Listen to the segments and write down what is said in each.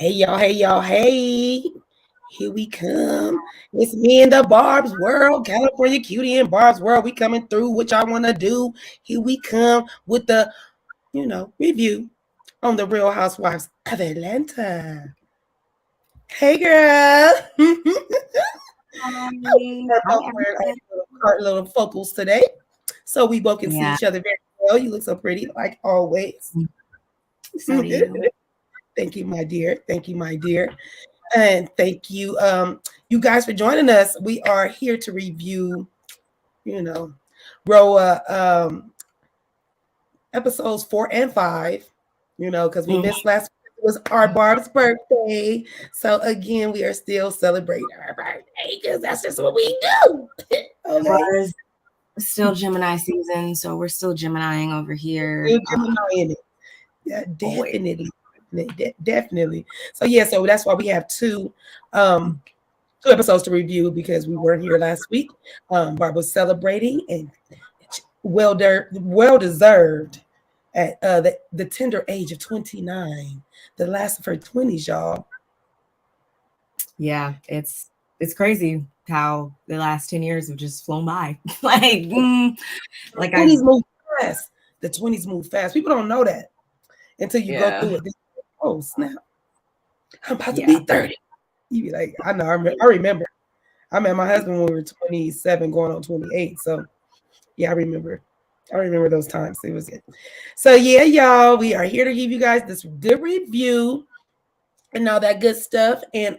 Hey y'all, hey. Here we come. It's me and the Barb's World, California Cutie and Barb's World. We coming through what y'all want to do. Here we come with the, review on the Real Housewives of Atlanta. Hey girl. Hi. Our little focals today. So we both can see Yeah, each other very well. You look so pretty, like always. so do you. Thank you, my dear. Thank you, my dear. And thank you, you guys, for joining us. We are here to review, you know, RHOA episodes 4 and 5. Because we Mhm. missed last week. It was our Barb's birthday. So again, we are still celebrating our birthday because that's just what we do. Okay. Well, it's still Gemini season, so we're still Geminiing over here. Still Gemini in it. Yeah, Always. definitely. So yeah, so that's why we have two episodes to review because we weren't here last week. Barb was celebrating and well deserved at the tender age of 29, the last of her 20s, y'all. Yeah, it's crazy how the last 10 years have just flown by. like, like I 20s move fast. The 20s move fast. People don't know that until you go yeah, through it. Oh snap! I'm about to yeah. be 30. You be like, I know. I remember. I met my husband when we were 27, going on 28. So yeah, I remember. I remember those times. It was good. So yeah, y'all, we are here to give you guys this good review and all that good stuff. And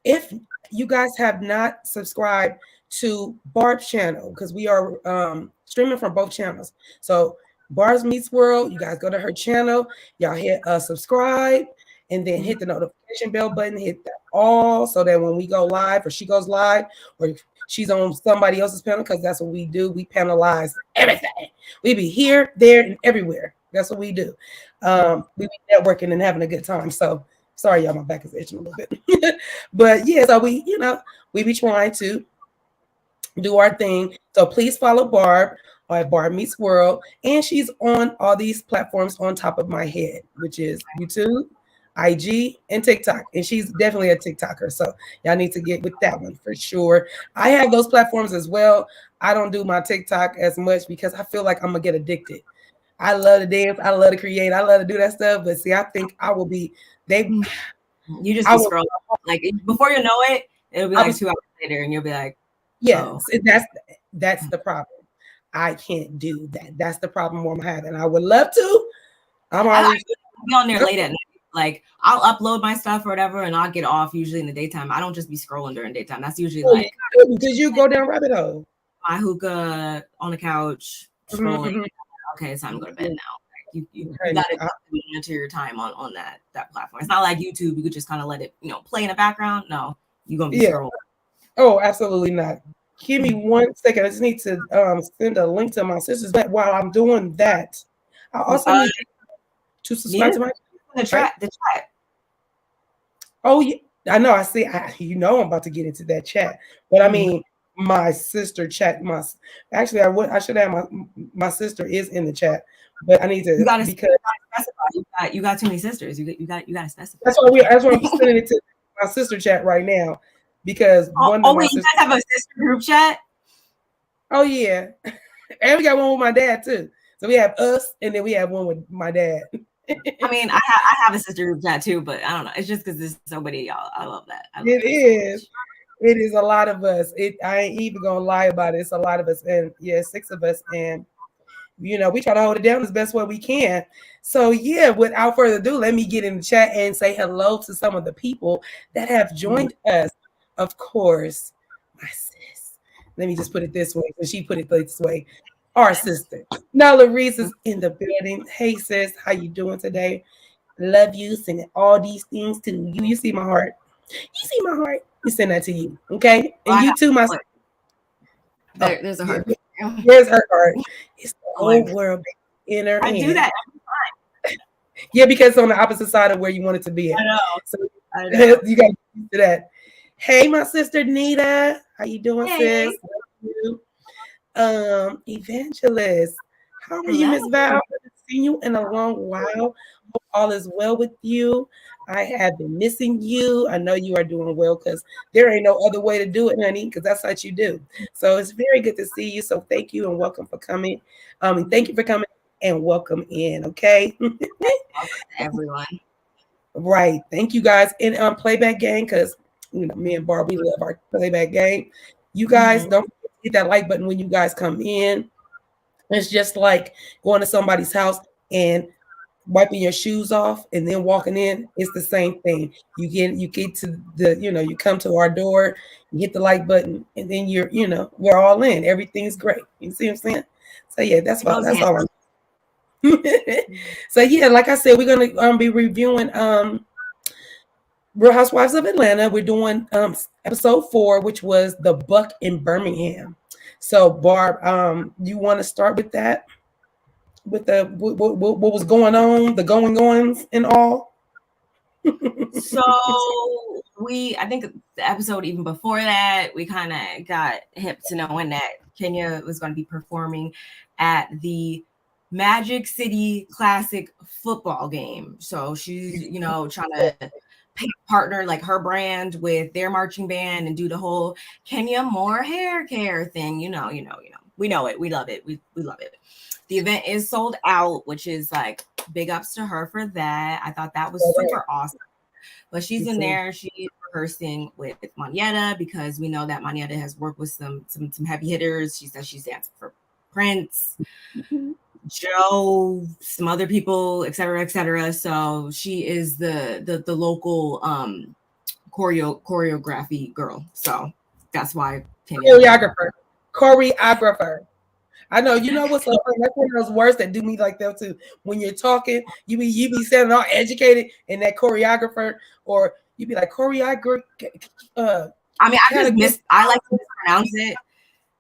if you guys have not subscribed to Barb's channel, because we are streaming from both channels. So Barb's Meets World, you guys go to her channel, y'all hit subscribe, and then hit the notification bell button, hit that all, so that when we go live or she goes live or she's on somebody else's panel, because that's what we do. We panelize everything. We be here, there, and everywhere. That's what we do. We be networking and having a good time. So sorry, y'all, my back is itching a little bit. But yeah, so we be trying to do our thing. So please follow Barb at Barb Meets World. And she's on all these platforms on top of my head, which is YouTube, IG, and TikTok. And she's definitely a TikToker. So y'all need to get with that one for sure. I have those platforms as well. I don't do my TikTok as much because I feel like I'm gonna get addicted. I love to dance, I love to create, I love to do that stuff. But see, I think I will be You just I be will scrolling. Like before you know it, it'll be I like was 2 hours later, and you'll be like, yes, oh. that's the problem. I can't do that. That's the problem I'm having. I would love to. I'm I already be on there late at night. Like I'll upload my stuff or whatever, and I'll get off usually in the daytime. I don't just be scrolling during daytime. That's usually like did you go down rabbit hole? my hookah on the couch scrolling. Mm-hmm. Okay, it's time to go to bed now. Like, you Honey, gotta monitor your time on that platform. It's not like YouTube. You could just kind of let it play in the background. No, you're gonna be yeah. scrolling. Oh, absolutely not. Give me 1 second. I just need to send a link to my sisters. But while I'm doing that, I also need to subscribe to my the chat. The chat. Oh yeah, I know. I see. I'm about to get into that chat, but I mean, my sister chat. Actually, I should have my sister is in the chat, but I need to You gotta because specify. You got too many sisters. You gotta specify. that's why I'm sending it to my sister chat right now because one of my wait, you sisters. guys have a sister group chat? Oh yeah, and we got one with my dad too. So we have us, and then we have one with my dad. I mean, I have a sister group chat too, but I don't know. It's just because there's so many y'all. I love that. It is. It is a lot of us. I ain't even gonna lie about it. It's a lot of us, and yeah, 6 of us, and we try to hold it down as best way we can. So yeah, without further ado, let me get in the chat and say hello to some of the people that have joined us. Of course, my sis. Let me just put it this way, because she put it this way. Our sister. Nala Reese is in the building. Hey sis, how you doing today? Love you, sending all these things to you. You see my heart. You see my heart. We send that to you. Okay? And you too, my there's a heart. There's her heart. It's the whole world in her hand. I do that. Yeah, because it's on the opposite side of where you want it to be at. I know. So I know. you got to get to that. Hey, my sister Nita. How you doing, sis? You. Evangelist. How are you, Miss Val? I haven't seen you in a long while. Hope all is well with you. I have been missing you. I know you are doing well because there ain't no other way to do it, honey, because that's what you do. So it's very good to see you. So thank you and welcome for coming. And thank you for coming and welcome in. Okay. Everyone. Right. Thank you guys. And playback game, because me and Barb, we love our playback game. You guys don't hit that like button when you guys come in. It's just like going to somebody's house and wiping your shoes off and then walking in. It's the same thing. You get to the, you come to our door, you hit the like button, and then we're all in. Everything's great. You see what I'm saying? So yeah, that's all. So yeah, like I said, we're gonna be reviewing Real Housewives of Atlanta. We're doing episode 4, which was the Buck in Birmingham. So Barb, you want to start with that? With the what was going on, the going-ons and all? So I think the episode even before that, we kind of got hip to knowing that Kenya was going to be performing at the Magic City Classic football game. So she's, trying to pick a partner like her brand with their marching band and do the whole Kenya more hair care thing. We know it. We love it. We love it. The event is sold out, which is like big ups to her for that. I thought that was super awesome. But she's in there. She's rehearsing with Monyetta because we know that Monyetta has worked with some heavy hitters. She says she's dancing for Prince, Joe, some other people, et cetera, et cetera. So she is the local choreography girl. So that's why choreographer. I know. You know what's so funny? That's one of those words that do me like that too. When you're talking, you be sounding all educated, and that choreographer, or you be like choreographer. I mean, I like to mispronounce it.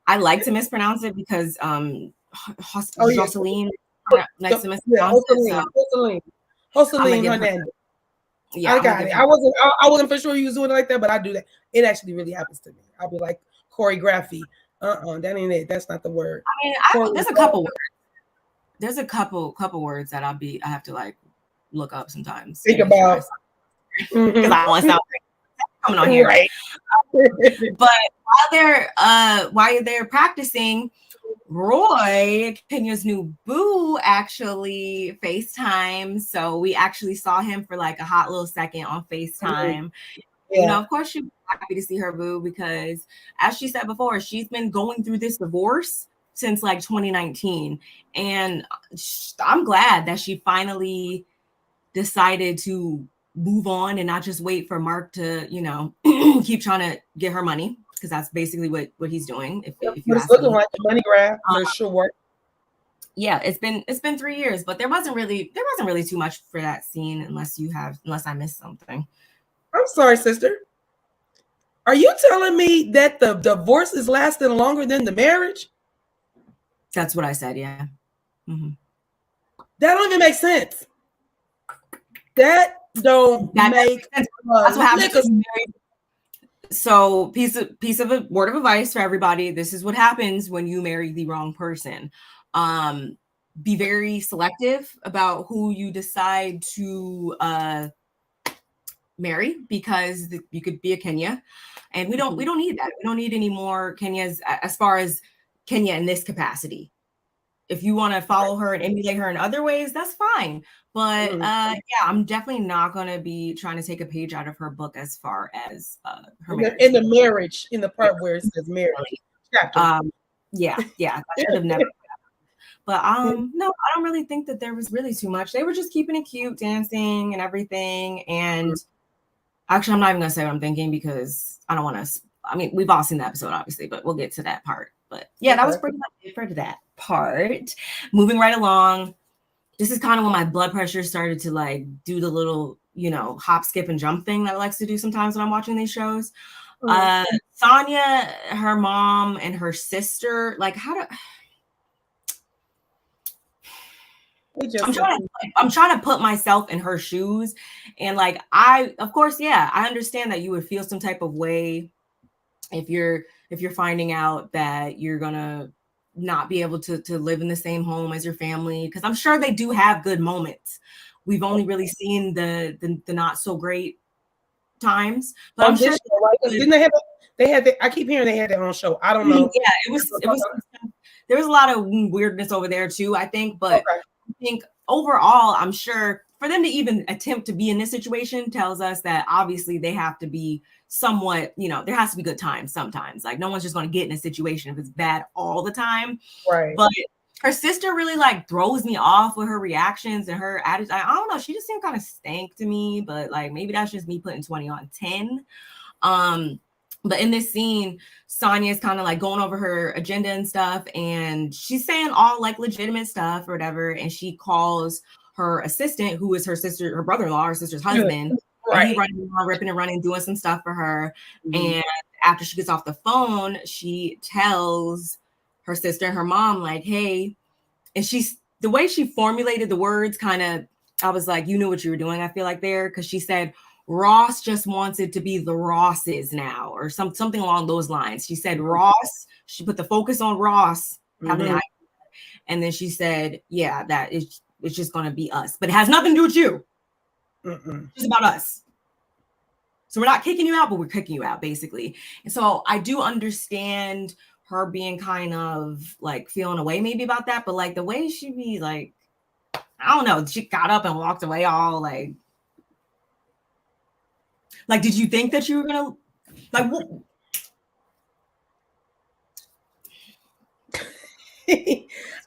I like to mispronounce it because Jocelyn likes to mispronounce it. Jocelyn Hernandez. Yeah, I got it. I wasn't for sure you was doing it like that, but I do that. It actually really happens to me. I'll be like choreography. That ain't it. That's not the word. I mean, there's a couple words. There's a couple words that I have to like look up sometimes. Think about because I want to sound coming on here. Right. But while they're practicing, Roy, Kenya's new boo, actually FaceTime. So we actually saw him for like a hot little second on FaceTime. Yeah. Of course, she was happy to see her boo because, as she said before, she's been going through this divorce since like 2019. And I'm glad that she finally decided to move on and not just wait for Mark to, keep trying to get her money, because that's basically what he's doing. If you ask looking like a money grab, for sure. Yeah, it's been 3 years, but there wasn't really too much for that scene unless I missed something. I'm sorry, sister. Are you telling me that the divorce is lasting longer than the marriage? That's what I said, yeah. Mm-hmm. That don't even make sense. That make sense. That's what happens. So, piece of a word of advice for everybody. This is what happens when you marry the wrong person. Be very selective about who you decide to marry, because you could be a Kenya, and we don't need that. We don't need any more Kenyas as far as Kenya in this capacity. If you want to follow her and emulate her in other ways, that's fine. But I'm definitely not going to be trying to take a page out of her book as far as her marriage. In the marriage, in the part where it says marriage. I should have never. But no, I don't really think that there was really too much. They were just keeping it cute, dancing and everything. And actually, I'm not even going to say what I'm thinking because I don't want to. I mean, we've all seen the episode, obviously, but we'll get to that part. But yeah, that was pretty much it for that part. Moving right along. This is kind of when my blood pressure started to like do the little, hop, skip, and jump thing that I likes to do sometimes when I'm watching these shows. Sonia, her mom, and her sister, like I'm trying to put myself in her shoes, and like I understand that you would feel some type of way if you're finding out that you're gonna not be able to live in the same home as your family, because I'm sure they do have good moments we've only really seen the not so great times. But I'm sure show, right? Didn't they have I keep hearing they had their own show. I don't know. Yeah, it was there was a lot of weirdness over there too, I think. But I think overall, I'm sure for them to even attempt to be in this situation tells us that obviously they have to be somewhat, there has to be good times sometimes. Like no one's just going to get in a situation if it's bad all the time. Right. But her sister really like throws me off with her reactions and her attitude. I don't know. She just seemed kind of stank to me, but like maybe that's just me putting 20 on 10. But in this scene, Sonya's kind of like going over her agenda and stuff, and she's saying all like legitimate stuff or whatever. And she calls her assistant, who is her sister, her brother-in-law, her sister's husband. Right. He's running around, ripping and running, doing some stuff for her. And after she gets off the phone, she tells her sister and her mom, like, hey, and the way she formulated the words kind of, I was like, you knew what you were doing, I feel like there, because she said, Ross just wants it to be the Rosses now, or something along those lines. She said Ross, she put the focus on Ross, and then she said, yeah, that it's just going to be us, but it has nothing to do with you. It's just about us. So we're not kicking you out, but we're kicking you out, basically. And so I do understand her being kind of like feeling away maybe about that, but like the way she be like, I don't know, she got up and walked away all like, did you think that you were gonna like? What?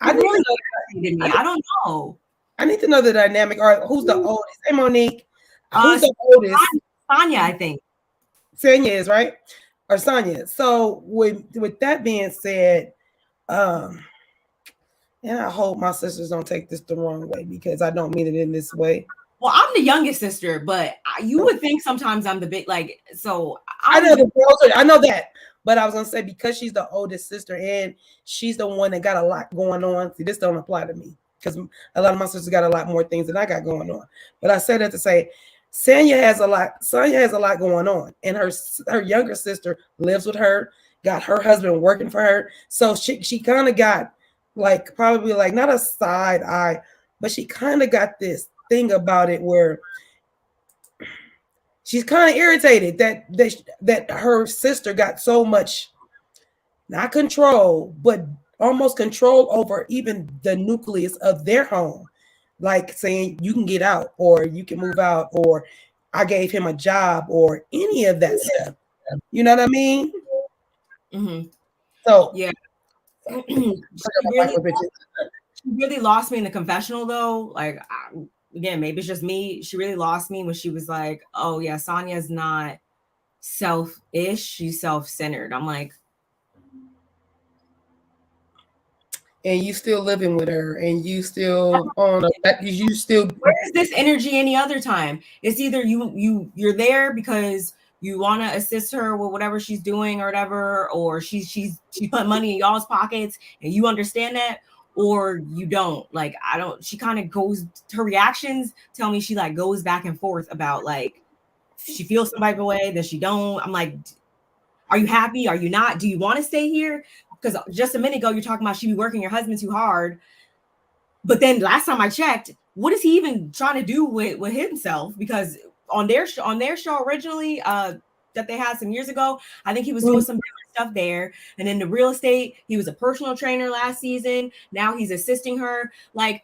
I don't know. I need to know the dynamic. All right, who's the oldest? Hey, Monique. Who's the oldest? Sonya, I think. Sonya is, right? Or Sonya. So with that being said, and I hope my sisters don't take this the wrong way because I don't mean it in this way. Well, I'm the youngest sister, but you would think sometimes I'm the big, like, so. I know that, but I was going to say because she's the oldest sister and she's the one that got a lot going on. See, this don't apply to me because a lot of my sisters got a lot more things than I got going on. But I said that to say Sonya has a lot going on, and her younger sister lives with her, got her husband working for her. So she kind of got like probably like not a side eye, but she kind of got this thing about it where she's kind of irritated that her sister got so much, not control, but almost control over even the nucleus of their home, like saying you can get out or you can move out or I gave him a job or any of that stuff. You know what I mean? So yeah. She really lost me in the confessional though. Like again, maybe it's just me. She really lost me when she was like, oh yeah, Sonya's not selfish, she's self-centered. I'm like, and you still living with her and you still where's this energy any other time? It's either you're there because you want to assist her with whatever she's doing or whatever, or she put money in y'all's pockets and you understand that, or you don't. Like, she kind of goes, her reactions tell me she like goes back and forth about like, she feels some type of way, then she don't. I'm like, are you happy? Are you not? Do you want to stay here? Because just a minute ago, you're talking about she be working your husband too hard. But then last time I checked, what is he even trying to do with himself? Because on their show originally, that they had some years ago, I think he was doing some different stuff there. And in the real estate, he was a personal trainer last season. Now he's assisting her. Like,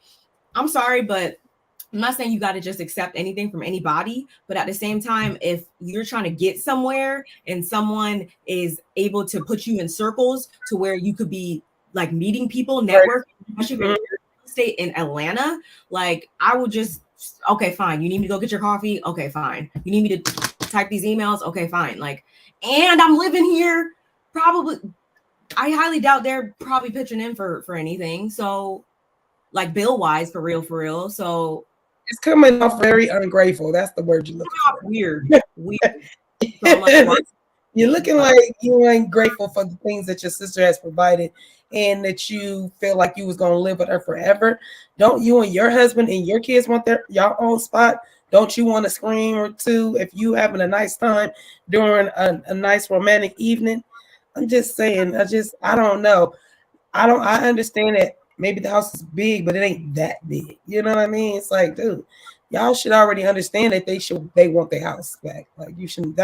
I'm sorry, but I'm not saying you got to just accept anything from anybody, but at the same time, if you're trying to get somewhere and someone is able to put you in circles to where you could be like meeting people, networking, especially for real estate in Atlanta, like I would just, okay, fine. You need me to go get your coffee? Okay, fine. You need me to type these emails? Okay, fine. Like, and I'm living here. Probably, I highly doubt they're probably pitching in for anything. So, like bill wise, for real. So. It's coming off very ungrateful. That's the word you're looking for. Weird. So like, you're looking like you ain't grateful for the things that your sister has provided and that you feel like you was going to live with her forever. Don't you and your husband and your kids want y'all own spot? Don't you want to scream or two if you having a nice time during a nice romantic evening? I'm just saying, I don't know. I understand that maybe the house is big, but it ain't that big. You know what I mean? It's like, dude, y'all should already understand that they want their house back. Like you shouldn't.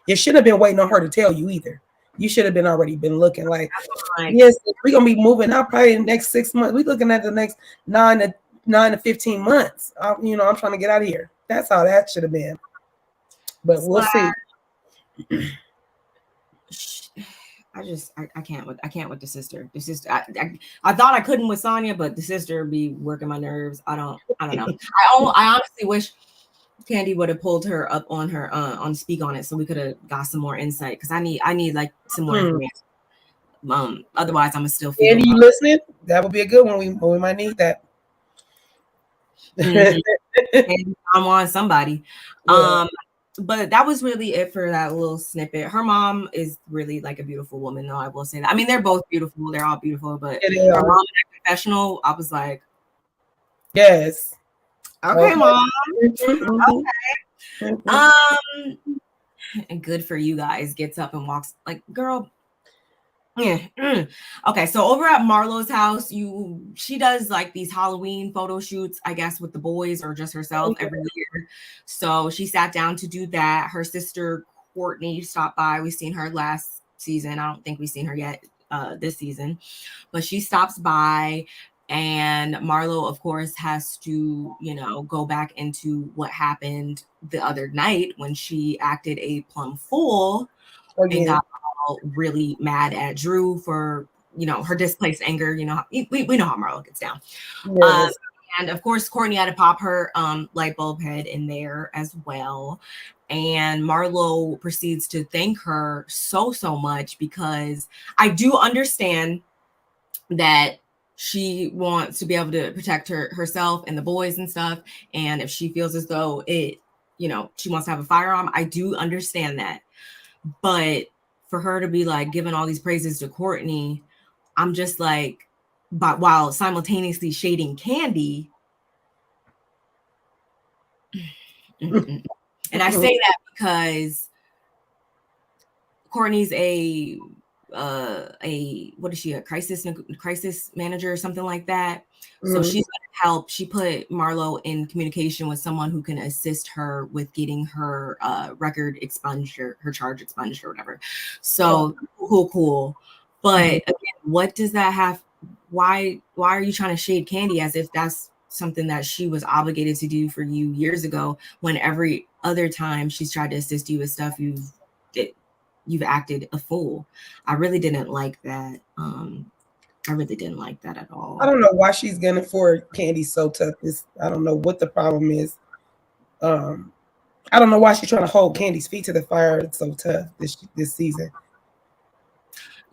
You shouldn't have been waiting on her to tell you either. You should have been already been looking like, yes, we're gonna be moving out probably in the next 6 months. We're looking at the next 9 to 15 months. I'm trying to get out of here. That's how that should have been. But we'll see. I can't with the sister. The sister, I thought I couldn't with Sonya, but the sister be working my nerves. I don't know. I honestly wish Kandi would have pulled her up on her on speak on it so we could have got some more insight because I need like some more information. Otherwise I'm still feel. Kandi, you listening? That would be a good one. We might need that. And I'm on somebody. Yeah. But that was really it for that little snippet. Her mom is really like a beautiful woman, though. I will say that. I mean, they're both beautiful. They're all beautiful. But her mom in that confessional, I was like, yes. Okay, Mom. Okay. And good for you guys. Gets up and walks like, girl. Yeah. Okay, so over at Marlo's house, she does like these Halloween photo shoots, I guess, with the boys or just herself every year. So she sat down to do that. Her sister Courtney stopped by. We've seen her last season. I don't think we've seen her yet this season, but she stops by. And Marlo, of course, has to, go back into what happened the other night when she acted a plum fool and got really mad at Drew for, her displaced anger. We know how Marlo gets down. Yes. And of course, Courtney had to pop her light bulb head in there as well. And Marlo proceeds to thank her so much because I do understand that she wants to be able to protect herself and the boys and stuff. And if she feels as though she wants to have a firearm, I do understand that. But for her to be like giving all these praises to Courtney, I'm just like, but while simultaneously shading Kandi. And I say that because Courtney's a what is she, a crisis manager or something like that. So she's gonna help. She put Marlo in communication with someone who can assist her with getting her record expunged or her charge expunged or whatever. So cool. But again, what does that have? Why are you trying to shade Kandi as if that's something that she was obligated to do for you years ago, when every other time she's tried to assist you with stuff, you've acted a fool? I really didn't like that. I really didn't like that at all. I don't know why she's gunning for Kandi so tough. I don't know what the problem is. I don't know why she's trying to hold Candy's feet to the fire so tough this season.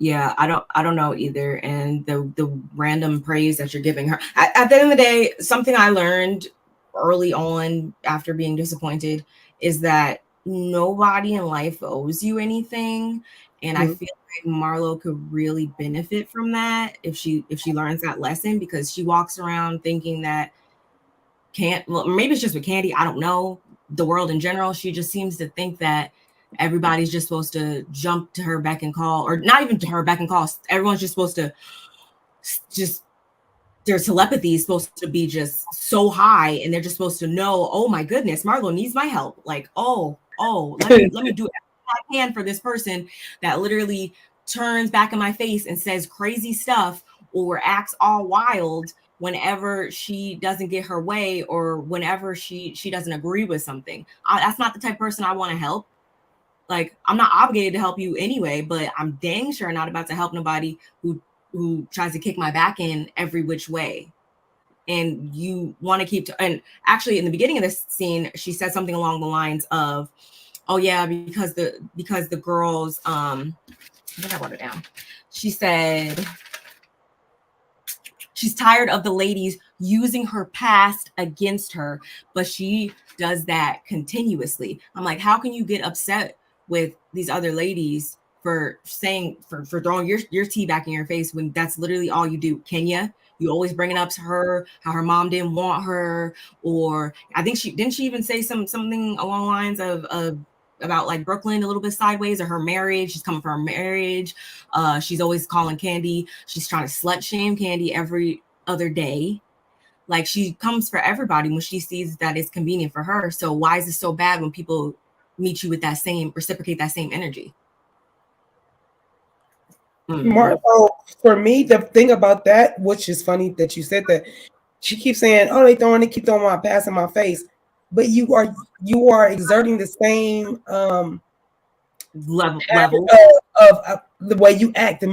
Yeah, I don't know either. And the random praise that you're giving her. At the end of the day, something I learned early on after being disappointed is that nobody in life owes you anything. And I feel like Marlo could really benefit from that if she learns that lesson, because she walks around thinking that maybe it's just with Kandi, I don't know, the world in general. She just seems to think that everybody's just supposed to jump to her beck and call, or not even to her beck and call. Everyone's just supposed to their telepathy is supposed to be just so high, and they're just supposed to know, oh my goodness, Marlo needs my help. Like, oh, let me do everything I can for this person that literally turns back in my face and says crazy stuff or acts all wild whenever she doesn't get her way or whenever she doesn't agree with something. That's not the type of person I want to help. Like, I'm not obligated to help you anyway, but I'm dang sure not about to help nobody who tries to kick my back in every which way. And you want to keep and actually in the beginning of this scene, she said something along the lines of, oh yeah, because the girls, I think I wrote it down. She said she's tired of the ladies using her past against her, but she does that continuously. I'm like, how can you get upset with these other ladies for saying, for throwing your tea back in your face when that's literally all you do? Kenya, you always bring it up to her, how her mom didn't want her, or I think she even say something along the lines of about like Brooklyn a little bit sideways, or her marriage. She's coming for her marriage. She's always calling Kandi. She's trying to slut shame Kandi every other day. Like, she comes for everybody when she sees that it's convenient for her. So why is it so bad when people meet you with that same, reciprocate that same energy? Marlo, for me, the thing about that, which is funny that you said that, she keeps saying, "Oh, keep throwing my pass in my face," but you are exerting the same level of the way you act, the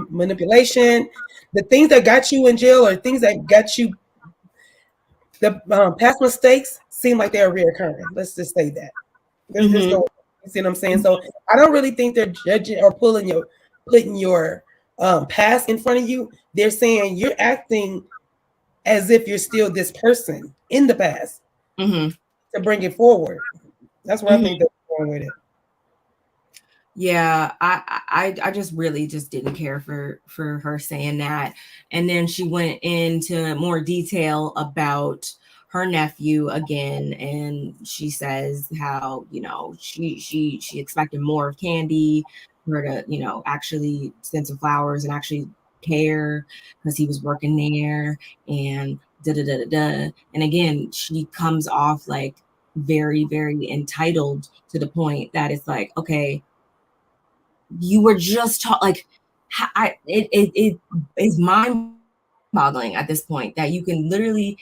manipulation, the things that got you in jail, or things that got you. The past mistakes seem like they're reoccurring. Let's just say that. There's no, you see what I'm saying? So I don't really think they're judging or putting your past in front of you. They're saying you're acting as if you're still this person in the past to bring it forward. That's where I think they're going with it. Yeah, I just really just didn't care for her saying that. And then she went into more detail about her nephew again, and she says how, you know, she expected more of Kandi, her to, you know, actually send some flowers and actually care because he was working there, and da da da da da. And again, she comes off like very, very entitled to the point that it's like, okay, you were just taught, like, it is mind-boggling at this point that you can literally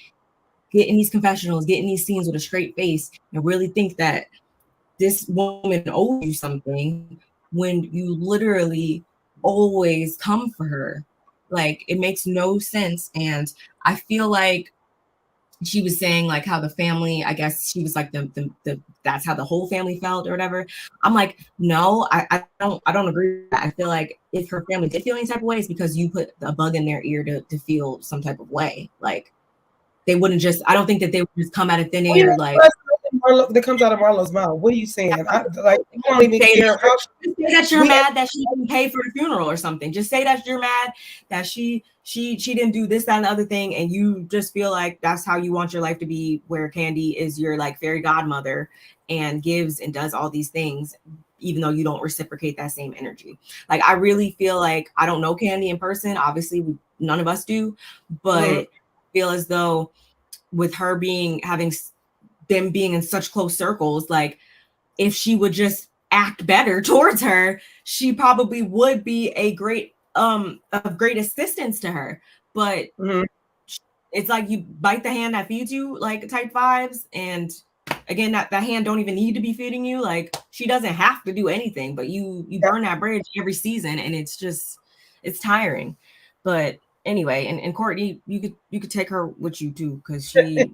get in these confessionals, get in these scenes with a straight face, and really think that this woman owes you something when you literally always come for her. Like, it makes no sense. And I feel like she was saying like how the family, I guess she was like the that's how the whole family felt or whatever. I'm like, no, I don't agree with that. I feel like if her family did feel any type of way, it's because you put a bug in their ear to feel some type of way. Like, they wouldn't just, I don't think that they would just come out of thin air like that comes out of Marlo's mouth. What are you saying? I don't even care how say that you're mad that she didn't pay for the funeral or something. Just say that you're mad that she didn't do this, that, and the other thing, and you just feel like that's how you want your life to be, where Kandi is your like fairy godmother and gives and does all these things, even though you don't reciprocate that same energy. Like, I really feel like, I don't know Kandi in person, obviously none of us do, but feel as though with her having them being in such close circles, like, if she would just act better towards her, she probably would be a great of great assistance to her. But it's like you bite the hand that feeds you, like type vibes. And again, that hand don't even need to be feeding you. Like, she doesn't have to do anything, but you burn that bridge every season, and it's tiring. But anyway, and Courtney, you could take her with you too, because she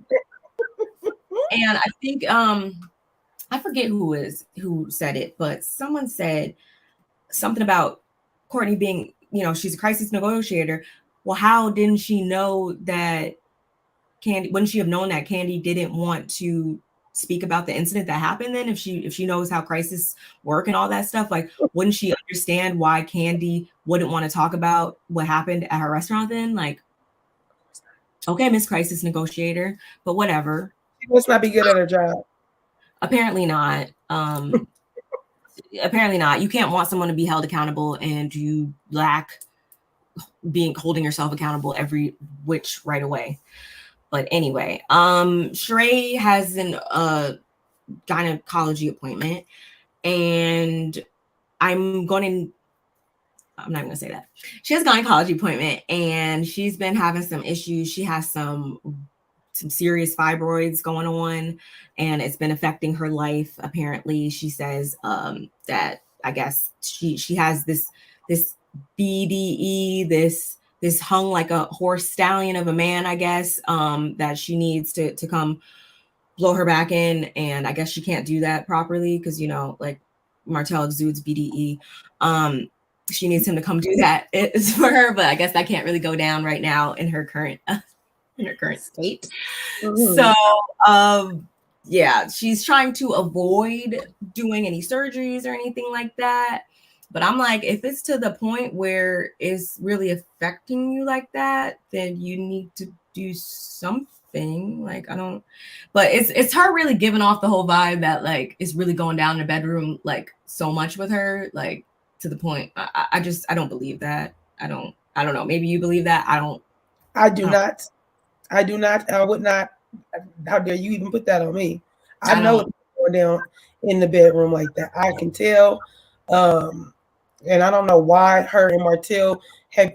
and I think I forget who said it, but someone said something about Courtney being, you know, she's a crisis negotiator. Well, how didn't she know that Kandi, wouldn't she have known that Kandi didn't want to speak about the incident that happened then, if she knows how crisis work and all that stuff? Like, wouldn't she understand why Kandi wouldn't want to talk about what happened at her restaurant then? Like, okay, Miss Crisis Negotiator, but whatever. She must not be good at her job. Apparently not. Apparently not. You can't want someone to be held accountable and you lack holding yourself accountable every which right away. But anyway, Sheree has an gynecology appointment, and I'm not going to say that. She has a gynecology appointment, and she's been having some issues. She has some serious fibroids going on, and it's been affecting her life. Apparently, she says that I guess she has this BDE, this hung like a horse stallion of a man, I guess, that she needs to come blow her back in, and I guess she can't do that properly because, you know, like Martell exudes BDE. She needs him to come do that for her, but I guess that can't really go down right now in her current state. So yeah, she's trying to avoid doing any surgeries or anything like that. But I'm like, if it's to the point where it's really affecting you like that, then you need to do something. Like, I don't, but it's her really giving off the whole vibe that like it's really going down in the bedroom like so much with her, like to the point. I don't believe that. I don't know. Maybe you believe that. I do not. I do not. I would not. How dare you even put that on me? I know it's going down in the bedroom like that. I can tell. And I don't know why her and Martell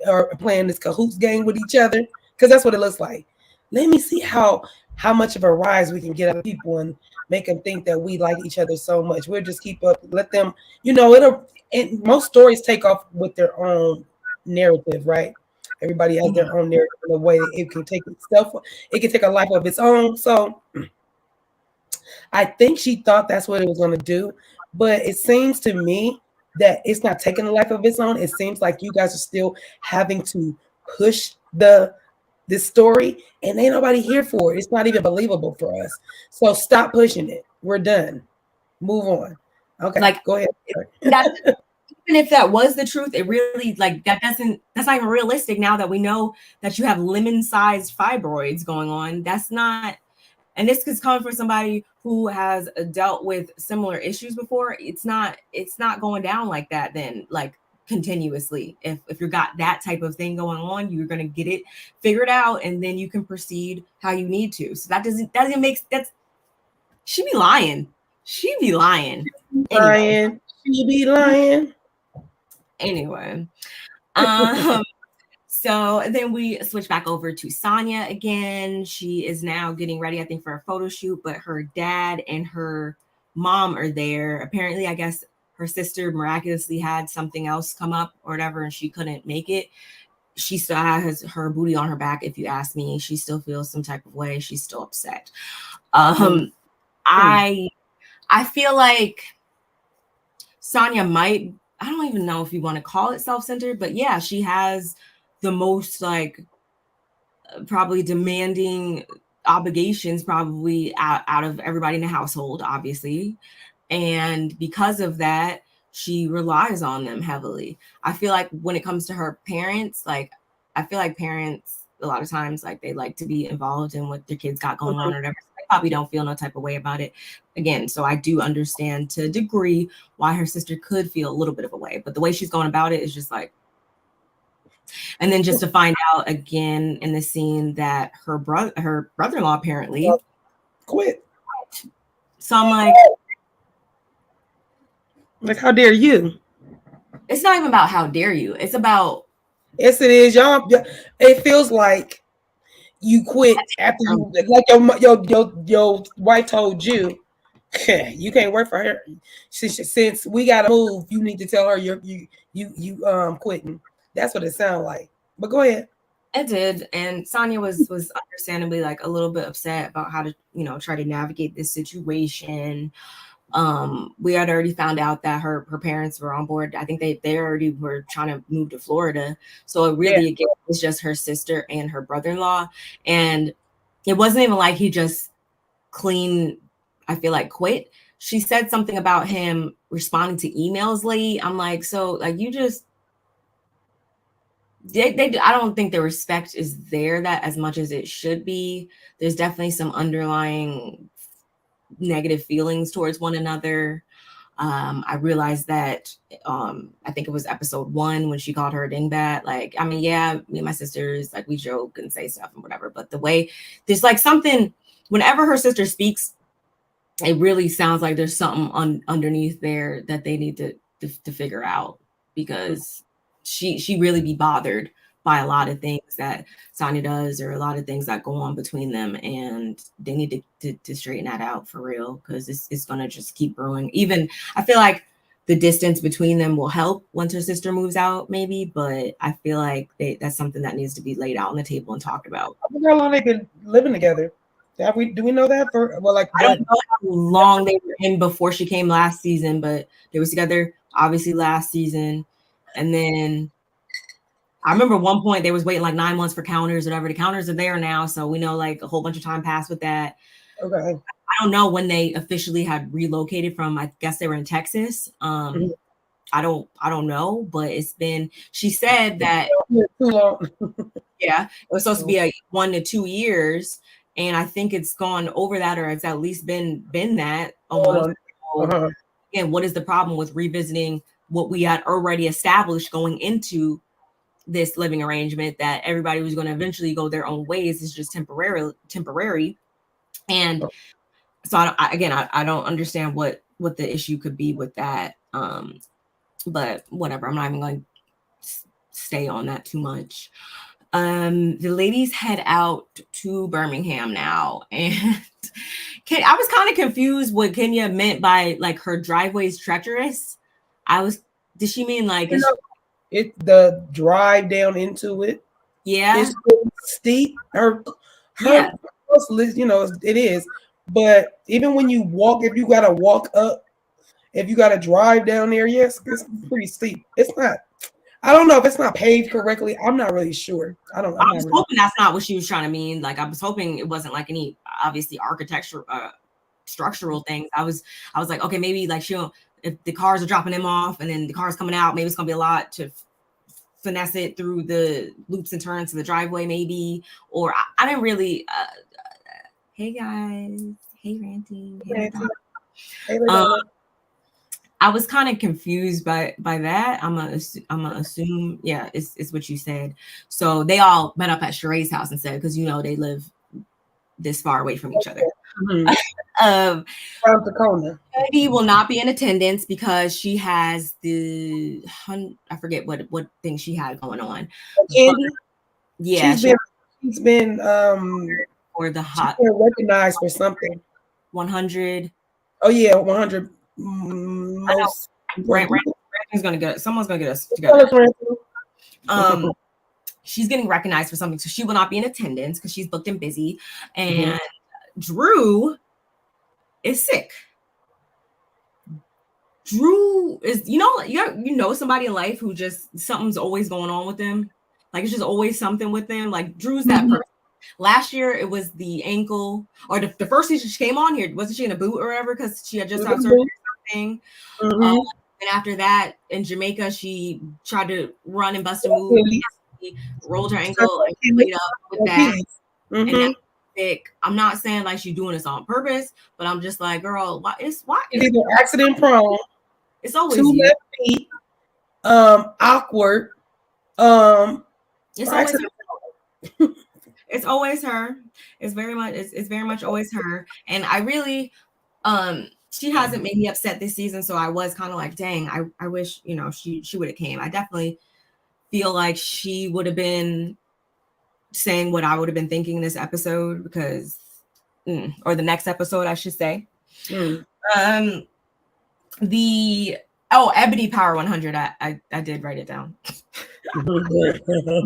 are playing this cahoots game with each other, because that's what it looks like. Let me see how much of a rise we can get out of people and make them think that we like each other so much. We'll just keep up, let them, it'll. And most stories take off with their own narrative, right? Everybody has their own narrative in a way that it can take itself. It can take a life of its own. So I think she thought that's what it was going to do, but it seems to me that it's not taking a life of its own. It seems like you guys are still having to push this story, and ain't nobody here for it. It's not even believable for us. So stop pushing it. We're done. Move on. Okay, like, go ahead. Even if that was the truth, it really that's not even realistic now that we know that you have lemon-sized fibroids going on. That's not, and this is coming from somebody who has dealt with similar issues before. It's not going down like that then, like continuously. If you got that type of thing going on, you're going to get it figured out, and then you can proceed how you need to. So that doesn't make that's, she be lying. She be lying. Lying. She be lying. Anyway. So then we switch back over to Sonia again. She is now getting ready, I think, for a photo shoot, but her dad and her mom are there. Apparently, I guess her sister miraculously had something else come up or whatever, and she couldn't make it. She still has her booty on her back, if you ask me. She still feels some type of way. She's still upset. I feel like Sonia might, I don't even know if you want to call it self-centered, but yeah, she has the most probably demanding obligations probably out of everybody in the household, obviously. And because of that, she relies on them heavily. I feel like when it comes to her parents, I feel like parents a lot of times, they like to be involved in what their kids got going on or whatever. They probably don't feel no type of way about it. Again, so I do understand to a degree why her sister could feel a little bit of a way, but the way she's going about it is just and then just to find out again in the scene that her brother-in-law apparently quit. So I'm like, how dare you? It's not even about how dare you. It's about, yes, it is. Y'all, it feels like you quit after you, like your wife told you, you can't work for her. Since we gotta move, you need to tell her you quitting. That's what it sounded like. But go ahead. It did, and Sonia was understandably a little bit upset about how to try to navigate this situation. We had already found out that her parents were on board. I think they already were trying to move to Florida. So it really again was just her sister and her brother-in-law, and it wasn't even like he just clean, I feel like, quit. She said something about him responding to emails late. I'm like, so you just I don't think the respect is there that as much as it should be. There's definitely some underlying negative feelings towards one another. I realized that I think it was episode 1 when she called her a dingbat. I mean, yeah, me and my sisters, we joke and say stuff and whatever, but the way there's something, whenever her sister speaks, it really sounds like there's something underneath there that they need to figure out, because she really be bothered by a lot of things that Sonia does, or a lot of things that go on between them, and they need to straighten that out for real, because it's going to just keep growing. Even I feel like the distance between them will help once her sister moves out, maybe, but I feel like that's something that needs to be laid out on the table and talked about. I wonder how long they've been living together. Do we know that? I don't know how long they were in before she came last season, but they was together obviously last season. And then I remember one point they was waiting 9 months for counters, whatever. The counters are there now, so we know a whole bunch of time passed with that. Okay. I don't know when they officially had relocated from. I guess they were in Texas. I don't know, but it's been. She said that too long. Yeah, it was supposed to be 1 to 2 years, and I think it's gone over that, or it's at least been that almost. Again, what is the problem with revisiting what we had already established going into this living arrangement, that everybody was going to eventually go their own ways. It's just temporary. And so I don't understand what the issue could be with that. But whatever, I'm not even going to stay on that too much. The ladies head out to Birmingham now, and I was kind of confused what Kenya meant by like her driveway's treacherous. Did she mean like the drive down into it? Yeah, it's really steep. Yeah, it is. But even when you walk, if you gotta walk up, if you gotta drive down there, yes, it's pretty steep. It's not. I don't know if it's not paved correctly. I'm not really sure. I was hoping that's not what she was trying to mean. Like I was hoping it wasn't like any obviously architectural, structural things. I was like, okay, maybe like if the cars are dropping them off and then the cars coming out, maybe it's gonna be a lot to finesse it through the loops and turns to the driveway, maybe. Or I didn't really. Hey guys, hey Ranty. Hey, I was kind of confused by that. I'm gonna assume, yeah, it's what you said. So they all met up at Sheree's house instead, because they live this far away from each other. South Dakota. Kandi will not be in attendance because she has I forget what thing she had going on. Kandi? Yeah, she's been or the hot. She's been recognized for something. 100. Oh yeah, 100. Most. Someone's gonna get us together. She's getting recognized for something, so she will not be in attendance because she's booked and busy. And Drew is sick. Drew is, you know somebody in life who just something's always going on with them. Like it's just always something with them. Like Drew's that person. Last year it was the ankle, or the first season she came on here, wasn't she in a boot or whatever because she had just had surgery or something. And after that in Jamaica she tried to run and bust a move. She rolled her ankle and played up with that. And that's sick. I'm not saying like she's doing this on purpose, but I'm just like, girl, it's either accident prone. It's always two you. left feet, awkward. It's always her. It's always her. It's very much always her. And I really, she hasn't made me upset this season, so I was kind of like, dang, I wish she would have came. I definitely feel like she would have been saying what I would have been thinking in this episode, because or the next episode I should say. Ebony Power 100, I did write it down.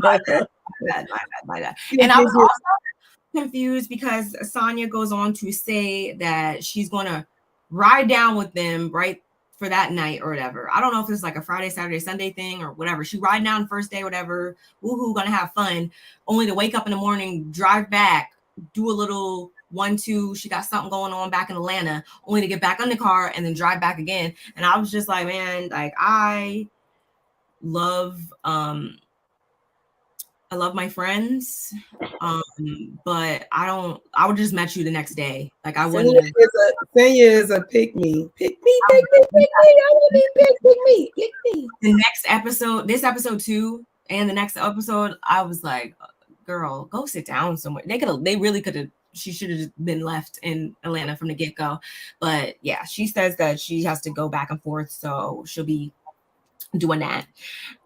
my bad. And I was also confused because Sonia goes on to say that she's going to ride down with them right for that night or whatever. I don't know if it's like a Friday, Saturday, Sunday thing or whatever. She ride down first day, whatever. Woohoo, gonna have fun. Only to wake up in the morning, drive back, do a little 1-2. She got something going on back in Atlanta, only to get back in the car and then drive back again. And I was just like, man, like I love my friends, but I would just met you the next day. Like I wouldn't. Senya is a pick me. I want to be pick me. The next episode, this episode 2, and the next episode, I was like, girl, go sit down somewhere. They really could have. She should have been left in Atlanta from the get-go. But yeah, she says that she has to go back and forth, so she'll be doing that.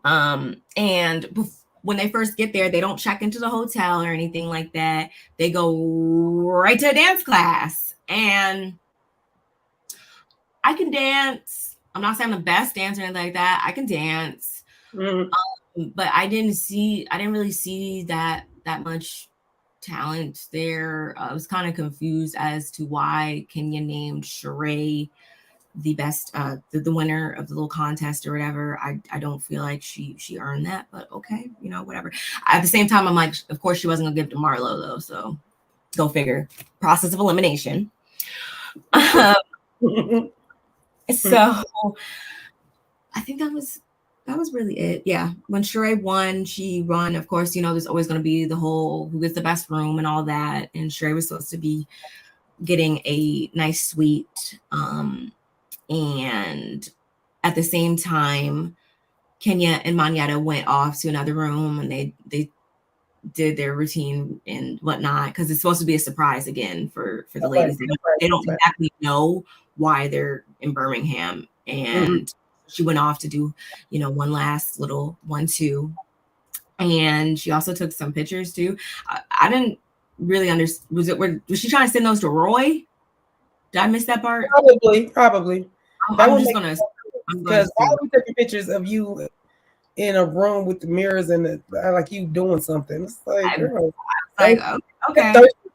And when they first get there, they don't check into the hotel or anything like that. They go right to a dance class. And I can dance. I'm not saying I'm the best dancer or anything like that. I can dance. But I didn't really see that much talent there. I was kind of confused as to why Kenya named Sheree the best, the winner of the little contest or whatever. I don't feel like she earned that, but okay, whatever. At the same time, I'm like, of course she wasn't gonna give it to Marlo though, so go figure. Process of elimination. So I think that was really it. Yeah, when Sheree won, she won. Of course, there's always going to be the whole who gets the best room and all that. And Sheree was supposed to be getting a nice suite. And at the same time, Kenya and Manyetta went off to another room and they did their routine and whatnot, because it's supposed to be a surprise again for the ladies. They don't exactly know why they're in Birmingham. And she went off to do, one last little 1-2. And she also took some pictures too. I didn't really understand. Was she trying to send those to Roy? Did I miss that part? Probably. I'm just gonna because why are we taking pictures of you in a room with the mirrors and like you doing something? It's like, girl, okay.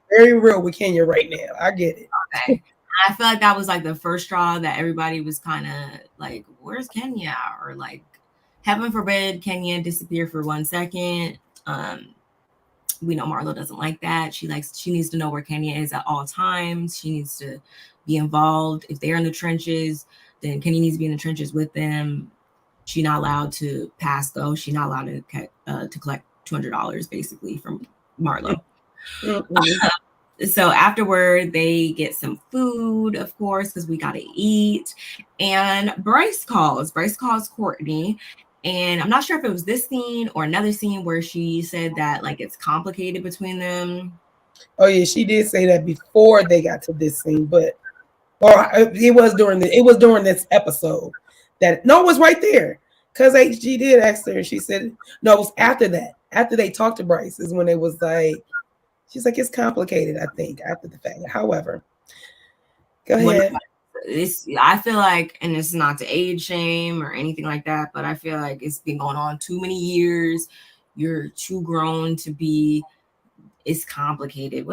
Very real with Kenya right now. I get it. Okay. I feel like that was like the first straw that everybody was kind of like, where's Kenya? Or like, heaven forbid Kenya disappear for 1 second. We know Marlo doesn't like that. She needs to know where Kenya is at all times. She needs to be involved. If they're in the trenches, then Kenya needs to be in the trenches with them. She's not allowed to pass go. She's not allowed to collect $200 basically from Marlo. So afterward, they get some food, of course, because we got to eat. And Bryce calls Courtney. And I'm not sure if it was this scene or another scene where she said that like it's complicated between them. Oh yeah, she did say that before they got to this scene, it was during this episode it was right there, because she did ask her. She said no, it was after that. After they talked to Bryce is when it was like, she's like, it's complicated, I think, after the fact. However, go ahead. I feel like, and it's not to age shame or anything like that, but I feel like it's been going on too many years. You're too grown to be. It's complicated.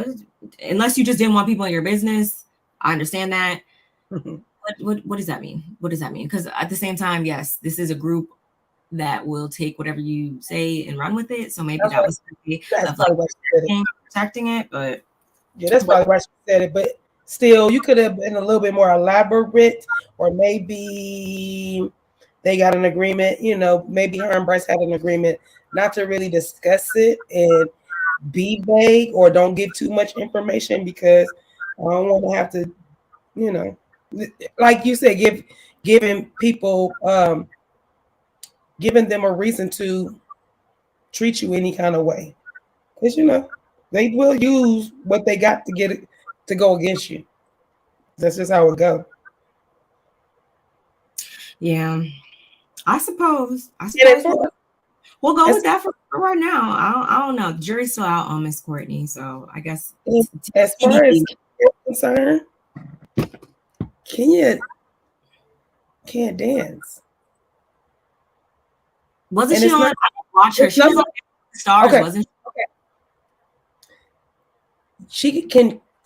Unless you just didn't want people in your business. I understand that. What does that mean? What does that mean? Because at the same time, yes, this is a group that will take whatever you say and run with it. So maybe that was protecting it, but yeah, that's probably why she said it. But still, you could have been a little bit more elaborate, or maybe they got an agreement. Maybe her and Bryce had an agreement not to really discuss it and be vague, or don't give too much information, because I don't want to have to, like you said, giving people, giving them a reason to treat you any kind of way, because they will use what they got to get it to go against you. That's just how it goes. Yeah, I suppose. We'll go with that for right now. I don't know. The jury's still out on Miss Courtney, so I guess as far as concerned, Kenya can't dance. Wasn't she on? I didn't watch her. She was on Stars, wasn't she? Okay.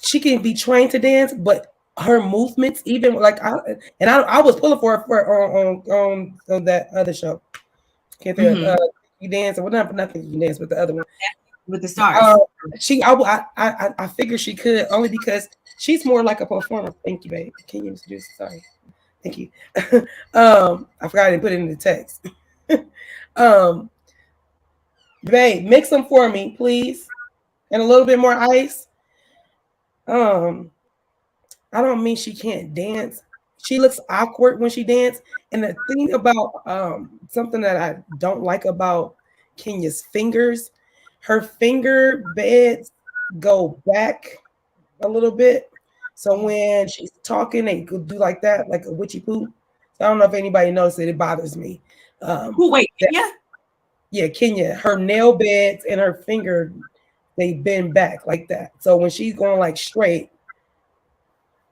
She can be trained to dance, but her movements, even like I was pulling for her on that other show. Can't think of you dance, or nothing you dance with the other one with the Stars. I figured she could, only because she's more like a performer. Thank you, babe. Can you introduce? Sorry, thank you. I forgot to put it in the text. Babe, mix them for me, please, and a little bit more ice. I don't mean she can't dance. She looks awkward when she dances. And the thing about something that I don't like about Kenya's fingers, her finger beds go back a little bit. So when she's talking, they could do like that, like a witchy poo. So I don't know if anybody knows it. It bothers me. Yeah, Kenya, her nail beds and her finger, they bend back like that. So when she's going like straight,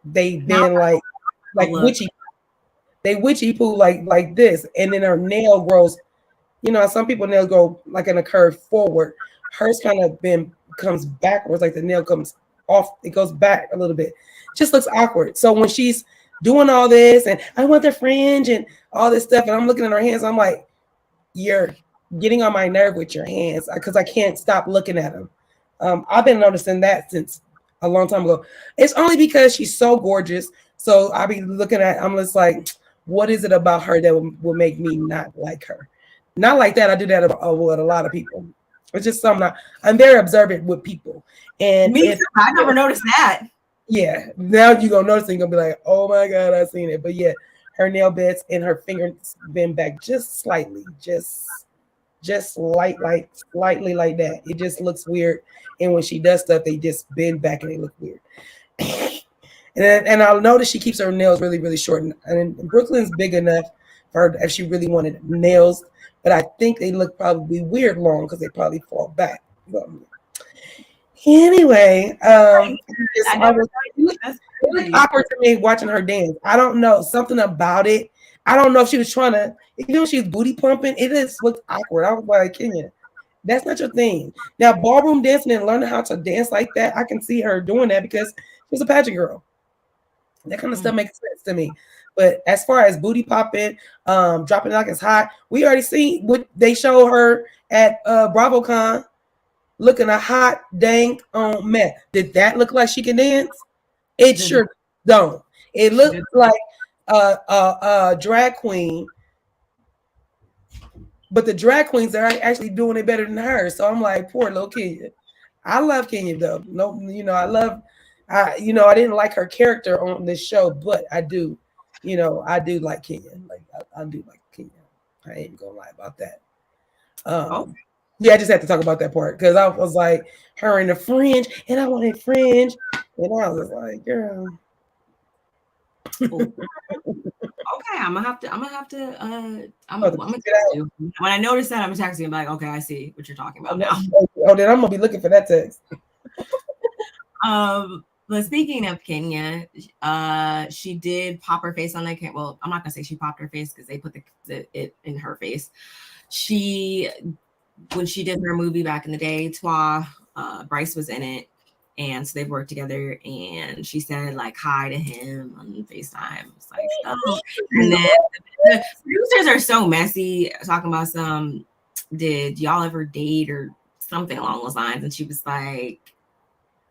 they bend like witchy. They witchy poo like this, and then her nail grows. Some people nails go like in a curve forward. Hers kind of comes backwards, like the nail comes off. It goes back a little bit. Just looks awkward. So when she's doing all this, and I want the fringe and all this stuff, and I'm looking at her hands, I'm like, you're getting on my nerve with your hands, because I can't stop looking at them. I've been noticing that since a long time ago. It's only because she's so gorgeous. So I'll be looking at, I'm just like, what is it about her that will make me not like her? Not like that. I do that with a lot of people. It's just something I'm very observant with people. And I never noticed that. Yeah. Now you're going to notice it. You're going to be like, oh my God, I've seen it. But yeah, her nail beds and her fingers bend back just slightly, just slightly like that. It just looks weird. And when she does stuff, they just bend back and they look weird. and I'll notice she keeps her nails really, really short. And Brooklyn's big enough for her if she really wanted nails, but I think they look probably weird long because they probably fall back. Anyway, it looked awkward to me watching her dance. I don't know, something about it. I don't know if she was trying to, even though she was booty pumping, it just looked awkward. I was like, Kenya, that's not your thing. Now, ballroom dancing and learning how to dance like that, I can see her doing that because she was a pageant girl. That kind of stuff makes sense to me. But as far as booty popping, dropping it like it's hot, we already seen what they showed her at BravoCon. Looking a hot dang mess. Did that look like she can dance? It sure don't. It looked like a drag queen, but the drag queens are actually doing it better than her. So I'm like, poor little Kenya. I love Kenya though. No, I didn't like her character on this show, but I do like Kenya. Like I do like Kenya. I ain't gonna lie about that. Yeah, I just had to talk about that part because I was like, her in the fringe, and I wanted fringe, and I was like, girl. Okay, I'm gonna have to. When I notice that, I'm texting. I'm like, okay, I see what you're talking about now. Oh, then I'm gonna be looking for that text. But speaking of Kenya, she did pop her face on that. Well, I'm not gonna say she popped her face because they put it in her face. When she did her movie back in the day, Twa, Bryce was in it, and so they worked together. And she said like hi to him on FaceTime. It's like, oh. And then the producers are so messy, talking about did y'all ever date or something along those lines? And she was like,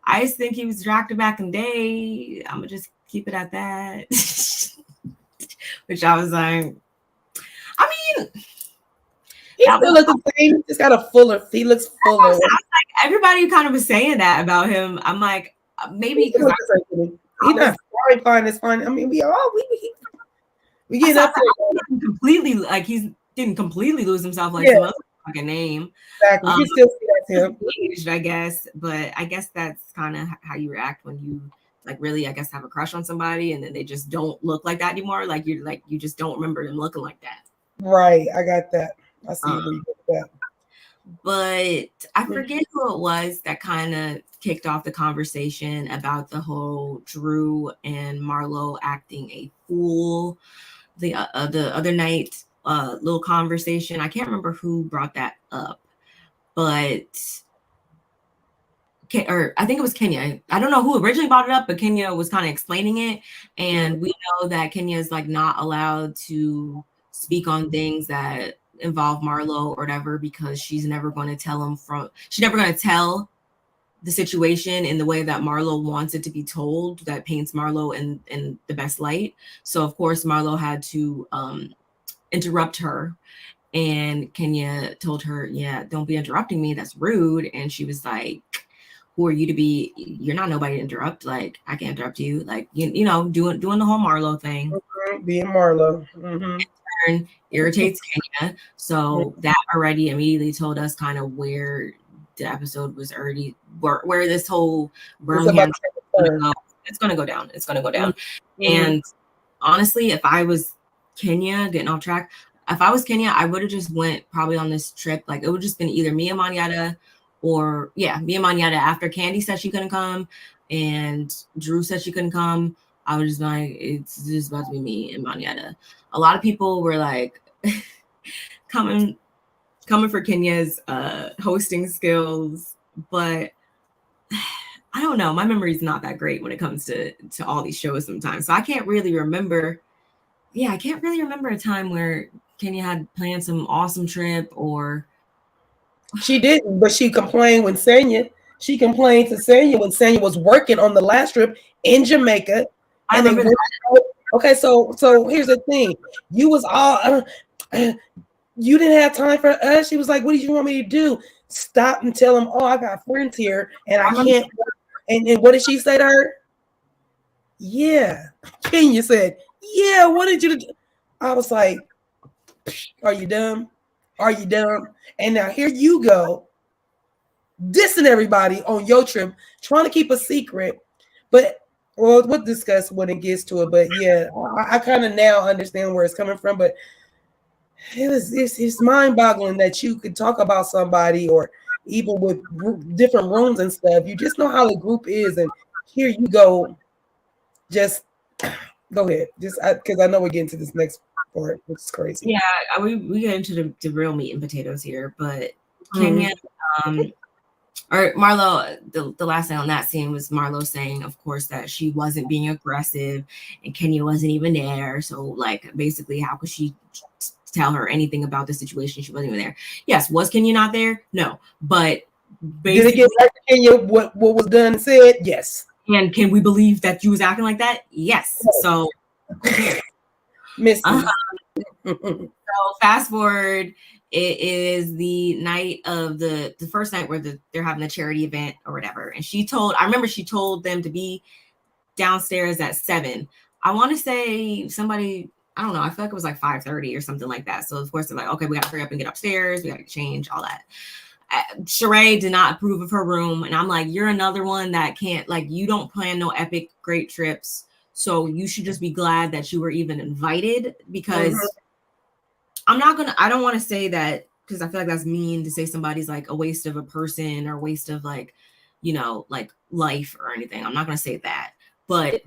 I just think he was attractive back in the day. I'm gonna just keep it at that. Which I was like, I mean. He still looks the same. He just got a fuller. He looks fuller. I was like, everybody kind of was saying that about him. I'm like, maybe because he's not sorry, fine. It's fine. I mean, we get up to completely like he didn't completely lose himself like some other fucking name. Exactly. You still see that him. Aged, I guess, but I guess that's kind of how you react when you like really, I guess, have a crush on somebody and then they just don't look like that anymore. Like you just don't remember them looking like that. Right. I got that. I see where you get that. But I forget who it was that kind of kicked off the conversation about the whole Drew and Marlo acting a fool. The other night, little conversation. I can't remember who brought that up, but I think it was Kenya. I don't know who originally brought it up, but Kenya was kind of explaining it. And we know that Kenya is like not allowed to speak on things that involve Marlo or whatever because she's never going to tell she's never going to tell the situation in the way that Marlo wants it to be told that paints Marlo in the best light. So of course Marlo had to interrupt her, and Kenya told her, yeah, don't be interrupting me, that's rude. And she was like, who are you to be? You're not nobody to interrupt. Like I can't interrupt you. Like you know, doing the whole Marlo thing. Being Marlo. Mm-hmm. Irritates Kenya. So that already immediately told us kind of where the episode was already where this whole Birmingham it's gonna go down. It's gonna go down. And honestly, if I was Kenya, getting off track, if I was Kenya, I would have just went probably on this trip. Like it would just been either me and Manyata me and Manyata after Kandi said she couldn't come and Drew said she couldn't come. I was just like, it's just about to be me and Manyata. A lot of people were like coming for Kenya's hosting skills, but I don't know. My memory is not that great when it comes to all these shows sometimes. So I can't really remember. Yeah, I can't really remember a time where Kenya had planned some awesome trip or. She didn't, but she complained when she complained to Sanya when Sanya was working on the last trip in Jamaica. I remember that. Okay, so here's the thing. You was all you didn't have time for us. She was like, what did you want me to do? Stop and tell them, oh, I got friends here and I can't. And what did she say to her? Yeah. Kenya said, Yeah, what did you do? I was like, are you dumb? Are you dumb? And now here you go, dissing everybody on your trip, trying to keep a secret. But well, we'll discuss when it gets to it. But yeah, I kind of now understand where it's coming from. But it's mind boggling that you could talk about somebody or even with different rooms and stuff. You just know how the group is, and here you go. Just go ahead, just because I know we're getting to this next part, which is crazy. Yeah, we get into the real meat and potatoes here, but Kenya, or Marlo, the last thing on that scene was Marlo saying, of course, that she wasn't being aggressive and Kenya wasn't even there. So, like, basically, how could she tell her anything about the situation? She wasn't even there. Yes, was Kenya not there? No, but did it get back to Kenya? What was done and said? Yes. And can we believe that you was acting like that? Yes. So, Miss. So fast forward, it is the night of the first night where they're having a charity event or whatever. And I remember she told them to be downstairs at 7. I want to say somebody, I don't know, I feel like it was like 5:30 or something like that. So of course they're like, okay, we got to hurry up and get upstairs. We got to change, all that. Sheree did not approve of her room. And I'm like, you're another one that can't, like, you don't plan no epic great trips. So you should just be glad that you were even invited, because I don't want to say that, because I feel like that's mean to say somebody's like a waste of a person or waste of, like, you know, like life or anything. I'm not going to say that, but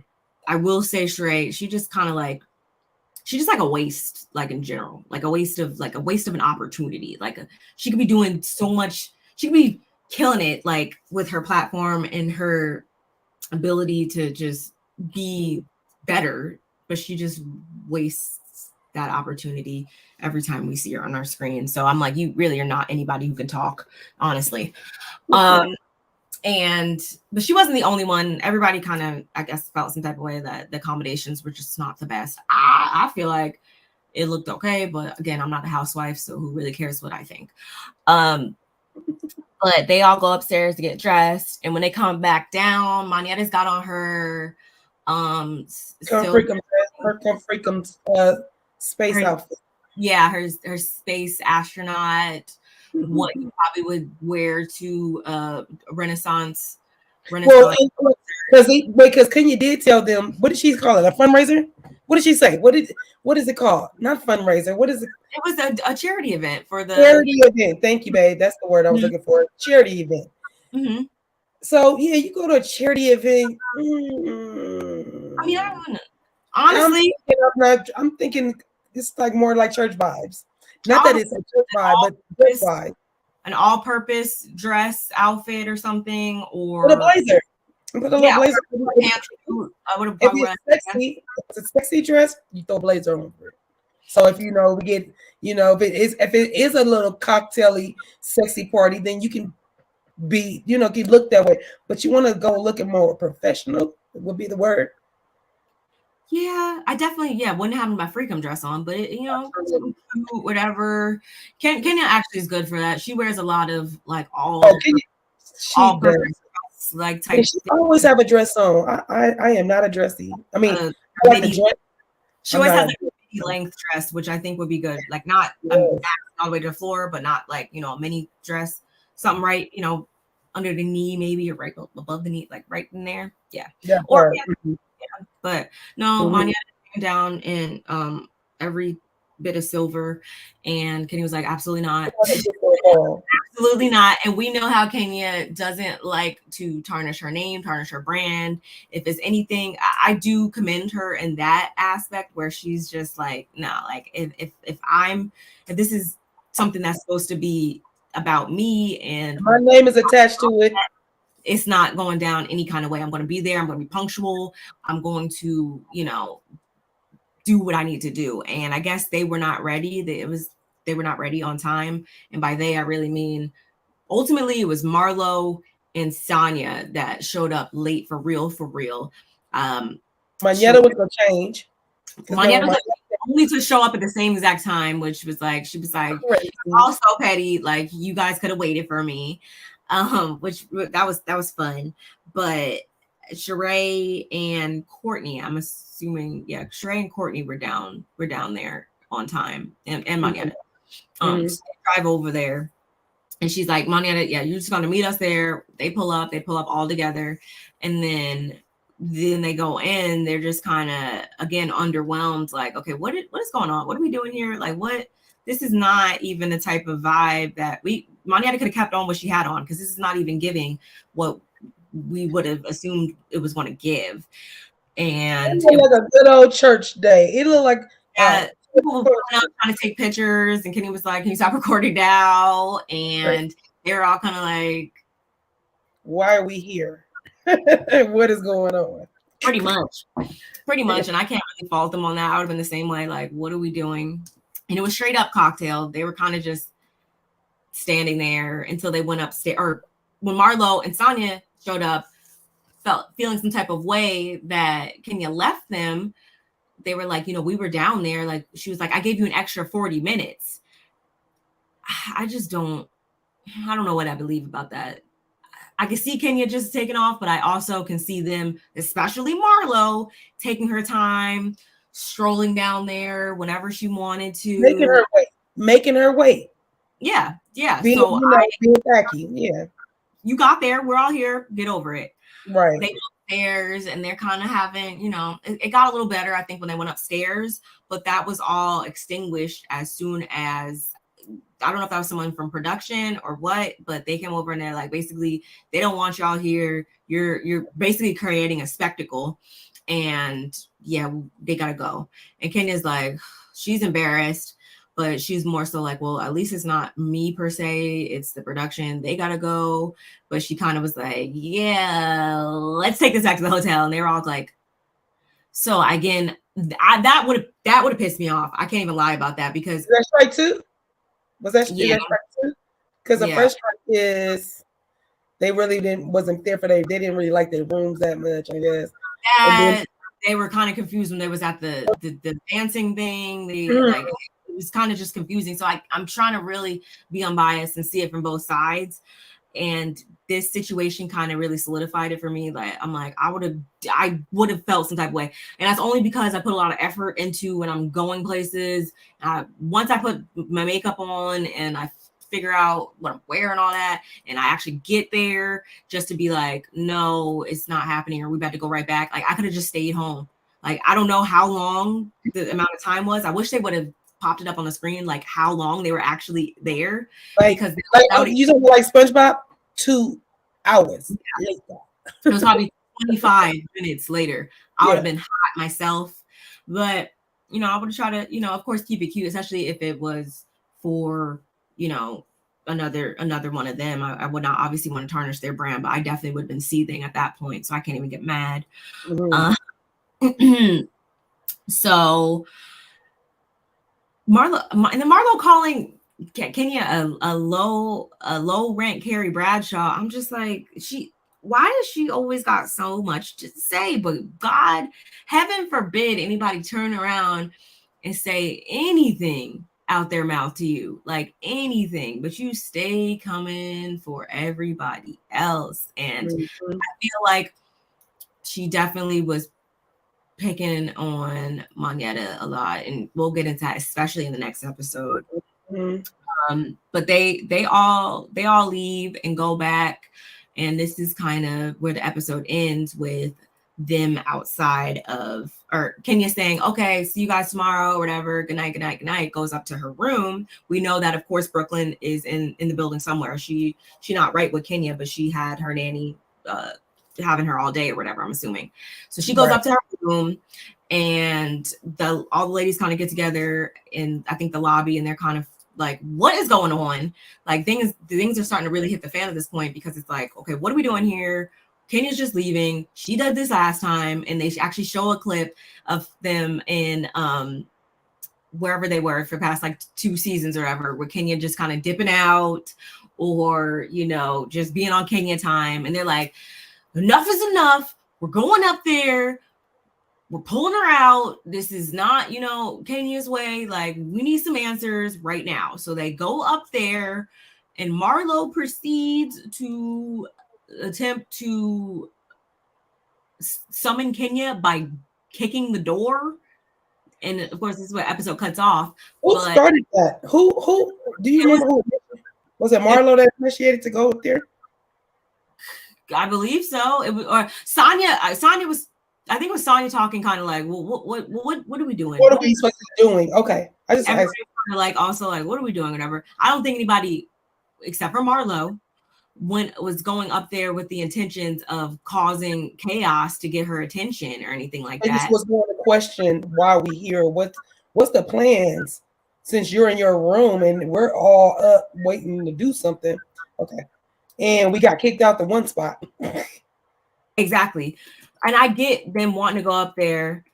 I will say Sheree, she just kind of like, she's just like a waste, like in general, like a waste of an opportunity. Like she could be doing so much. She could be killing it, like with her platform and her ability to just be better, but she just wastes that opportunity every time we see her on our screen. So I'm like, you really are not anybody who can talk, honestly. But she wasn't the only one. Everybody kind of, I guess, felt some type of way that the accommodations were just not the best. I feel like it looked okay, but again, I'm not a housewife, so who really cares what I think? But they all go upstairs to get dressed, and when they come back down, Monieta's got on her space outfit. Yeah, her space astronaut. What you probably would wear to Renaissance. Well, because Kenya did tell them, what did she call it? A fundraiser? What did she say? What is it called? Not fundraiser. What is it? It was a charity event for the charity event. Thank you, babe. That's the word I was looking for. Charity event. Mm-hmm. So yeah, you go to a charity event. I mean, I don't know. Honestly, I'm thinking it's like more like church vibes. Not that it's a church vibe, but church vibe. An all-purpose dress outfit or something, or a blazer. Put a little blazer. I would have probably if it's a sexy dress, you throw a blazer on it. So if we get, if it is a little cocktaily sexy party, then you can be, get looked that way. But you want to go looking more professional, would be the word. Yeah, I definitely wouldn't have my freakum dress on, but whatever. Kenya actually is good for that. She wears a lot of like all like type. She always have a dress on. I am not a dressy. I mean, she always has like a mini length dress, which I think would be good. Like not all the way to the floor, but not like a mini dress. Something right, under the knee, maybe, or right above the knee, like right in there. Yeah. But no, Manya came down in every bit of silver, and Kenya was like, absolutely not. Absolutely not. And we know how Kenya doesn't like to tarnish her name, tarnish her brand. If it's anything, I do commend her in that aspect where she's just like, no, like if this is something that's supposed to be about me and my name is attached to it, it's not going down any kind of way. I'm going to be there. I'm going to be punctual. I'm going to, do what I need to do. And I guess they were not ready. They were not ready on time. And by they, I really mean, ultimately it was Marlo and Sonia that showed up late for real. Monietta was going to change. Monietta was only to show up at the same exact time, which was like, she was like, also petty. Like, you guys could have waited for me. Which that was fun, but Sheree and Courtney, I'm assuming, yeah, Sheree and Courtney were down there on time, and Monyetta. So they drive over there, and she's like, Monyetta, yeah, you're just gonna meet us there. They pull up all together, and then they go in. They're just kind of again underwhelmed, like, okay, what is going on? What are we doing here? Like, what? This is not even the type of vibe that Monyetta could have kept on what she had on, because this is not even giving what we would have assumed it was going to give. And it looked like a good old church day. It looked like people were up trying to take pictures, and Kenny was like, "Can you stop recording now?" And they're all kind of like, "Why are we here? What is going on?" Pretty much. And I can't really fault them on that. I would have been the same way. Like, what are we doing? And it was straight up cocktail. They were kind of just standing there until they went upstairs. Or when Marlo and Sonia showed up, feeling some type of way that Kenya left them, they were like, we were down there. Like, she was like, I gave you an extra 40 minutes. I don't know what I believe about that. I can see Kenya just taking off, but I also can see them, especially Marlo, taking her time, strolling down there whenever she wanted to. Making her wait. Yeah. Being tacky. Yeah. You got there. We're all here. Get over it. Right. They go upstairs, and they're kind of having, it got a little better, I think, when they went upstairs, but that was all extinguished as soon as, I don't know if that was someone from production or what, but they came over and they're like, basically, they don't want y'all here. You're basically creating a spectacle, and yeah, they gotta go. And Kenya's like, she's embarrassed, but she's more so like, well, at least it's not me per se, it's the production. They gotta go. But she kind of was like, yeah, let's take this back to the hotel. And they were all like, so again, that would have pissed me off. I can't even lie about that, because that's right too. Was that strike too? Because the first strike is they really wasn't there for they didn't really like their rooms that much, I guess. They were kind of confused when they was at the dancing thing. Like, it was kind of just confusing. So I'm trying to really be unbiased and see it from both sides. And this situation kind of really solidified it for me. Like, I'm like, I would have felt some type of way. And that's only because I put a lot of effort into when I'm going places. Once I put my makeup on and I figure out what I'm wearing and all that, and I actually get there, just to be like, no, it's not happening, or we about to go right back. Like, I could have just stayed home. Like, I don't know how long the amount of time was. I wish they would have popped it up on the screen, like how long they were actually there. Because you don't like SpongeBob, 2 hours later. It was probably 25 minutes later. I would have been hot myself. But, I would try to, of course, keep it cute, especially if it was for, another one of them. I would not obviously want to tarnish their brand, but I definitely would have been seething at that point. So I can't even get mad. So Marlo calling Kenya a low rent Carrie Bradshaw. I'm just like, why does she always got so much to say? But God, heaven forbid anybody turn around and say anything out their mouth to you, like anything, but you stay coming for everybody else. And I feel like she definitely was picking on Monyetta a lot, and we'll get into that, especially in the next episode. But they all leave and go back, and this is kind of where the episode ends, with them outside of, or Kenya saying, okay, see you guys tomorrow, or whatever, good night, goes up to her room. We know that, of course, Brooklyn is in the building somewhere. She not right with Kenya, but she had her nanny having her all day or whatever, I'm assuming. So she goes up to her room, and all the ladies kind of get together in, I think, the lobby, and they're kind of like, what is going on? Like, things are starting to really hit the fan at this point, because it's like, okay, what are we doing here? Kenya's just leaving. She did this last time, and they actually show a clip of them in wherever they were for past like 2 seasons or whatever, where Kenya just kind of dipping out, or just being on Kenya time, and they're like, enough is enough. We're going up there. We're pulling her out. This is not, Kenya's way. Like, we need some answers right now. So they go up there, and Marlo proceeds to attempt to summon Kenya by kicking the door. And of course, this is where episode cuts off. Who started that? Who do you remember? Who was it? Marlo that initiated to go up there? I believe so. It was, or Sonya. Sonya was. I think it was Sonya talking, kind of like, well, what are we doing? What are we supposed to be doing? Okay, I just everybody kind of like also like, what are we doing? Whatever. I don't think anybody, except for Marlo, was going up there with the intentions of causing chaos to get her attention or anything like that. This was going to question why we here. What's the plans? Since you're in your room and we're all up waiting to do something. Okay. And we got kicked out the one spot. Exactly. And I get them wanting to go up there,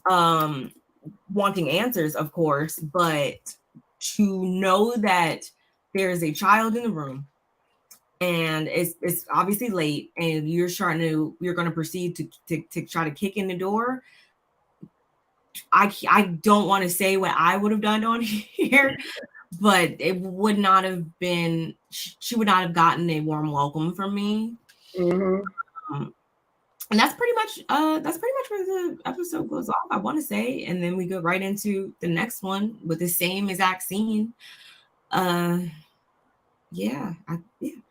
wanting answers, of course, but to know that there is a child in the room and it's obviously late and you're going to proceed to try to kick in the door. I don't want to say what I would have done on here, but it would not have been, she would not have gotten a warm welcome from me. Mm-hmm. And that's pretty much where the episode goes off, I want to say. And then we go right into the next one with the same exact scene. This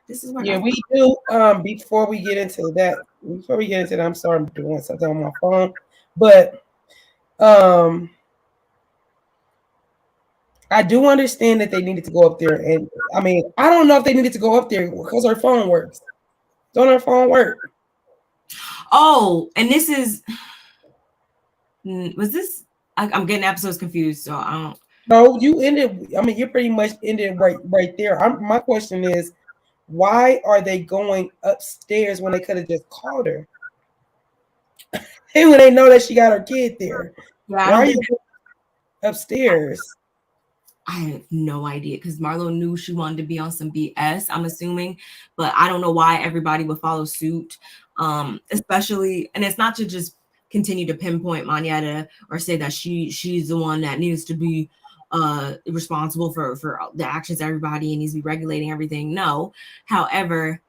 is what we do. Before we get into that, I'm sorry, I'm doing something on my phone, but I do understand that they needed to go up there, and I mean, I don't know if they needed to go up there because her phone works. Don't her phone work? Oh, and this is was this? I'm getting episodes confused, so I don't. No, you ended. I mean, you pretty much ended right there. My question is, why are they going upstairs when they could have just called her? And when they know that she got her kid there, why are you upstairs? I have no idea because Marlo knew she wanted to be on some BS, I'm assuming, but I don't know why everybody would follow suit, especially, and it's not to just continue to pinpoint Monyetta or say that she's the one that needs to be responsible for the actions of everybody and needs to be regulating everything. No, however,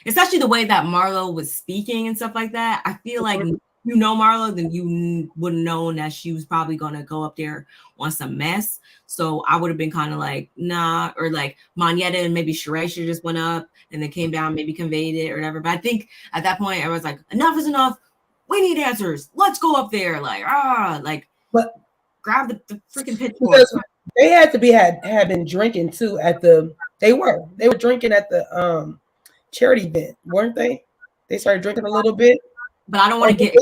especially the way that Marlo was speaking and stuff like that, I feel like Marlo, then you would have known that she was probably going to go up there on some mess. So I would have been kind of like, nah, or like Monyetta and maybe Sheree just went up and then came down, maybe conveyed it or whatever. But I think at that point, I was like, enough is enough. We need answers. Let's go up there. But grab the freaking pitchfork. They had to be had been drinking too they were drinking at the charity event, weren't they? They started drinking a little bit. But I don't want to get.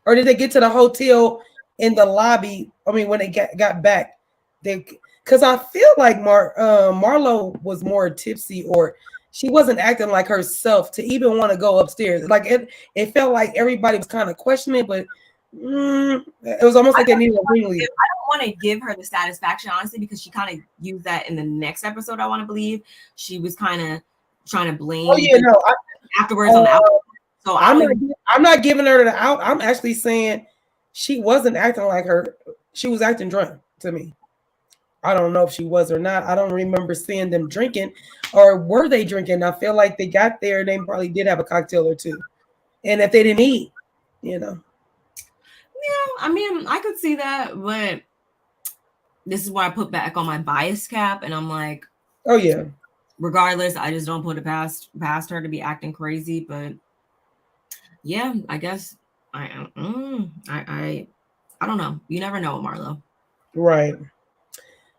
Or did they get to the hotel in the lobby? I mean, when they got back, because I feel like Marlo was more tipsy, or she wasn't acting like herself to even want to go upstairs. Like it felt like everybody was kind of questioning, but it was almost like they needed a ringleader. I don't want to give her the satisfaction, honestly, because she kind of used that in the next episode. I want to believe she was kind of trying to blame. Oh yeah, no. Afterwards on the outfit. So I'm not giving her the out. I'm actually saying she wasn't acting like her. She was acting drunk to me. I don't know if she was or not. I don't remember seeing them drinking, or were they drinking? I feel like they got there. They probably did have a cocktail or two, and if they didn't eat, Yeah, I mean, I could see that, but this is where I put back on my bias cap, and I'm like, oh yeah. Regardless, I just don't put it past her to be acting crazy, but. Yeah, I guess I don't know. You never know, Marlo. Right.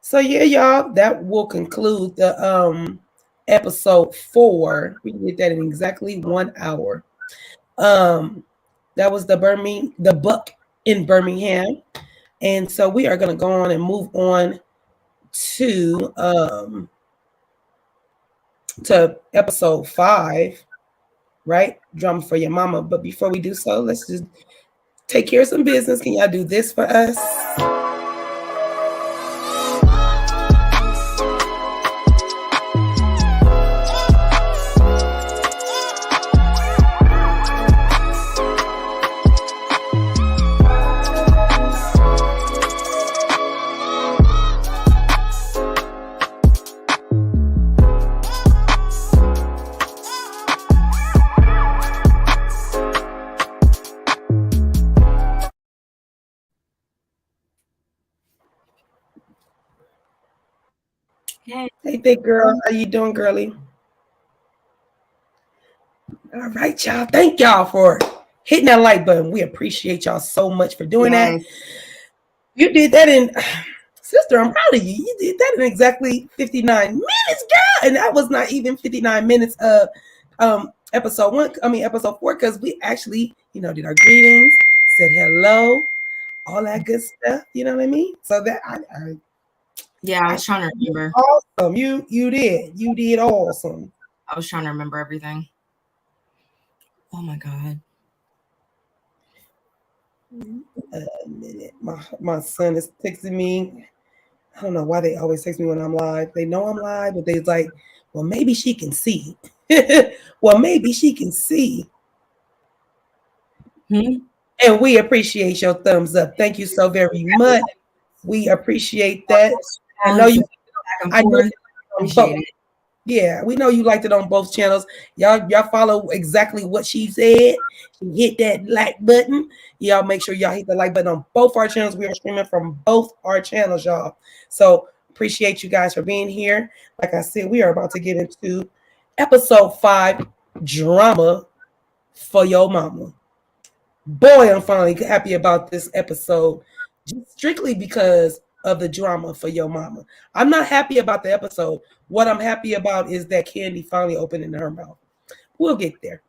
So yeah, y'all, that will conclude the episode 4. We did that in exactly 1 hour. That was the Buck in Birmingham, and so we are gonna go on and move on to episode 5. Right? Drama for your mama. But before we do so, let's just take care of some business. Can y'all do this for us? Hey, big girl. How you doing, girly? All right, y'all. Thank y'all for hitting that like button. We appreciate y'all so much for doing that. You did that in, sister, I'm proud of you. You did that in exactly 59 minutes, girl. And that was not even 59 minutes of episode 4, because we actually, did our greetings, said hello, all that good stuff. You know what I mean? So that I was trying to remember. Awesome. You did awesome. I was trying to remember everything. Oh my God. A minute. My son is texting me. I don't know why they always text me when I'm live. They know I'm live, but they're like, well, maybe she can see. Well, maybe she can see. And we appreciate your thumbs up. Thank you so very much. We appreciate that. I know you. I know appreciate it. Yeah, we know you liked it on both channels. Y'all follow exactly what she said. She hit that like button. Y'all make sure y'all hit the like button on both our channels. We are streaming from both our channels, y'all. So appreciate you guys for being here. Like I said, we are about to get into episode 5, drama for your mama. Boy, I'm finally happy about this episode, just strictly because of the drama for your mama. I'm not happy about the episode. What I'm happy about is that Kandi finally opening her mouth. We'll get there.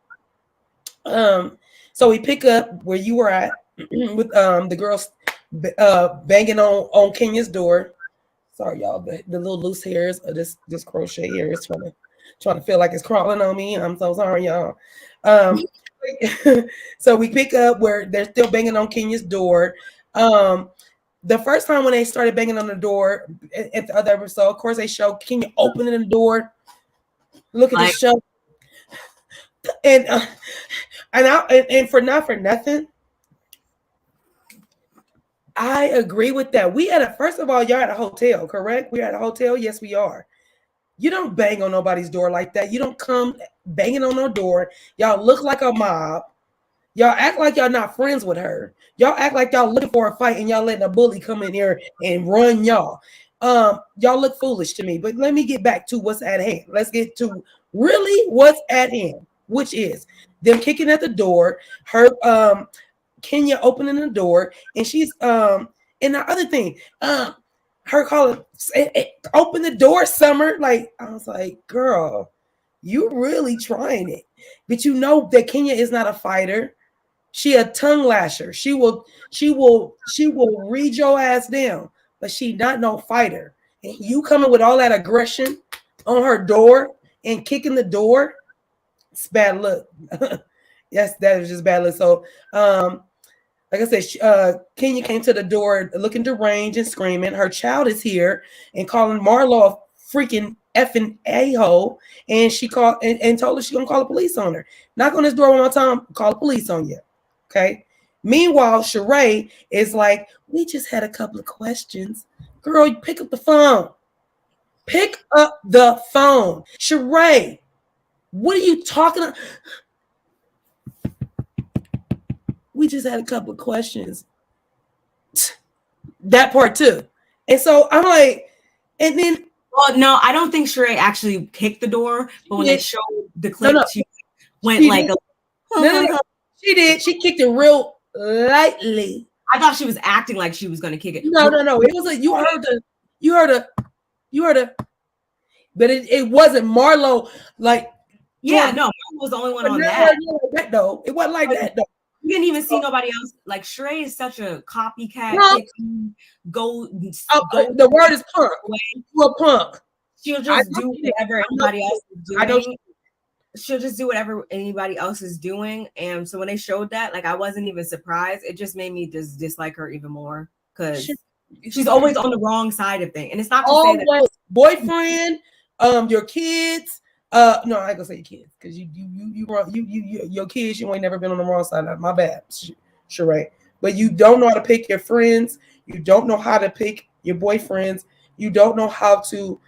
So we pick up where you were at with the girls banging on Kenya's door. Sorry, y'all, the little loose hairs of this crochet hair is trying to feel like it's crawling on me. I'm so sorry, y'all. So we pick up where they're still banging on Kenya's door. The first time when they started banging on the door at the other episode, of course, they show Kenya opening the door. Look at the show, and for nothing, I agree with that. First of all, you're at a hotel, correct? We're at a hotel. Yes, we are. You don't bang on nobody's door like that. You don't come banging on no door. Y'all look like a mob. Y'all act like y'all not friends with her. Y'all act like y'all looking for a fight and y'all letting a bully come in here and run y'all. Y'all look foolish to me. But let me get back to what's at hand. Let's get to really what's at hand, which is them kicking at the door, her Kenya opening the door, and she's and the other thing, her calling open the door, Summer. Like, I was like, girl, you really trying it. But you know that Kenya is not a fighter. She a tongue lasher. She will read your ass down, but she not no fighter. And you coming with all that aggression on her door and kicking the door, it's bad luck. Yes, that is just bad luck. So like I said, Kenya came to the door looking deranged and screaming. Her child is here and calling Marlo a freaking effing a-hole. And she called and told her she's gonna call the police on her. Knock on this door one more time, call the police on you. Okay. Meanwhile, Sheree is like, we just had a couple of questions. Girl, you pick up the phone. Pick up the phone. Sheree, what are you talking about? We just had a couple of questions. That part too. And so I'm like, and then. Well, no, I don't think Sheree actually kicked the door, but when they showed the clip, she went like no, she did. She kicked it real lightly. I thought she was acting like she was going to kick it. No. It was like you heard a, but it wasn't Marlo like. Yeah, no, Marlo was the only one on that. Like though. It wasn't like that though. You didn't even see nobody else. Like Sheree is such a copycat. Go. The word is punk. You're a punk. She'll just do whatever anybody else is doing. She'll just do whatever anybody else is doing. And so when they showed that, like, I wasn't even surprised. It just made me just dislike her even more because she's always on the wrong side of things. And it's not to say that boyfriend, your kids. No, I ain't gonna say your kids because you your kids. You ain't never been on the wrong side. My bad, Sheree. But you don't know how to pick your friends. You don't know how to pick your boyfriends. You don't know how to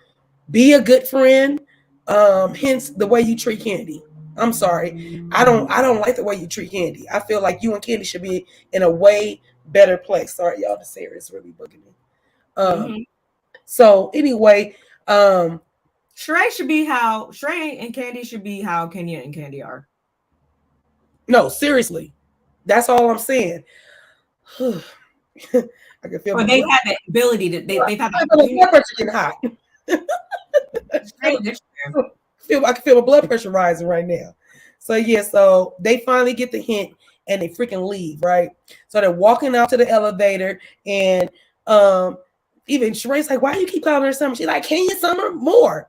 be a good friend. Hence the way you treat Kandi. I'm sorry. I don't like the way you treat Kandi. I feel like you and Kandi should be in a way better place. Sorry, y'all, the series really bugging me. So anyway, Sheree and Kandi should be how Kenya and Kandi are. No, seriously. That's all I'm saying. I can feel. Or they've had the ability to. They've had the blood pressure getting hot. I can feel my blood pressure rising right now. So yeah, so they finally get the hint and they freaking leave, right? So they're walking out to the elevator, and even Sheree's like, "Why do you keep calling her Summer?" She's like, "Can you Summer more?"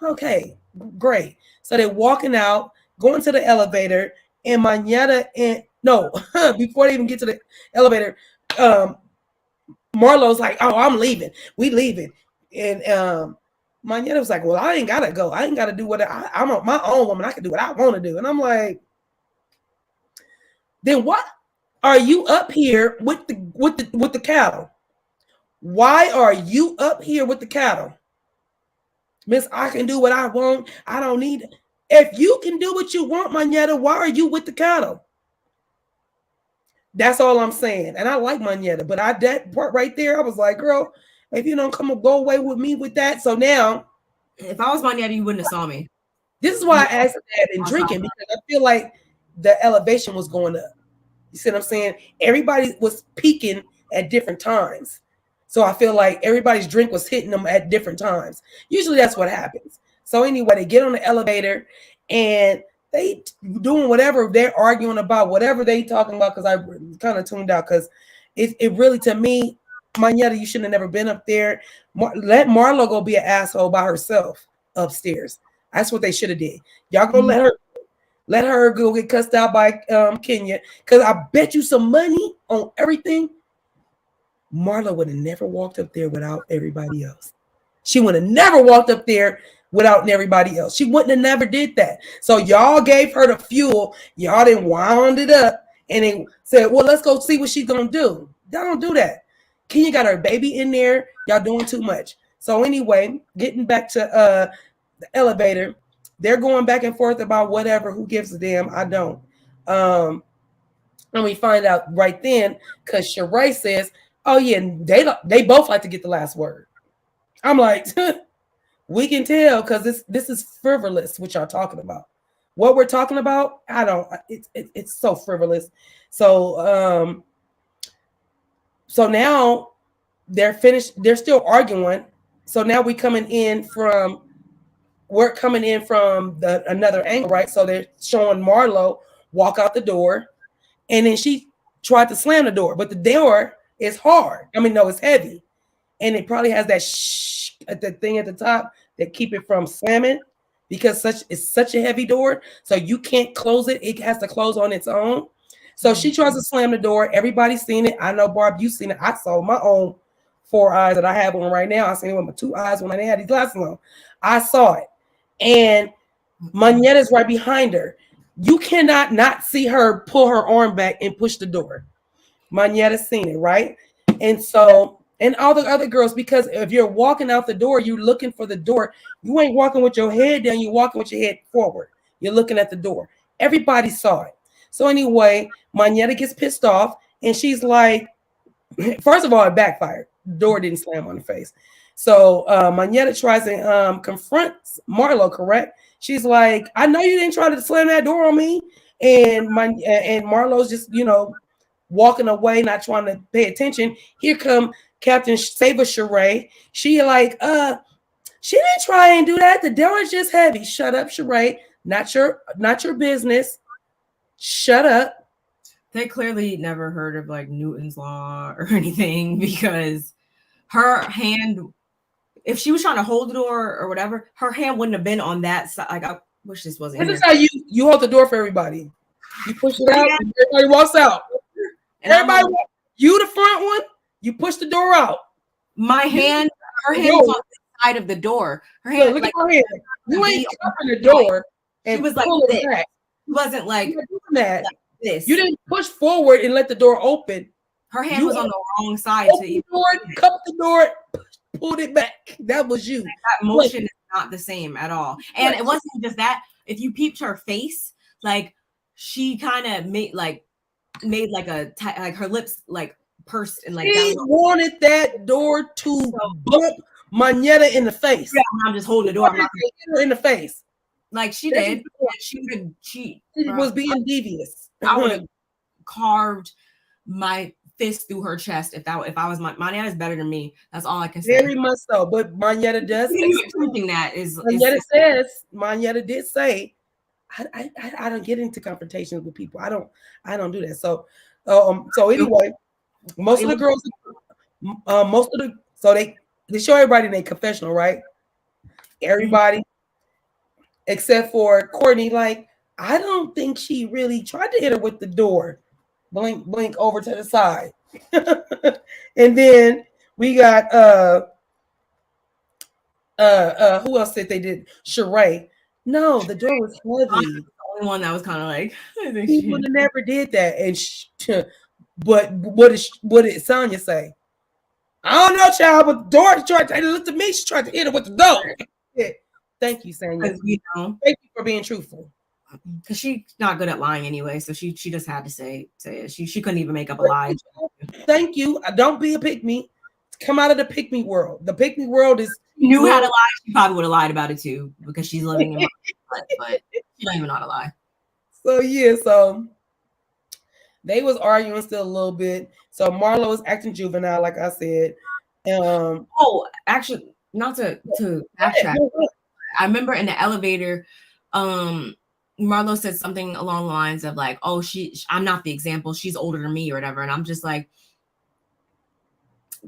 Okay, great. So they're walking out, going to the elevator, and Manetta and no, before they even get to the elevator, Marlo's like, "Oh, I'm leaving. We leaving," and Manetta was like, "Well, I ain't gotta go. I ain't gotta do what I'm my own woman. I can do what I want to do." And I'm like, "Then what are you up here with the cattle? Why are you up here with the cattle, Miss? I can do what I want. I don't need. If you can do what you want, Manetta, why are you with the cattle?" That's all I'm saying. And I like Manetta, but that part right there, I was like, "Girl, if you don't come and go away with me with that." So now, if I was Manetta, you wouldn't have saw me. This is why I asked that and drinking, because I feel like the elevation was going up. You see what I'm saying? Everybody was peaking at different times. So I feel like everybody's drink was hitting them at different times. Usually that's what happens. So anyway, they get on the elevator and they doing whatever they're arguing about, whatever they talking about, because I kind of tuned out because it really, to me, Manetta, you shouldn't have never been up there. Let Marlo go be an asshole by herself upstairs. That's what they should have did. Y'all go let her go get cussed out by Kenya, because I bet you some money on everything. Marlo would have never walked up there without everybody else. She would have never walked up there without everybody else. She wouldn't have never did that. So y'all gave her the fuel. Y'all didn't wound it up and then said, "Well, let's go see what she's gonna do." Y'all don't do that. Kenya got her baby in there. Y'all doing too much. So anyway, getting back to the elevator, they're going back and forth about whatever. Who gives a damn? I don't. And we find out right then, because Sheree says, "Oh yeah, they both like to get the last word." I'm like, we can tell, because this is frivolous what y'all talking about. What we're talking about, I don't. It's so frivolous. So so now they're finished. They're still arguing. So now we're coming in from another angle, right? So they're showing Marlo walk out the door, and then she tried to slam the door, but the door is hard. I mean, no, it's heavy, and it probably has that the thing at the top that keep it from slamming, because it's such a heavy door, so you can't close it. It has to close on its own. So she tries to slam the door. Everybody's seen it. I know, Barb, you've seen it. I saw my own 4 eyes that I have on right now. I seen it with my 2 eyes when I had these glasses on. I saw it. And Manetta's right behind her. You cannot not see her pull her arm back and push the door. Manetta's seen it, right? And so, and all the other girls, because if you're walking out the door, you're looking for the door. You ain't walking with your head down, you're walking with your head forward. You're looking at the door. Everybody saw it. So anyway, Manetta gets pissed off, and she's like, first of all, it backfired. The door didn't slam on her face. So Manetta tries to confront Marlo, correct? She's like, "I know you didn't try to slam that door on me." And Marlo's just, walking away, not trying to pay attention. Here come Captain Saber Sheree. She like, she didn't try and do that. The door is just heavy. Shut up, Sheree. Not your business. Shut up. They clearly never heard of like Newton's law or anything, because her hand, if she was trying to hold the door or whatever, her hand wouldn't have been on that side. Like, I wish this wasn't. This is how you hold the door for everybody. You push it out, and everybody walks out. And everybody, you the front one, you push the door out. Her hand was on the side of the door. Her hand, look at her hand. You ain't covering the door. And she was like this. Back. She wasn't like that. Like this. You didn't push forward and let the door open. Her hand was on the wrong side. Cup the door, pulled it back. That was you. That motion is not the same at all. And it wasn't just that. If you peeped her face, like she kind of made like her lips like pursed and like. She wanted that door to bump Manetta in the face. Yeah, I'm just holding the door. I'm not hit her in the face. like she did. She could cheat. She was being devious. I would have carved my fist through her chest if I was Manetta is better than me. That's all I can say. Very much so. But Manetta does Something that is Manetta did say, I don't get into confrontations with people. I don't do that. So anyway, most of the girls, so they show everybody in a confessional, right? Everybody except for Courtney, like, I don't think she really tried to hit her with the door. Blink over to the side. And then we got who else said they did? Sheree. No, the door was heavy. The only one that was kind of like, I think she would have never did that. And but what did Sonya say? I don't know, child, but the door tried to look at me. She tried to hit her with the door. Yeah. Thank you, Sonya. You know, thank you for being truthful. Because she's not good at lying anyway, so she just had to say it. She couldn't even make up a lie. Thank you. Don't be a pick me. Come out of the pick me world. The pick me world is knew how to lie. She probably would have lied about it too because she's living in my but she don't even know how to lie. So yeah, so they was arguing still a little bit. So Marlo was acting juvenile, like I said. Actually, not to backtrack. I remember in the elevator, Marlo said something along the lines of like, "Oh, I'm not the example. She's older than me or whatever." And I'm just like,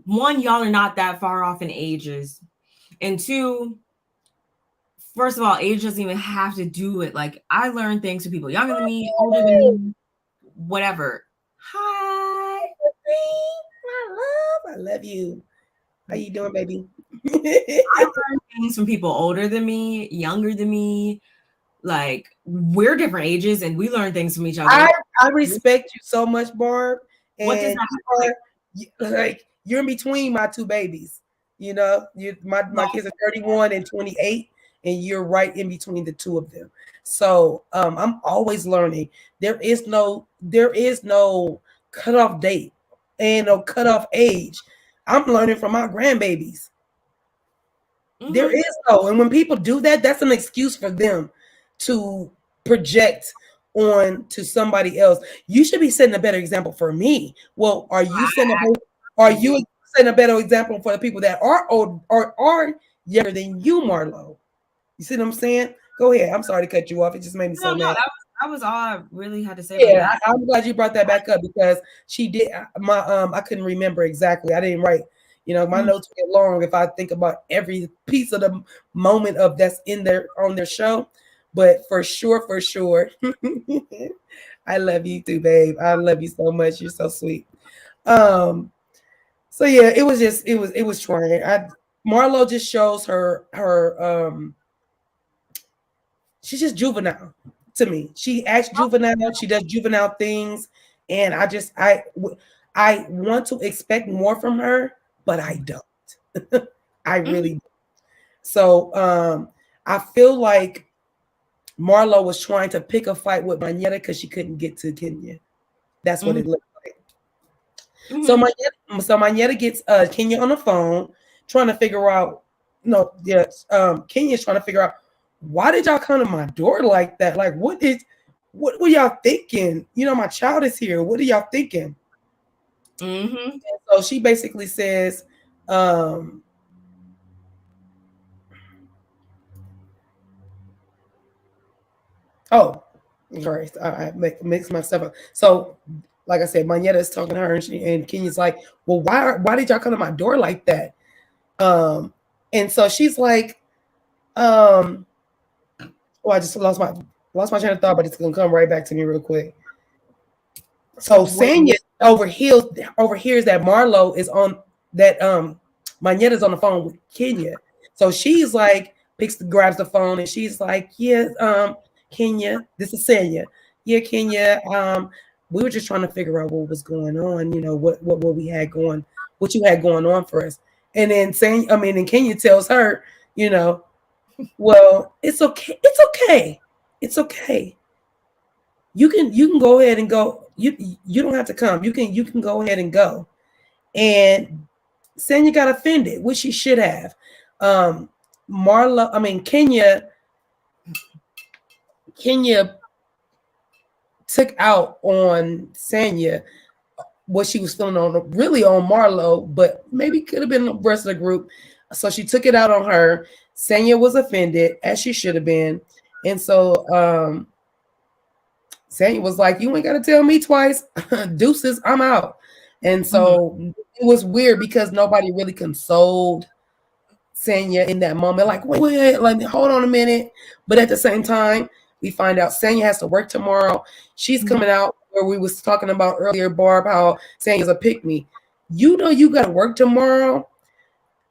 one, y'all are not that far off in ages, and two, first of all, age doesn't even have to do it. Like, I learn things from people younger than me, older than me, whatever. Hi, I love you. How you doing, baby? I learn things from people older than me, younger than me. Like, we're different ages and we learn things from each other. I respect you so much, Barb. And what does that like you're in between my two babies. You know, my kids are 31 and 28, and you're right in between the two of them. So I'm always learning. There is no cutoff date and no cutoff age. I'm learning from my grandbabies. Mm-hmm. There is no, and when people do that, that's an excuse for them to project on to somebody else. You should be setting a better example for me. Well, are you setting a better example for the people that are old or are younger than you, Marlo? You see what I'm saying? Go ahead. I'm sorry to cut you off. It just made me so mad. That was all I really had to say. Yeah, I'm glad you brought that back up because she did. I couldn't remember exactly. I didn't write. You know, my notes get long if I think about every piece of the moment of that's in there on their show. But for sure, I love you too, babe. I love you so much. You're so sweet. So yeah, it was trying. Marlo just shows her she's just juvenile to me. She acts juvenile. She does juvenile things, and I want to expect more from her, but I don't. I really don't. So I feel like Marlo was trying to pick a fight with Manetta because she couldn't get to Kenya. That's what it looked like. Mm-hmm. So Manetta gets Kenya on the phone, trying to figure out. Kenya's trying to figure out, why did y'all come to my door like that? Like, what were y'all thinking? You know, my child is here. What are y'all thinking? Mm-hmm. And so she basically says, sorry, I mix my stuff up. So, like I said, Manetta is talking to her, and Kenya's like, well, why did y'all come to my door like that? And so she's like, I just lost my train of thought, but it's gonna come right back to me real quick. So Sanya overhears that Marlo is on that Manetta's on the phone with Kenya. So she's like, grabs the phone, and she's like, yeah, Kenya, this is Sanya. Yeah, Kenya, we were just trying to figure out what was going on, you know, what we had going, what you had going on for us. And then Kenya tells her, you know, well, it's okay. It's okay. You can go ahead and go. You don't have to come. You can go ahead and go. And Sanya got offended, which she should have. Marlo, I mean Kenya took out on Sanya what she was feeling on really on Marlo, but maybe could have been the rest of the group. So she took it out on her. Sanya was offended, as she should have been. And so Sanya was like, "You ain't gotta tell me twice. Deuces, I'm out." And so it was weird because nobody really consoled Sanya in that moment. Like, wait, like, hold on a minute. But at the same time, we find out Sanya has to work tomorrow. She's coming out where we was talking about earlier, Barb, how Sanya's a pick me. You know you gotta work tomorrow.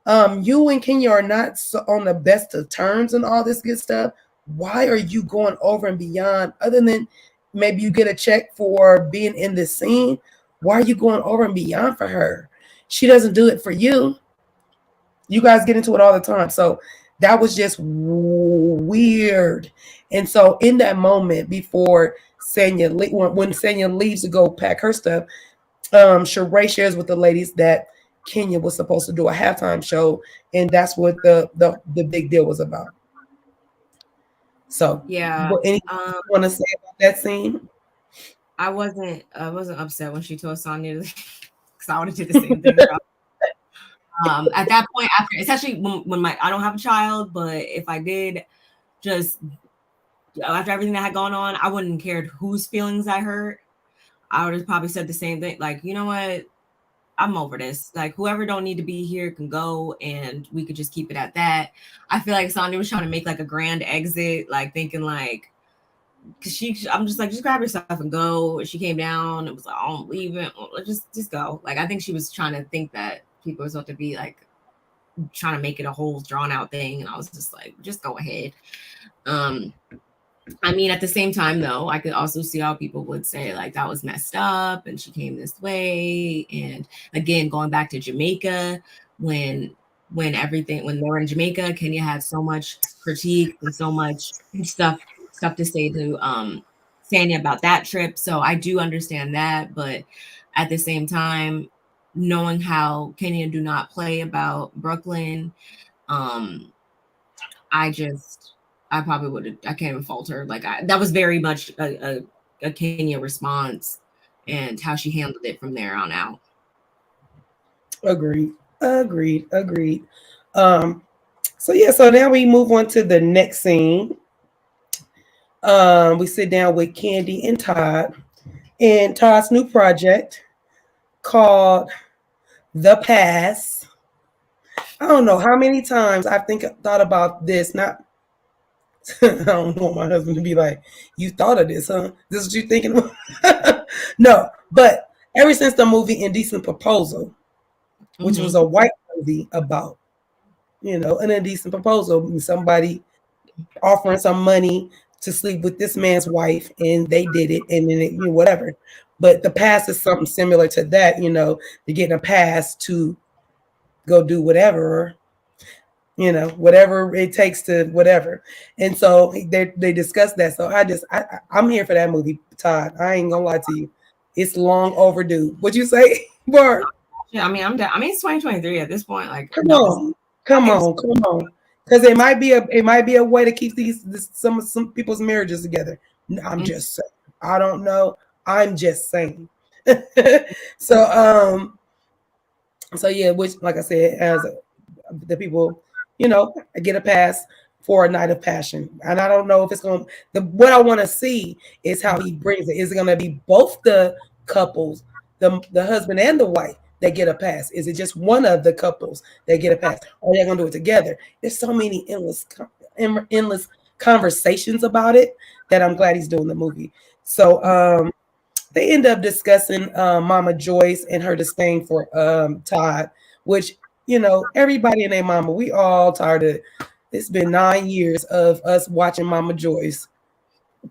You and Kenya are not on the best of terms and all this good stuff. Why are you going over and beyond, other than maybe you get a check for being in this scene? Why are you going over and beyond for her? She doesn't do it for you. You guys get into it all the time. So that was just weird. And so in that moment before when Sanya leaves to go pack her stuff, Sheree shares with the ladies that Kenya was supposed to do a halftime show, and that's what the big deal was about. So yeah, anything you want to say about that scene? I wasn't upset when she told Sonya because I would have did the same thing. At that point, after, especially when I don't have a child, but if I did, just after everything that had gone on, I wouldn't have cared whose feelings I hurt. I would have probably said the same thing, like, you know what, I'm over this. Like, whoever don't need to be here can go, and we could just keep it at that. I feel like Sonya was trying to make like a grand exit, like thinking like, because I'm just like, just grab your stuff and go. She came down and was like, oh, I'm leaving. Just go. Like, I think she was trying to think that people were supposed to be like trying to make it a whole drawn out thing, and I was just like, just go ahead. I mean, at the same time, though, I could also see how people would say, like, that was messed up and she came this way. And again, going back to Jamaica, when they were in Jamaica, Kenya had so much critique and so much stuff to say to Sanya about that trip. So I do understand that. But at the same time, knowing how Kenya do not play about Brooklyn, I probably would have. I can't even fault her. Like, that was very much a Kenya response, and how she handled it from there on out. Agreed. So now we move on to the next scene. We sit down with Kandi and Todd, and Todd's new project called The Pass. I don't know how many times I thought about this. Not, I don't want my husband to be like, "You thought of this, huh? This is what you're thinking about?" No, but ever since the movie Indecent Proposal, which was a white movie about, an indecent proposal, somebody offering some money to sleep with this man's wife, and they did it, and then whatever. But the pass is something similar to that. They're getting a pass to go do whatever, whatever it takes to whatever. And so they discussed that. So I'm here for that movie, Todd. I ain't gonna lie to you. It's long overdue. What'd you say, Barb? Yeah, I mean, it's 2023 at this point. Like, come on. Because it might be a way to keep some people's marriages together. I'm just saying. I don't know. I'm just saying. So yeah, which, like I said, as the people, get a pass for a night of passion. And I don't know if it's going to, what I want to see is how he brings it. Is it going to be both the couples, the husband and the wife, that get a pass? Is it just one of the couples that get a pass? Or they're going to do it together? There's so many endless conversations about it that I'm glad he's doing the movie. So they end up discussing Mama Joyce and her disdain for Todd, which, everybody and their mama, we all tired of. It's been 9 years of us watching Mama Joyce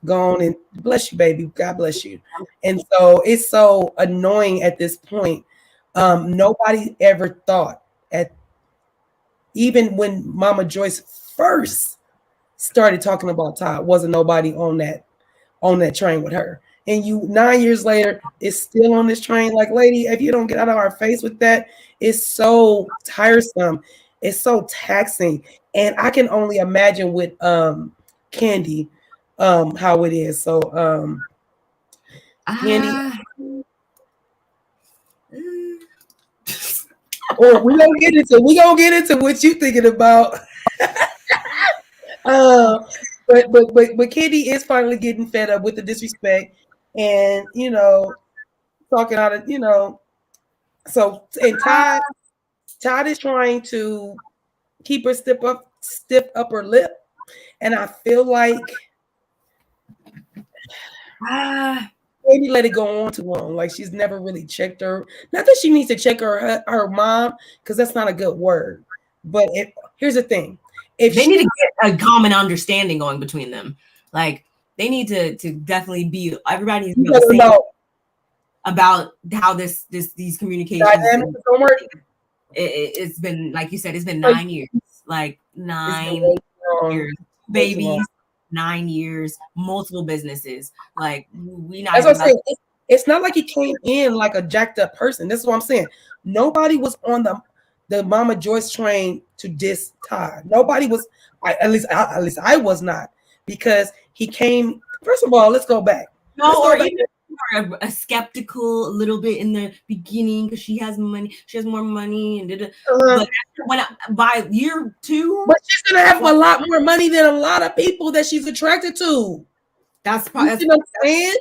gone, and bless you, baby. God bless you. And so it's so annoying at this point. Nobody ever thought, even when Mama Joyce first started talking about Todd, wasn't nobody on that train with her. And 9 years later is still on this train. Like, lady, if you don't get out of our face with that, it's so tiresome. it's so taxing. And I can only imagine with Kandi how it is. So Kandi, or we gonna get into what you thinking about. But Kandi is finally getting fed up with the disrespect, and talking out of So and Todd is trying to keep her stiff upper lip, and I feel like Kandi let it go on too long. Like she's never really checked her. Not that she needs to check her mom, because that's not a good word. But here's the thing: if they need to get a common understanding going between them, like they need to definitely be everybody needs to be on the same about how these communications. It's been, like you said, it's been 9 years, like 9 years, babies. 9 years, multiple businesses. Like that's what I'm saying. It's not like he came in like a jacked up person. This is what I'm saying. Nobody was on the Mama Joyce train to diss Todd. Nobody was. At least I was not, because he came. First of all, let's go back. Even a skeptical a little bit in the beginning because she has money. She has more money, and but by year 2, but she's gonna have a lot more money than a lot of people that she's attracted to. That's probably, you know what I'm saying.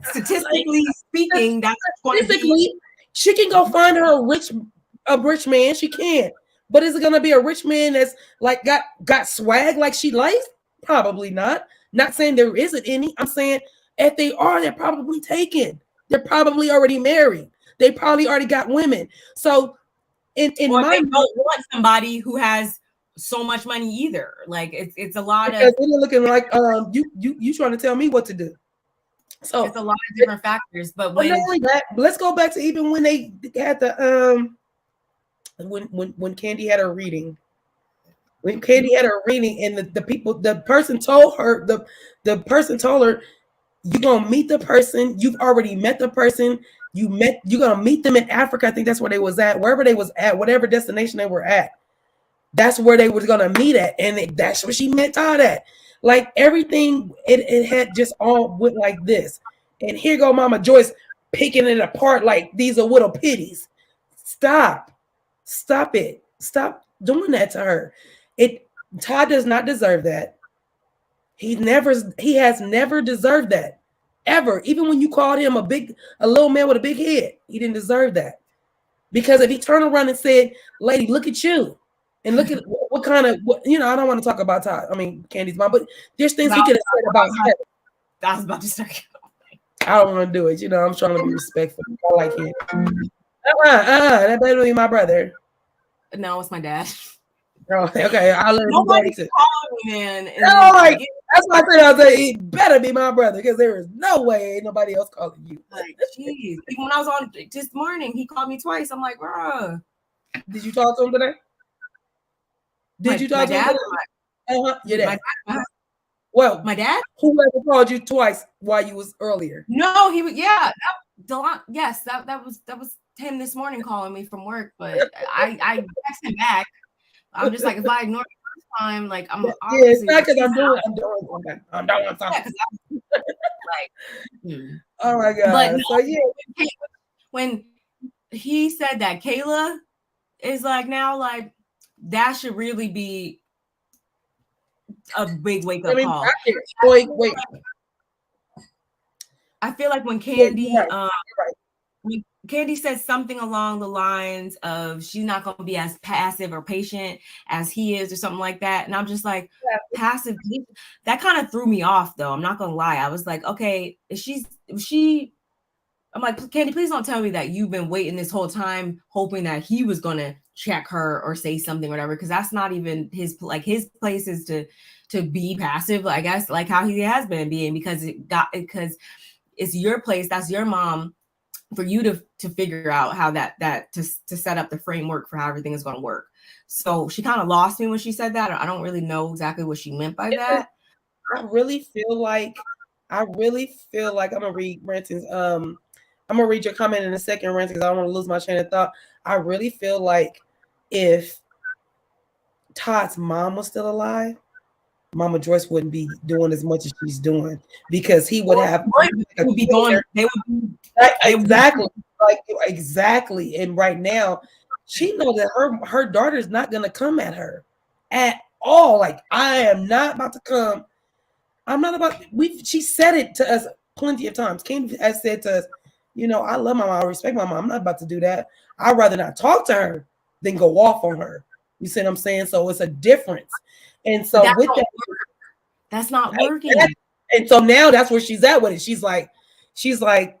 Statistically speaking, that's statistically she can go find her a rich man. She can, but is it gonna be a rich man that's like got swag like she likes? Probably not. Not saying there isn't any. I'm saying if they are, they're probably taken. They're probably already married. They probably already got women. So in or my they don't want somebody who has so much money either. Like it's a lot of they're looking like you trying to tell me what to do. So it's a lot of different factors. But when not only that, let's go back to even when they had the when Kandi had her reading. When Kandi had her reading, and the person told her, the person told her, you're gonna meet the person, you've already met the person, you're gonna meet them in Africa. I think that's where they was at, wherever they was at, whatever destination they were at. That's where they was gonna meet at, and that's where she met Todd at. Like everything, it had just all went like this. And here go Mama Joyce picking it apart like these are little pitties. Stop it. Stop doing that to her. Todd does not deserve that. He has never deserved that. Ever. Even when you called him a little man with a big head, he didn't deserve that. Because if he turned around and said, lady, look at you, and look at what kind of, I don't want to talk about Todd. I mean, Kandi's mom, but there's things he could have said about her. I was about to start. I don't want to do it. I'm trying to be respectful. I like him. That better be my brother. No, it's my dad. Oh, okay, I'll let nobody call me, man. That's why I said, I was like, it better be my brother, because there is no way ain't nobody else calling you. Like, jeez. Even when I was on this morning, he called me twice. I'm like, bro. Did you talk to him today? Did you talk to him today? Your dad. Well, my dad? Whoever called you twice while you was earlier. No, he was, yeah. Yes, that was him this morning calling me from work, but I texted him back. I'm just like, if I ignore the first time, like I'm it's not because I'm doing something. Oh my god! But no, so yeah, when he said that Kayla is like now, like that should really be a big wake up call. Wait. I feel like when Kandi, when Kandi says something along the lines of she's not going to be as passive or patient as he is, or something like that, and I'm just like, passive. That kind of threw me off, though. I'm not going to lie. I was like, okay, I'm like, Kandi, please don't tell me that you've been waiting this whole time, hoping that he was going to check her or say something, or whatever, because that's not even his place is to be passive, I guess, like how he has been being, because it's your place, that's your mom, for you to figure out how to set up the framework for how everything is going to work. So she kind of lost me when she said that. I don't really know exactly what she meant by that. I really feel like I'm gonna read Renton's. I'm gonna read your comment in a second, Renton, because I don't want to lose my train of thought. I really feel like if Todd's mom was still alive, Mama Joyce wouldn't be doing as much as she's doing because he would have they would be going. They would be right, exactly, like exactly. And right now, she knows that her daughter's not gonna come at her at all. Like I am not about to come. I'm not about. She said it to us plenty of times. Kandi has said to us, you know, I love my mom, I respect my mom. I'm not about to do that. I'd rather not talk to her than go off on her. You see what I'm saying? So it's a difference. And so with that. That's not working. And so now that's where she's at with it. She's like,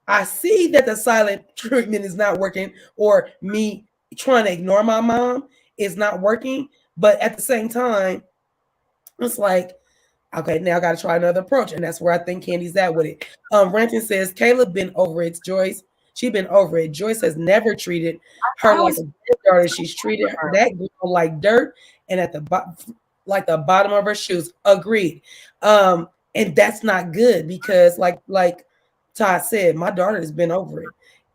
I see that the silent treatment is not working, or me trying to ignore my mom is not working. But at the same time, it's like, okay, now I got to try another approach. And that's where I think Kandi's at with it. Renton says, Caleb been over it, Joyce. She been over it. Joyce has never treated her like a daughter. She's treated her that girl like dirt and at the bottom, like the bottom of her shoes. Agreed. And that's not good because like Todd said, my daughter has been over it.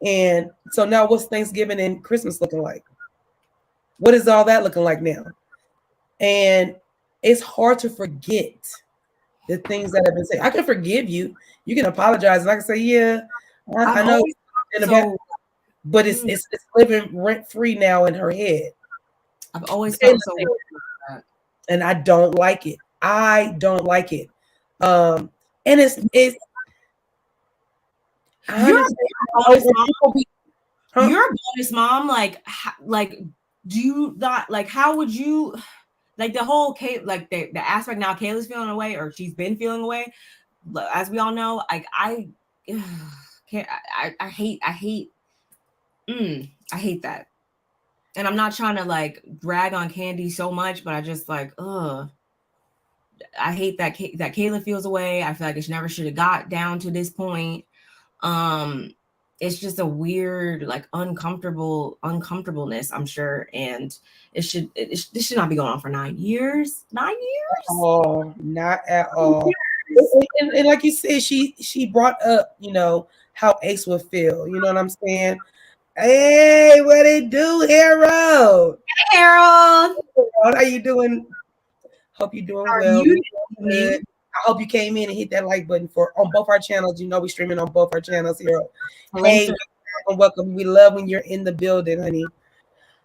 And so now what's Thanksgiving and Christmas looking like? What is all that looking like now? And it's hard to forget the things that have been said. I can forgive you. You can apologize. And I can say, yeah, I know. But it's living rent free now in her head. I've always felt so weird about that. And I don't like it. I don't like it. And it's you're a bonus mom. You're a bonus mom. Like do you not like? How would you like the whole like the aspect now? Kayla's feeling away, or she's been feeling away. As we all know, like I can't. I hate that. And I'm not trying to like drag on Kandi so much, but I just like, I hate that that Kayla feels away. I feel like it never should have got down to this point. It's just a weird, like uncomfortableness, I'm sure. And this should not be going on for 9 years. 9 years? Oh, not at all. And like you said, she brought up, you know, how Ace would feel. You know what I'm saying? Hey, what it do, Harold? Hey, Harold. How you doing? Hope you're doing well. Good. I hope you came in and hit that like button on both our channels. You know, we're streaming on both our channels here. Hey, welcome. We love when you're in the building, honey.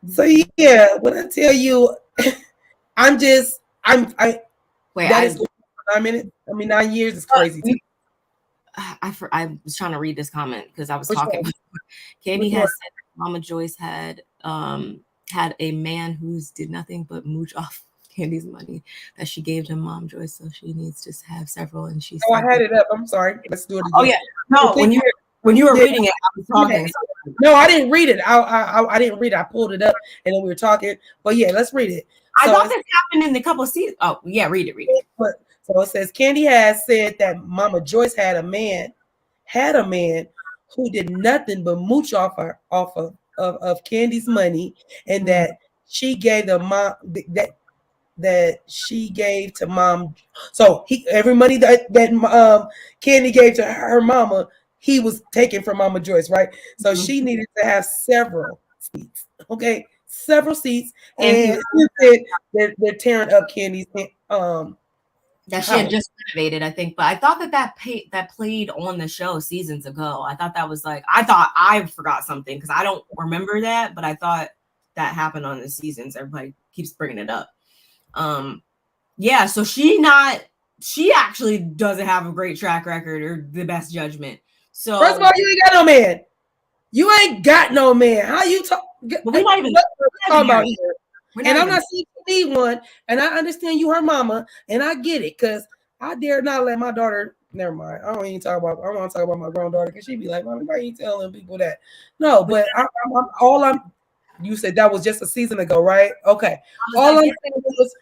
So yeah, when I tell you, I wait. That is 9 minutes. I mean, 9 years is crazy. I was trying to read this comment because I was talking. Kandi has said Mama Joyce had a man who's did nothing but mooch off Kandi's money that she gave to Mom Joyce, so she needs to have several. And she I had it up. I'm sorry. Let's do it again. Oh yeah, no. When you were reading it, I was talking. No, I didn't read it. I didn't read it. I pulled it up and then we were talking. But yeah, let's read it. I thought this happened in a couple of seasons. Oh yeah, read it. So it says Kandi has said that Mama Joyce had a man who did nothing but mooch off of Kandi's money, and that she gave the mom that she gave to mom. So every money that Kandi gave to her mama, he was taken from Mama Joyce, right? So she needed to have several seats. Okay, several seats, and they're tearing up Kandi's that she had just renovated, I think. But I thought that played on the show seasons ago. I thought that was like, I thought I forgot something because I don't remember that, but I thought that happened on the seasons. Everybody keeps bringing it up. Yeah, so she actually doesn't have a great track record or the best judgment. So first of all, you ain't got no man. You ain't got no man. How you talk? We're not even talking about here. And I'm not saying you need one. And I understand you her mama, and I get it, because I dare not let my daughter. Never mind. I don't want to talk about my granddaughter, because she'd be like, "Mommy, why are you telling people that?" No, but you said that was just a season ago, right? Okay. All I'm saying was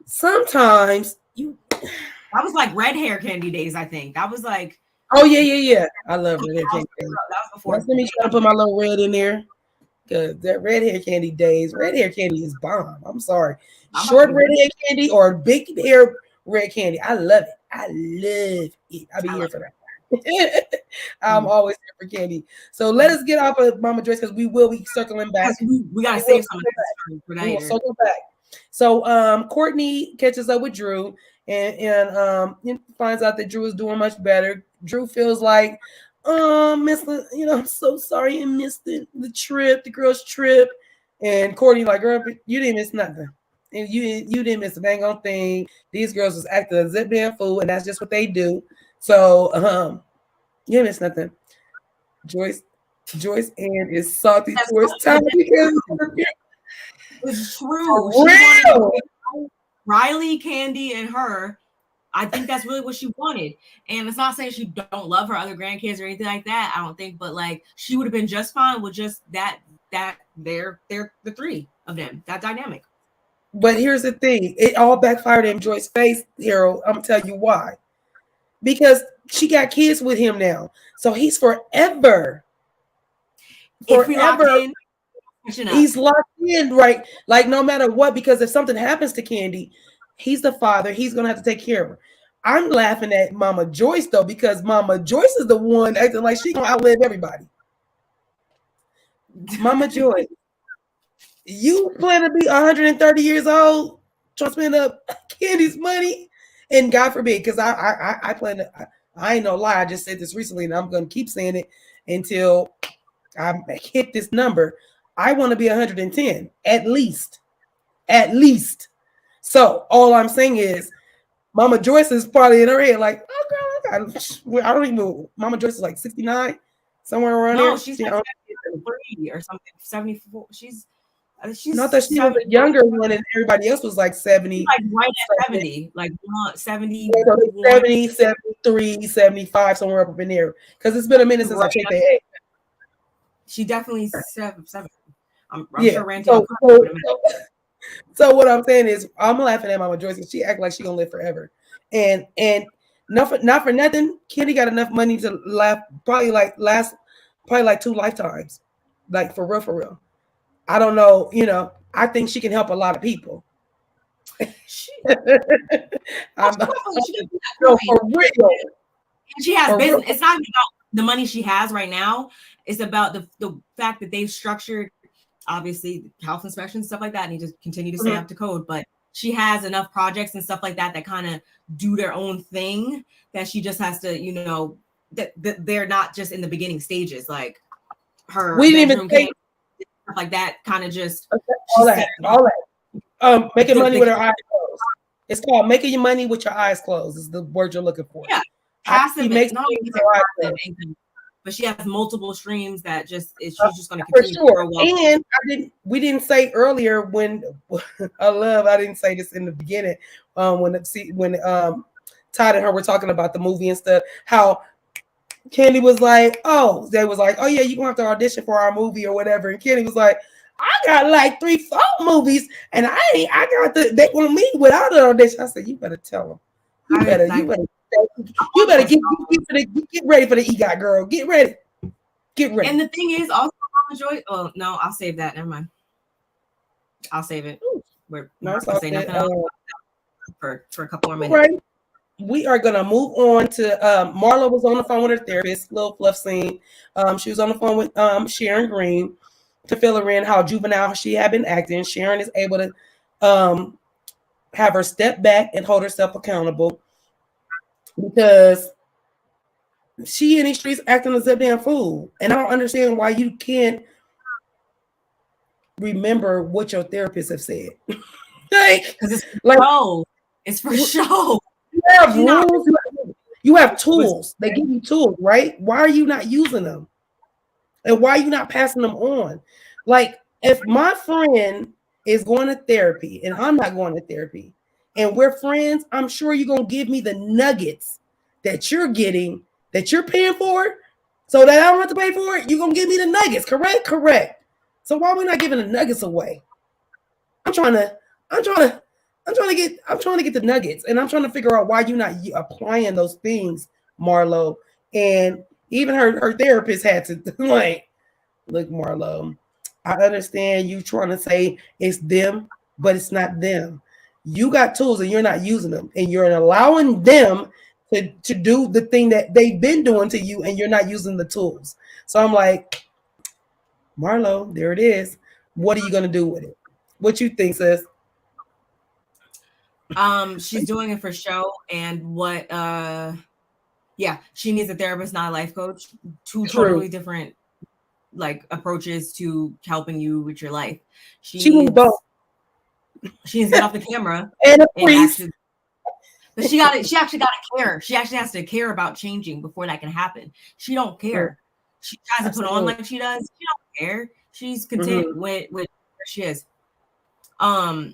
sometimes you. That was like red hair Kandi days, I think. That was like. Oh yeah. I love red hair Kandi. That was before. Let me try to put my little red in there. Because that red hair Kandi days, red hair Kandi is bomb. I'm sorry. Short red hair Kandi or big hair red Kandi. I love it. I love it. I'll be here for that. I'm always here for Kandi. So let us get off of Mama Joyce, because we will be circling back. We got to save some of that for later. We'll circle back. So Courtney catches up with Drew and finds out that Drew is doing much better. Drew feels like, miss the, I'm so sorry I missed the trip, the girls' trip. And Courtney like, girl, you didn't miss nothing. And you didn't miss a dang on thing. These girls was acting a zip damn fool, and that's just what they do. So you didn't miss nothing. Joyce Ann is salty towards Tommy because it's true. She wanted Riley, Kandi, and her. I think that's really what she wanted. And it's not saying she don't love her other grandkids or anything like that. I don't think, but like she would have been just fine with just that they're the three of them, that dynamic. But here's the thing, it all backfired in Joyce's face, Harold. I'm gonna tell you why. Because she got kids with him now. So he's forever. He's locked in, right? Like no matter what, because if something happens to Kandi, he's the father, he's gonna have to take care of her. I'm laughing at Mama Joyce though, because Mama Joyce is the one acting like she gonna outlive everybody. Mama Joyce, you plan to be 130 years old, trying to spend up Kandi's money, and God forbid, because I plan to. I ain't no lie. I just said this recently, and I'm gonna keep saying it until I hit this number. I want to be 110 at least. So all I'm saying is, Mama Joyce is probably in her head like, oh girl, I don't even know. Mama Joyce is like 69, somewhere around there. No, she's like 73 or something. 74. She's not that she was a younger one and everybody else was like 70. Like right at 70, like 70, 70, 73, 75, somewhere up in there. Because it's been a minute since I checked their age. She definitely 7. I'm sure Randy. So what I'm saying is, I'm laughing at Mama Joyce because she act like she gonna live forever, and not for nothing. Kandi got enough money to probably like 2 lifetimes, like for real. I don't know, I think she can help a lot of people. For real. She has business. It's not about the money she has right now. It's about the fact that they've structured, obviously, health inspections, stuff like that, and you just continue to stay up to code. But she has enough projects and stuff like that kind of do their own thing, that she just has to, that they're not just in the beginning stages. Like her bedroom stuff like that, kind of just all that. Making money with her eyes closed. It's called making your money with your eyes closed. Is the word you're looking for. Yeah, passive. But she has multiple streams that she's just going to continue to grow up. And we didn't say earlier when I didn't say this in the beginning when Todd and her were talking about the movie and stuff, how Kandi was like, oh yeah, you're gonna have to audition for our movie or whatever. And Kandi was like, I got like 3-4 movies and they want me without an audition. I said, you better tell them. You better get ready for the EGOT, girl. Get ready. And the thing is, also, Mama Joyce. Oh no, I'll save that. Never mind. I'll save it. We're not gonna say nothing else for a couple more minutes. Right. We are gonna move on to Marlo was on the phone with her therapist. Little fluff scene. She was on the phone with Sharon Green to fill her in how juvenile she had been acting. Sharon is able to have her step back and hold herself accountable, because she in these streets acting as a damn fool. And I don't understand why you can't remember what your therapist have said. Because it's for show. You have rules. You have tools. They give you tools, right? Why are you not using them? And why are you not passing them on? Like, if my friend is going to therapy and I'm not going to therapy and we're friends, I'm sure you're going to give me the nuggets that you're getting, that you're paying for, so that I don't have to pay for it. You're going to give me the nuggets, correct? Correct. So why are we not giving the nuggets away? I'm trying to get the nuggets, and I'm trying to figure out why you're not applying those things, Marlo. And even her therapist had to like, look, Marlo, I understand you trying to say it's them, but it's not them. You got tools and you're not using them, and you're allowing them to do the thing that they've been doing to you, and you're not using the tools. So I'm like, Marlo, there it is. What are you gonna do with it? What you think, sis? She's doing it for show, and what she needs a therapist, not a life coach. Two totally different like approaches to helping you with your life. She needs both. She needs to get off the camera and actually, but she actually got to care. She actually has to care about changing before that can happen. She don't care. She tries to put on like she does. She don't care. She's content with where she is. I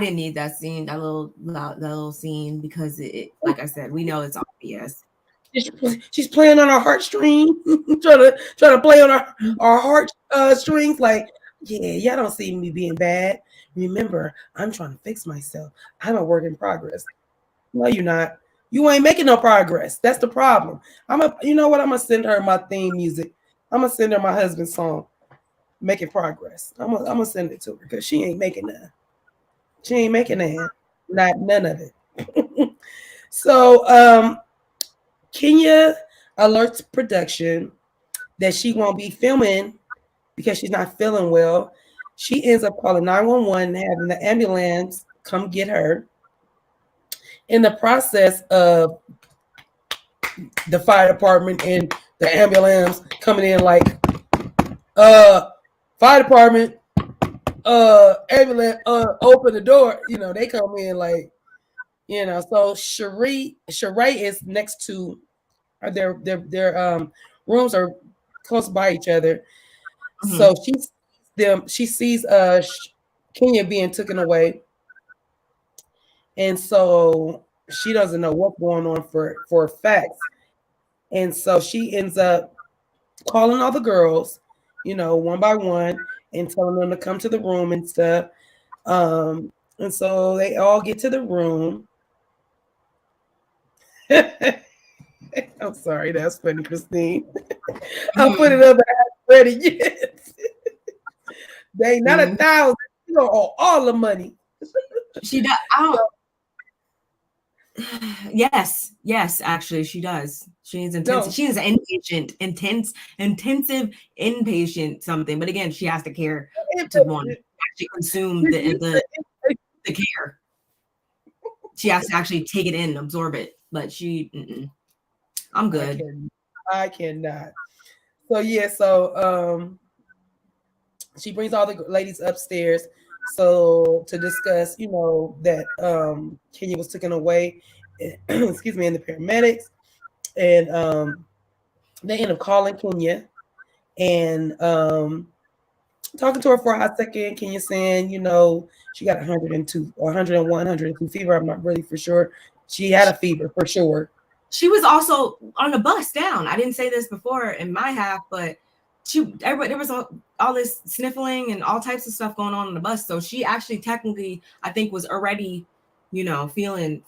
didn't need that scene, that little scene, because it, like I said, we know it's obvious. She's playing on our heartstrings, trying to play on our heart strings. Like, yeah, y'all don't see me being bad. Remember, I'm trying to fix myself. I'm a work in progress. No, you're not. You ain't making no progress. That's the problem. You know what? I'm gonna send her my theme music. I'm gonna send her my husband's song, Making Progress. I'm gonna send it to her because she ain't making none. She ain't making that. None of it. So Kenya alerts production that she won't be filming because she's not feeling well. She ends up calling 911, having the ambulance come get her. In the process of the fire department and the ambulance coming in like, fire department, ambulance, open the door. You know, they come in like, you know. So Sheree is next to their rooms are close by each other. So she sees Kenya being taken away, and so she doesn't know what's going on for facts, and so she ends up calling all the girls, you know, one by one, and telling them to come to the room and stuff. And so they all get to the room. I'm sorry, that's funny, Christine. I'll put it up, but I haven't read it yet. They ain't not 1,000. You know, all the money. She does. Yes, actually, she does. She needs intensive. She needs an intensive inpatient something. But again, she has to care to want to actually consume the care. She has to actually take it in, absorb it. But I'm good. I cannot. So yeah, so she brings all the ladies upstairs so to discuss, you know, that Kenya was taken away, excuse me, and the paramedics, and they end up calling Kenya and talking to her for a hot second. Kenya saying, you know, she got 102 or 101, 102 fever. I'm not really for sure. She had a fever for sure. She was also on the bus down. I didn't say this before in my half, but there was all this sniffling and all types of stuff going on the bus. So she actually technically, I think, was already, you know, feeling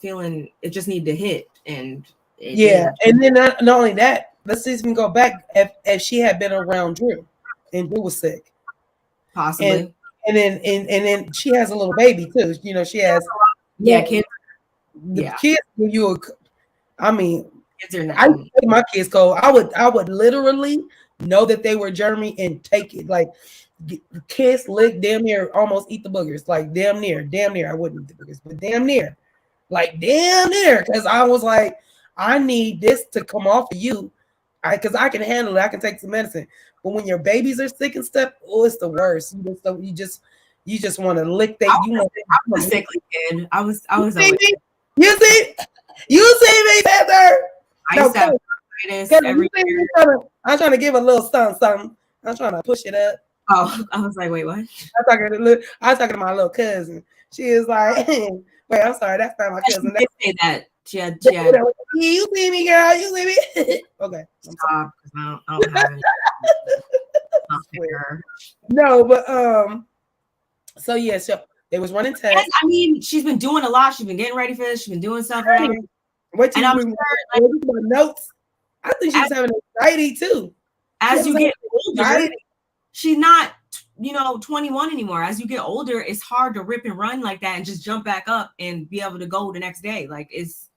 it just needed to hit. And yeah, and then not only that, let's even go back if she had been around Drew and Drew was sick. Possibly. And then she has a little baby too. You know, she has kids. Kids give you I mean, I would take my kids cold. I would literally know that they were germy and take it. Like kiss, lick, damn near, almost eat the boogers. Like damn near. I wouldn't eat the boogers, but damn near. Like damn near. Because I was like, I need this to come off of you. Because I can handle it. I can take some medicine. But when your babies are sick and stuff, oh, it's the worst. You just want to lick that. I was a sickly kid. I was. You see me, Heather? I used to have every year. I'm trying to give a little something. I'm trying to push it up. Oh, I was like, wait, what? I was talking to my little cousin. She is like, wait, I'm sorry, that's not my cousin. She did say that. She had. You see me, girl. You see me. Okay. Stop. I don't have it. No, but so yeah, so they was running tests. I mean, she's been doing a lot. She's been getting ready for this. She's been doing stuff. What you doing? Notes? I think she's having anxiety too. As you get older, she's not, 21 anymore. As you get older, it's hard to rip and run like that and just jump back up and be able to go the next day. Like it's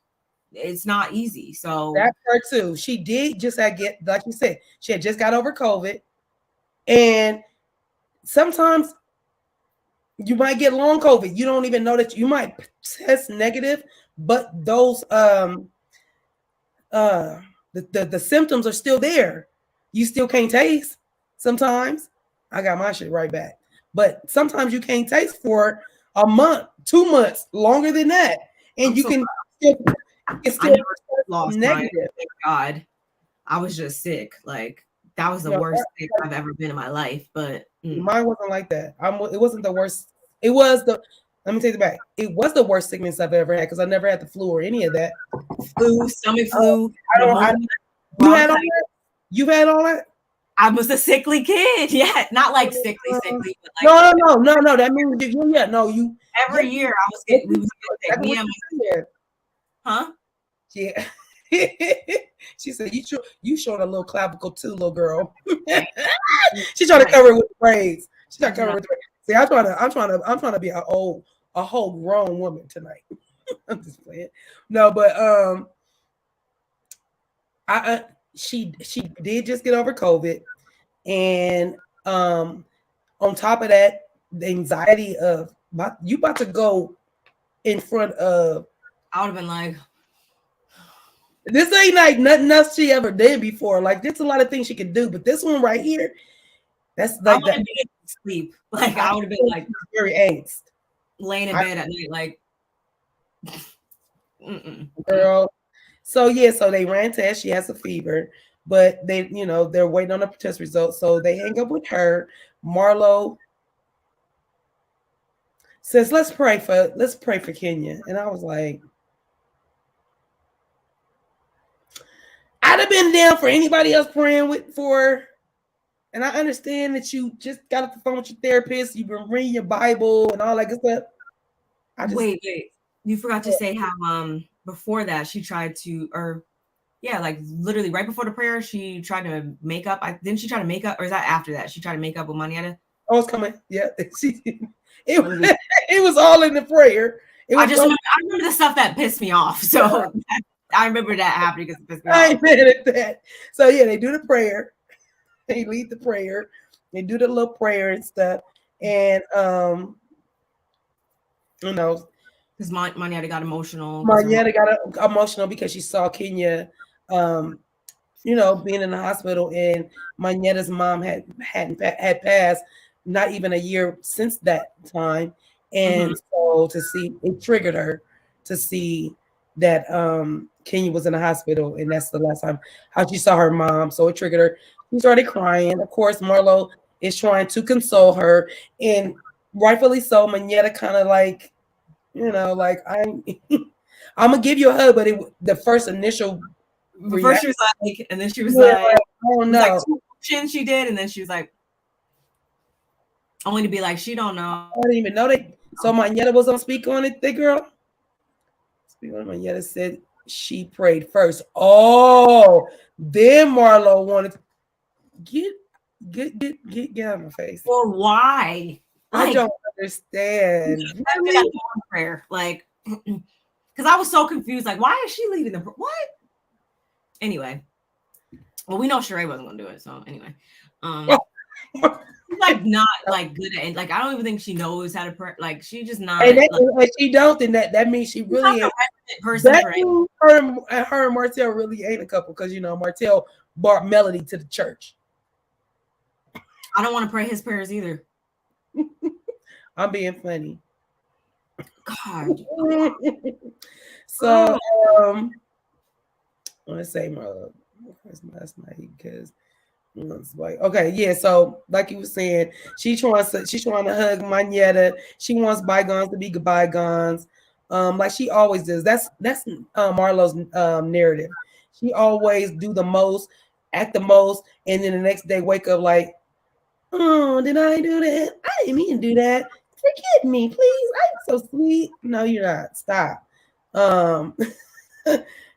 not easy. So that's her too. She did just get, like you said, she had just got over COVID, and sometimes You might get long COVID. You don't even know that you might test negative, but those the symptoms are still there. You still can't taste sometimes. I got my shit right back. But sometimes you can't taste for a month, 2 months, longer than that. And you can still, I never lost negative. Thank God. I was just sick. Like that was the worst thing I've ever been in my life. But mine wasn't like that. It wasn't the worst. It was the. Let me take it back. It was the worst sickness I've ever had because I never had the flu or any of that. Flu, stomach flu. You had all that. You've had all that. I was a sickly kid. Yeah, not like sickly. But like, no. That means you. Every year I was getting. We was getting sick. Huh? Yeah. She said, "You showing a little clavicle too, little girl." She's trying to cover it with the braids. She's trying to cover it with the braids. See, I'm trying to be a whole grown woman tonight. I'm just playing. No, but she did just get over COVID, and on top of that, the anxiety of you about to go in front of. I would have been like, this ain't like nothing else she ever did before. Like there's a lot of things she could do, but this one right here, that's like that. Sleep. Like I would have been like very angst, laying in bed at night, like girl. So they ran tests. She has a fever, but they're waiting on the test results. So they hang up with her. Marlo says, let's pray for Kenya. And I was like, I'd have been down for anybody else praying for. And I understand that you just got off the phone with your therapist. You've been reading your Bible and all that good stuff. Wait. You forgot to say how before that she tried to, like literally right before the prayer, she tried to make up. Didn't she try to make up, or is that after that? She tried to make up with Manietta? Oh, it's coming. Yeah. It was all in the prayer. I remember the stuff that pissed me off. So I remember that happening because it pissed me off. I ain't mad at that. So yeah, they do the prayer. They lead the prayer. They do the little prayer and stuff. And because Manietta got emotional. Manietta got emotional because she saw Kenya being in the hospital, and Manietta's mom had passed not even a year since that time. And so to see, it triggered her to see that Kenya was in the hospital, and that's the last time how she saw her mom. So it triggered her. She started crying. Of course, Marlo is trying to console her, and rightfully so. Manietta kind of like, I'm gonna give you a hug, but the first initial. First she was like, and then she was like, oh no, like two actions she did, and then she was like, only to be like, she don't know. I didn't even know that. So Manietta was on speak on it, the girl. Speak on it. Manietta said she prayed first. Oh, then Marlo wanted to get out of my face. Or why? I don't understand. Prayer, like, because I was so confused. Like, why is she leading the what? Anyway, well, we know Sheree wasn't gonna do it. So anyway, she's like not like good at it. Like I don't even think she knows how to pray. Like she's just not. And if she don't, then that means she really ain't. Person her and Martell really ain't a couple because Martell brought Melody to the church. I don't want to pray his prayers either. I'm being funny. God. So I want to say Marlo. That's not because okay, yeah. So like you were saying, she's trying to hug Manietta. She wants bygones to be bygones, like she always does. That's Marlo's narrative. She always do the most, act the most, and then the next day wake up like, oh, did I do that? I didn't mean to do that. Forgive me, please. I'm so sweet. No, you're not. Stop. And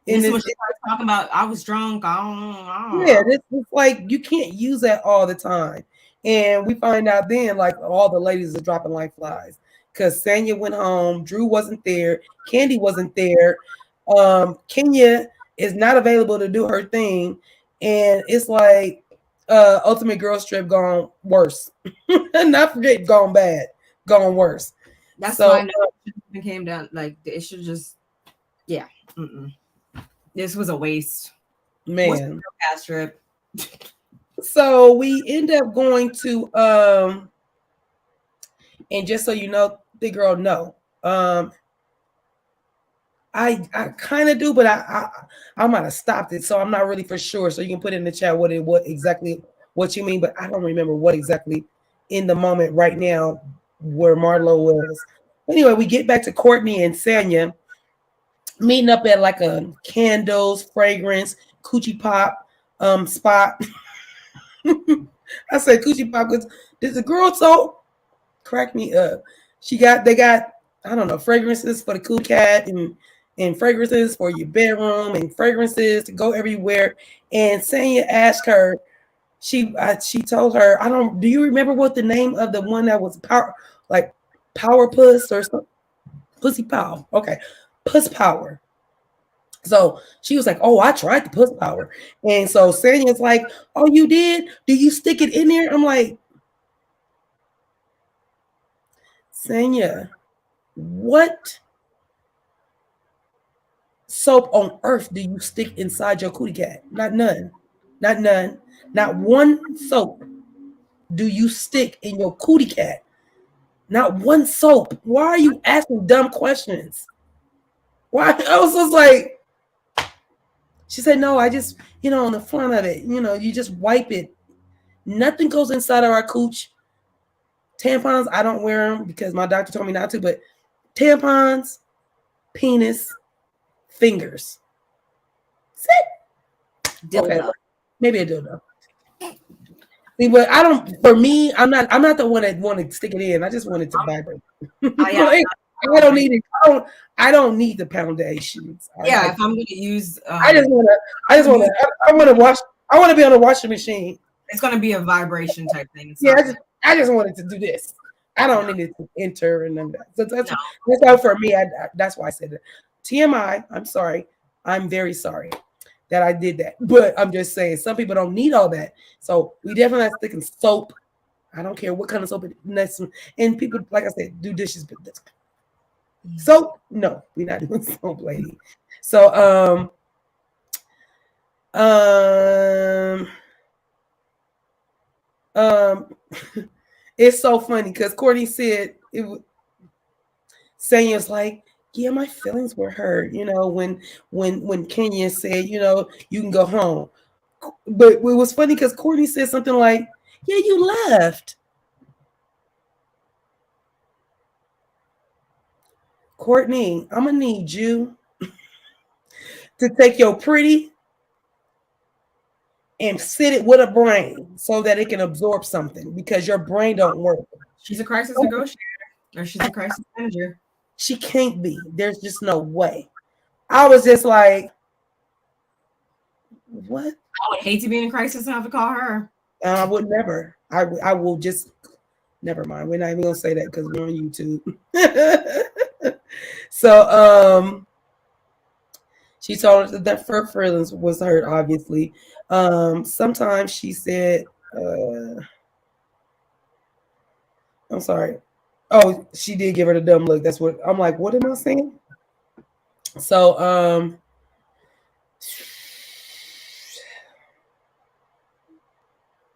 this is what she was talking about. I was drunk. Yeah, this is like you can't use that all the time. And we find out then, like all the ladies are dropping like flies because Sanya went home. Drew wasn't there. Kandi wasn't there. Kenya is not available to do her thing, and it's like Ultimate Girls Trip gone worse. Not forget gone bad. gone worse. That's so, why it came down. Like it should just, yeah. This was a waste. Man. Past trip. So we end up going to and just so you know, the girl, no. I kind of do, but I might have stopped it, so I'm not really for sure. So you can put in the chat what exactly what you mean, but I don't remember what exactly in the moment right now where Marlo was. Anyway, we get back to Courtney and Sanya meeting up at like a candles, fragrance, coochie pop spot. I said coochie pop because the girl so cracked me up. They got I don't know fragrances for the cool cat and fragrances for your bedroom and fragrances to go everywhere. And Sanya asked her, she told her, do you remember what the name of the one that was power puss or something? Pussy power. Okay. Puss power. So she was like, oh, I tried the puss power. And so Sanya's like, oh, you did? Do you stick it in there? I'm like, Sanya, what soap on earth do you stick inside your cootie cat? Not none. Not none. Not one soap do you stick in your cootie cat. Not one soap. Why are you asking dumb questions? Why? I was just like, she said, no, I just, on the front of it, you just wipe it. Nothing goes inside of our cooch. Tampons, I don't wear them because my doctor told me not to, but tampons, penis, fingers. Sit. Okay, maybe a dildo. See, but I don't. For me, I'm not the one that want to stick it in. I just want it to vibrate. I don't need it. I don't need the foundations. Yeah, if I'm gonna use, I want to wash. I want to be on a washing machine. It's gonna be a vibration type thing. Yeah, I just wanted to do this. I don't need it to enter and none of that. So that's why for me. That's why I said it. TMI. I'm sorry. I'm very sorry that I did that. But I'm just saying some people don't need all that. So we definitely have to stick in soap. I don't care what kind of soap it is. And people, like I said, do dishes, but that's soap. No, we're not doing soap, lady. So it's so funny because Courtney said Sanya's like, yeah, my feelings were hurt, when Kenya said, you can go home. But it was funny because Courtney said something like, yeah, you left. Courtney, I'm gonna need you to take your pretty and sit it with a brain so that it can absorb something because your brain don't work. She's a crisis negotiator or she's a crisis manager. She can't be. There's just no way. I was just like, what? I would hate to be in a crisis and have to call her. I would never. I will just, never mind. We're not even going to say that because we're on YouTube. So, she told us that her feelings was hurt, obviously. Sometimes she said, I'm sorry. Oh, she did give her the dumb look. That's what I'm like. What am I saying? So,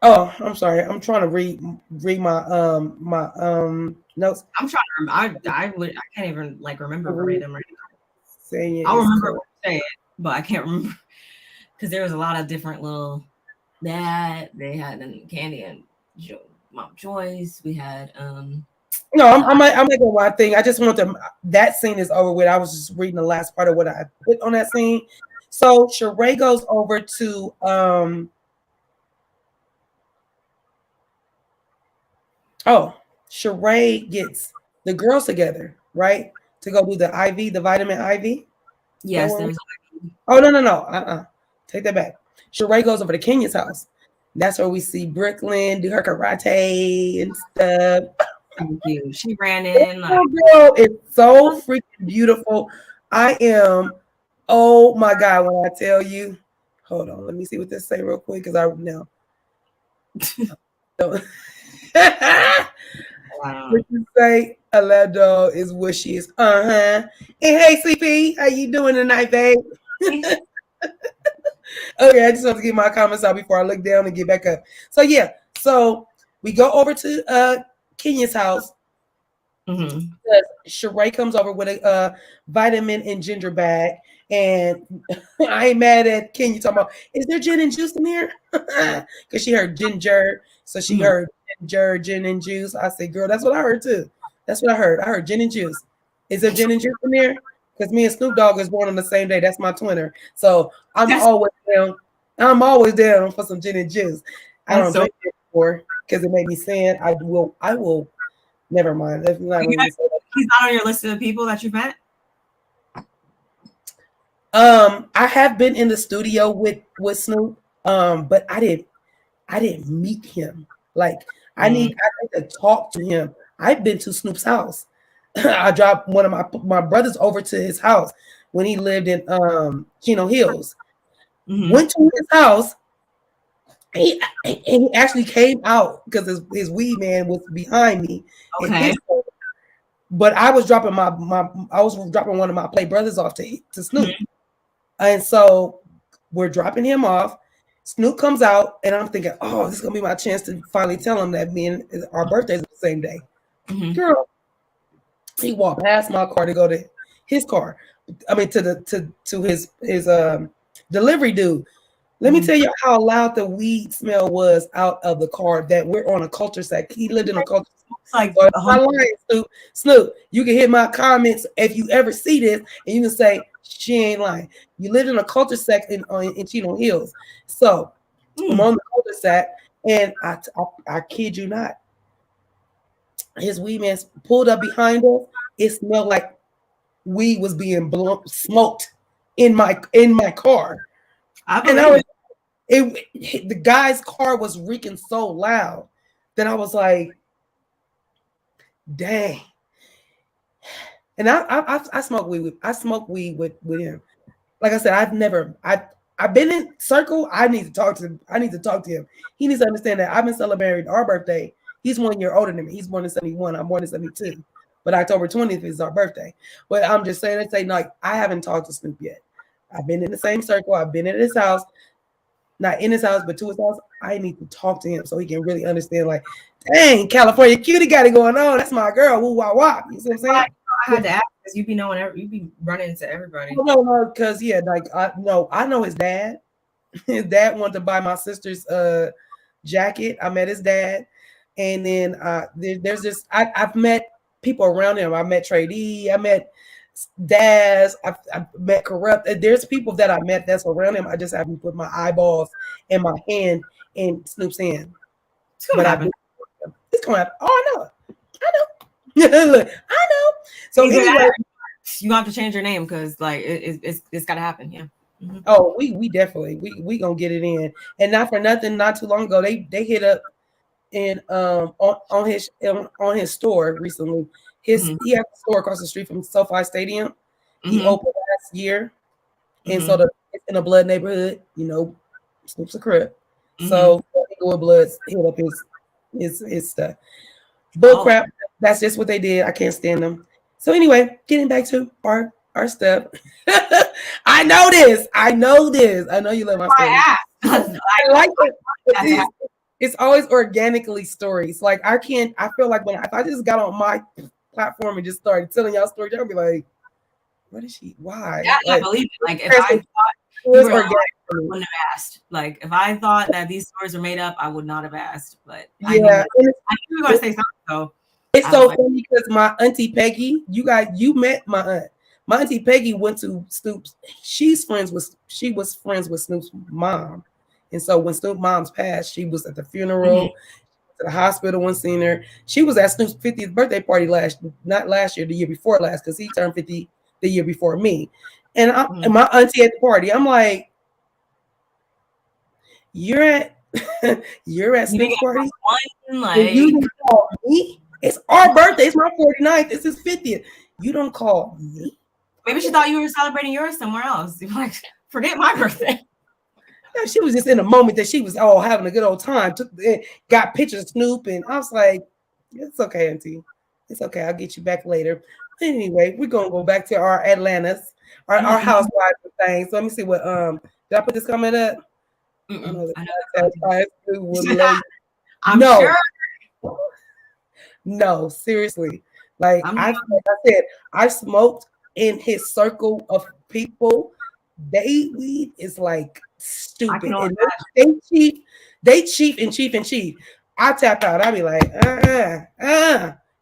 oh, I'm sorry. I'm trying to read my notes. I'm trying to remember. I can't even remember verbatim right now. I'll remember what you said, but I can't remember because there was a lot of different little that they had in Kandi and Mom Joyce. We had no, I'm not gonna lie thing. I just want that scene is over with. I was just reading the last part of what I put on that scene. So Sheree goes over to Sheree gets the girls together, right? To go do the IV, the vitamin IV. Yes. Oh no. Take that back. Sheree goes over to Kenya's house. That's where we see Brooklyn do her karate and stuff. Thank you. She ran in. Girl, it's so freaking beautiful. I am. Oh my God! When I tell you, hold on. Let me see what this say real quick because I know. What you say? A lap dog is what she is. And hey, CP, how you doing tonight, babe? Okay, I just want to get my comments out before I look down and get back up. So yeah, so we go over to Kenya's house. Mm-hmm. Sheree comes over with a vitamin and ginger bag, and I ain't mad at Kenya talking about, is there gin and juice in here? Because she heard ginger, so she heard ginger, gin and juice. I said, girl, that's what I heard too. That's what I heard. I heard gin and juice. Is there gin and juice in there? Because me and Snoop Dogg was born on the same day. That's my twinner. So I'm always down. I'm always down for some gin and juice. I don't drink it before because it made me sad. I will. Never mind. That's not he's not on your list of people that you've met. I have been in the studio with Snoop, but I didn't meet him. Like I need to talk to him. I've been to Snoop's house. I dropped one of my brothers over to his house when he lived in Chino Hills. Went to his house. He actually came out because his weed man was behind me. Okay. But I was dropping one of my play brothers off to Snoop. And so we're dropping him off. Snoop comes out, and I'm thinking, oh, this is gonna be my chance to finally tell him that our birthdays are the same day. Girl, he walked past my car to go to his car. I mean, to his delivery dude. Let me tell you how loud the weed smell was out of the car that we're on a culture sack. He lived in a culture sack. Like, Snoop, you can hit my comments if you ever see this, and you can say, she ain't lying. You lived in a culture sack in Chino Hills. So I'm on the culture sack, and I kid you not, his weed man pulled up behind us. It smelled like weed was being smoked in my car. The guy's car was reeking so loud that I was like, dang. And I smoke weed with him. Like I said, I've been in circle. I need to talk to him. He needs to understand that I've been celebrating our birthday. He's 1 year older than me. He's born in 71. I'm born in 72. But October 20th is our birthday. But I'm just saying, like, I haven't talked to Snoop yet. I've been in the same circle. I've been at his house. Not in his house, but to his house. I need to talk to him so he can really understand, like, dang, California cutie got it going on. That's my girl. Woo, wah, wah. You see what I'm saying? I had to ask because you be running into everybody. No, because I know his dad. His dad wanted to buy my sister's jacket. I met his dad, and then there's this. I've met people around him. I met Trey D. I met Daz. I met Corrupt. There's people that I met that's around him. I just haven't put my eyeballs and my hand in Snoop's hand. It's gonna happen. It's gonna happen. Oh, I know. Look, I know. So anyway, you have to change your name because like it's gotta happen. Yeah. Oh, we definitely we gonna get it in, and not for nothing. Not too long ago, they hit up in on his store recently. He has a store across the street from SoFi Stadium. He opened last year, and so it's in a blood neighborhood. You know, Snoop's a Crip, so Inglewood Bloods hit up his stuff. Bull crap. That's just what they did. I can't stand them. So anyway, getting back to our stuff. I know this. I know you love my stories. I like it. It's always organically stories. Like I feel like if I just got on my platform and just started telling y'all stories, y'all be like, what is she? Why? Yeah, I believe it. Like if I thought you were alive, I wouldn't have asked. Like if I thought that these stories are made up, I would not have asked. But I knew you were gonna say something though. It's so funny because my auntie Peggy, you met my aunt. My auntie Peggy went to Snoop's. She was friends with Snoop's mom, and so when Snoop's mom's passed, she was at the funeral, to the hospital when seen her. She was at Snoop's 50th birthday party not last year, the year before last, because he turned 50 the year before me. And and my auntie at the party, I'm like, you're at Snoop's party. Like, you didn't call me. It's our birthday. It's my 49th. It's his 50th. You don't call me. Maybe she thought you were celebrating yours somewhere else. You're like, forget my birthday. Yeah, she was just in a moment that she was having a good old time. Got pictures of Snoop, and I was like, It's okay, Auntie. It's okay. I'll get you back later. Anyway, we're gonna go back to our Atlantis, our Mm-mm. housewives and things. So let me see what did I put this comment up? I Mm-mm. know I know that that's fast food would lay. I'm No, sure. no, seriously. Like I'm like I said, I smoked in his circle of people. They weed is like I can stupid, only and they chief and chief. I tap out. I be like,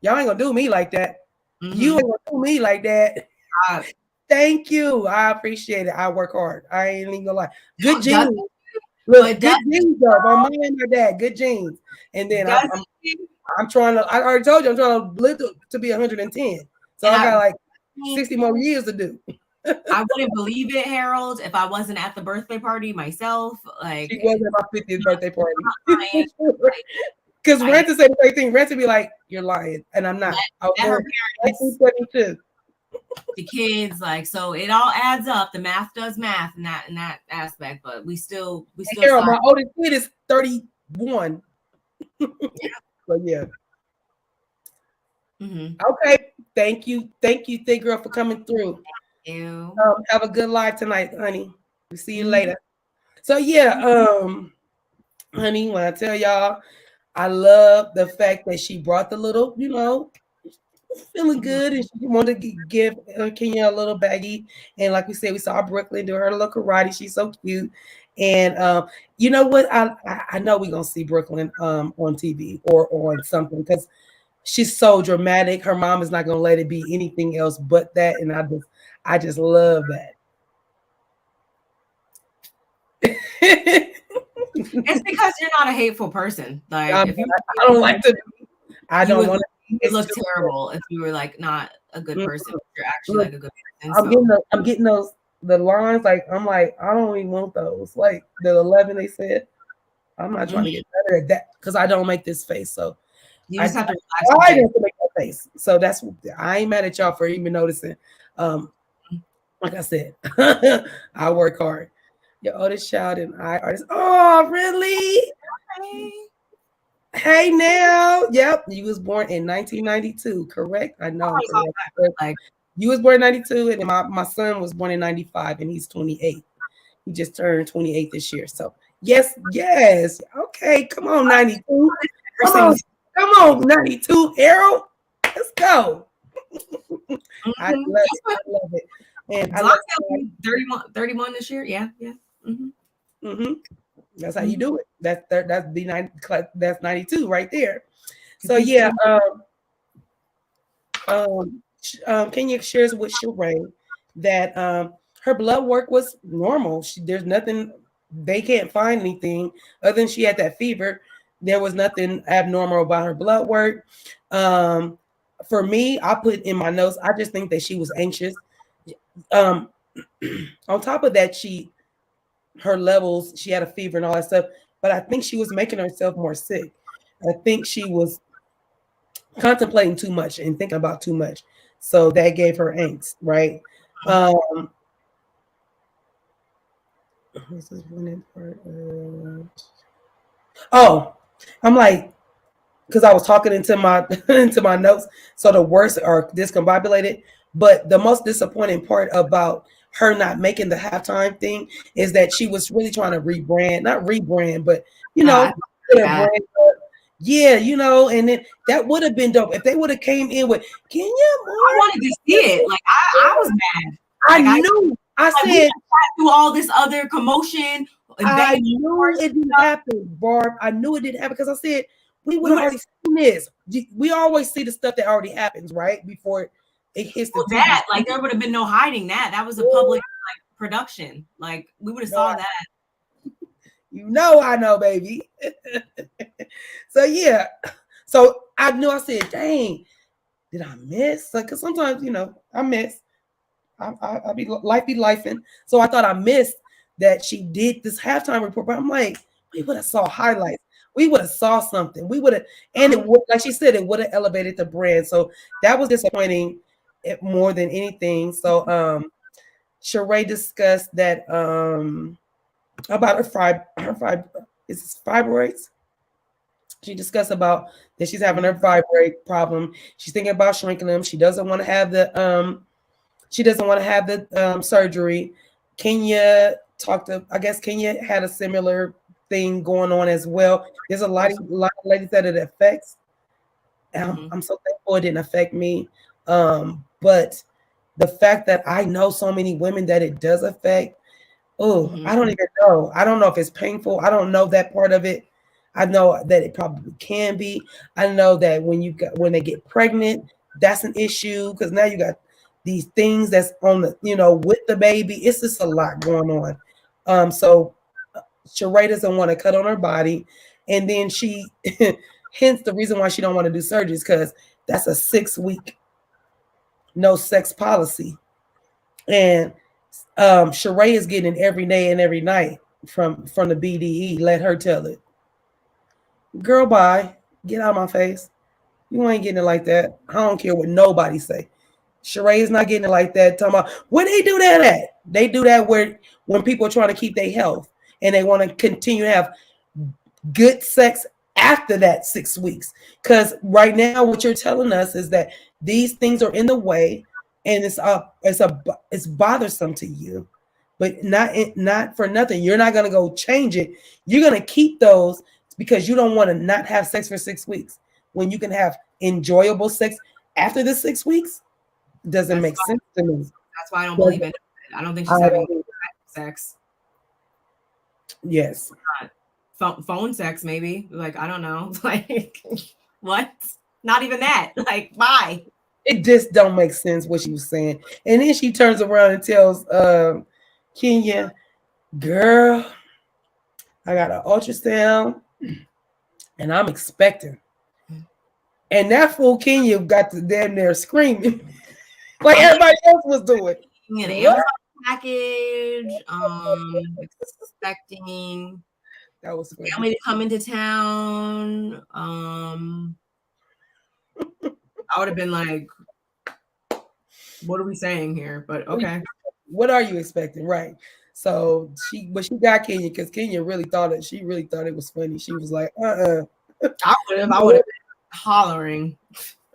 y'all ain't gonna do me like that. You mm-hmm. ain't gonna do me like that. uh, Thank you. I appreciate it. I work hard. I ain't even gonna lie. Good does genes. but Look, good genes though. My mom and my dad, good genes. And then does I'm trying to. I already told you I'm trying to live to be 110. So and I got I like 60 more years to do. I wouldn't believe it, Harold, if I wasn't at the birthday party myself. She Like, was at my 50th birthday party. lying. Because I Ranta said the same thing. Ranta be like, "You're lying," and I'm not. I was let her born parents, 1972. the kids, like, so it all adds up. The math does math in that aspect, but we still Harold, sign. my oldest kid is 31. But yeah. Mm-hmm. Okay. Thank you, thick girl, for coming through. Ew. Have a good live tonight, honey. We'll see you Mm-hmm. later. So yeah, honey, when I tell y'all, I love the fact that she brought the little, feeling good, and she wanted to give Kenya a little baggie. And like we said, we saw Brooklyn do her little karate. She's so cute. And you know what? I know we're gonna see Brooklyn on TV or on something, because she's so dramatic. Her mom is not gonna let it be anything else but that. And I just love that. It's because you're not a hateful person. Like, if you I don't like to. I you don't would want you to. look terrible if you were like not a good person. You're actually Look, like a good person. I'm So getting those the lines. Like I'm like, I don't even want those. Like the 11 they said. I'm not trying to get better at that because I don't make this face. So you I just have to relax and tried take. not to make that face. So I ain't mad at y'all for even noticing. Like I said, I work hard. Your oldest child and I artist. Oh, really? Hey now. Yep. You was born in 1992, correct? I know I'm correct. Like, You was born in 92, and then my son was born in 95, and he's 28. He just turned 28 this year. So yes. Okay, come on, 92. Come on, 92, Harold. Let's go. I love it. I love it. And I love 31 this year. Yeah. mm-hmm. That's how you do it. That's that's 92 right there. So yeah, Kenya shares with Sheree that her blood work was normal. There's nothing, they can't find anything other than she had that fever. There was nothing abnormal about her blood work. For me, I put in my notes, I just think that she was anxious. On top of that, her levels, she had a fever and all that stuff, but I think she was making herself more sick. I think she was contemplating too much and thinking about too much. So that gave her angst, right? I'm like, because I was talking into my into my notes. So the worst are discombobulated, but the most disappointing part about her not making the halftime thing is that she was really trying to not rebrand, but put her brand up. Yeah, and then that would have been dope if they would have came in with Kenya Moore. I wanted to see it. Like I was mad. I knew. I said through all this other commotion. I knew it didn't happen, Barb. I knew it didn't happen because I said we would have already seen this. We always see the stuff that already happens right before it hits the TV. Like there would have been no hiding that. That was a public production. Like we would have saw that. I know, baby. So yeah. So I knew. I said, "Dang, did I miss?" Like, cause sometimes I miss. I be lifing. So I thought I missed that she did this halftime report, but I'm like, we would have saw highlights. We would have saw something. We would have, and it would, like she said, it would have elevated the brand. So that was disappointing more than anything. So Sheree discussed that about her fibroids. She discussed about that she's having her vibrate problem. She's thinking about shrinking them. She doesn't want to have the surgery. Kenya talked to, I guess Kenya had a similar thing going on as well. There's a lot of ladies that it affects. I'm so thankful it didn't affect me. But the fact that I know so many women that it does affect, I don't even know. I don't know if it's painful. I don't know that part of it. I know that it probably can be. I know that when they get pregnant, that's an issue because now you got these things that's on the, with the baby. It's just a lot going on. So Sheree doesn't want to cut on her body. And then she hence the reason why she don't want to do surgery is because that's a 6-week no sex policy. And Sheree is getting it every day and every night from the BDE. Let her tell it. Girl, bye. Get out of my face. You ain't getting it like that. I don't care what nobody say. Sheree is not getting it like that. Talking about where they do that at. They do that when people are trying to keep their health and they want to continue to have good sex after that 6 weeks. Because right now, what you're telling us is that these things are in the way and it's bothersome to you, but not for nothing. You're not gonna go change it. You're gonna keep those because you don't want to not have sex for 6 weeks when you can have enjoyable sex after the 6 weeks. Doesn't make sense to me. That's why I don't believe in it. I don't think she's having sex. Yes. Phone sex, maybe. Like, I don't know. Like, what? Not even that. Like, why? It just don't make sense what she was saying. And then she turns around and tells Kenya, girl, I got an ultrasound and I'm expecting. And that fool Kenya got to damn near screaming like everybody else was doing. An Amazon package, expecting that was funny. family to come into town. I would have been like, what are we saying here? But okay. What are you expecting? Right. So she got Kenya because Kenya really thought it was funny. She was like, I would have been hollering.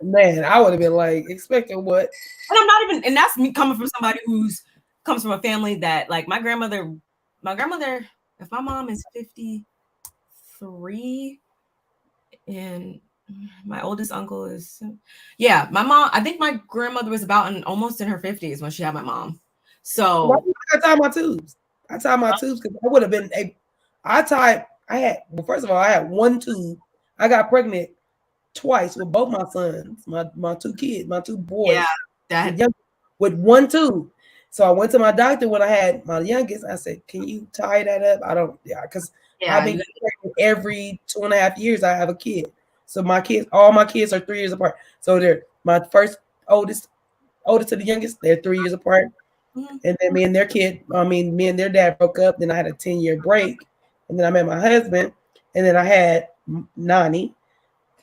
Man, I would have been like, expecting what? And I'm not even, and that's me coming from somebody comes from a family that, like, my grandmother, if my mom is 53 and my oldest uncle is, my mom, I think my grandmother was almost in her 50s when she had my mom. So I tied my tubes. because I would have been first of all, I had one tube. I got pregnant twice with both my sons, my two kids, my two boys. Yeah, with one tube. So I went to my doctor when I had my youngest. I said, "Can you tie that up?" Because I've been pregnant every 2.5 years. I have a kid. So all my kids are 3 years apart. So they're my first oldest to the youngest. They're 3 years apart. Mm-hmm. And then me and their dad broke up. Then I had a 10-year break. And then I met my husband. And then I had Nani.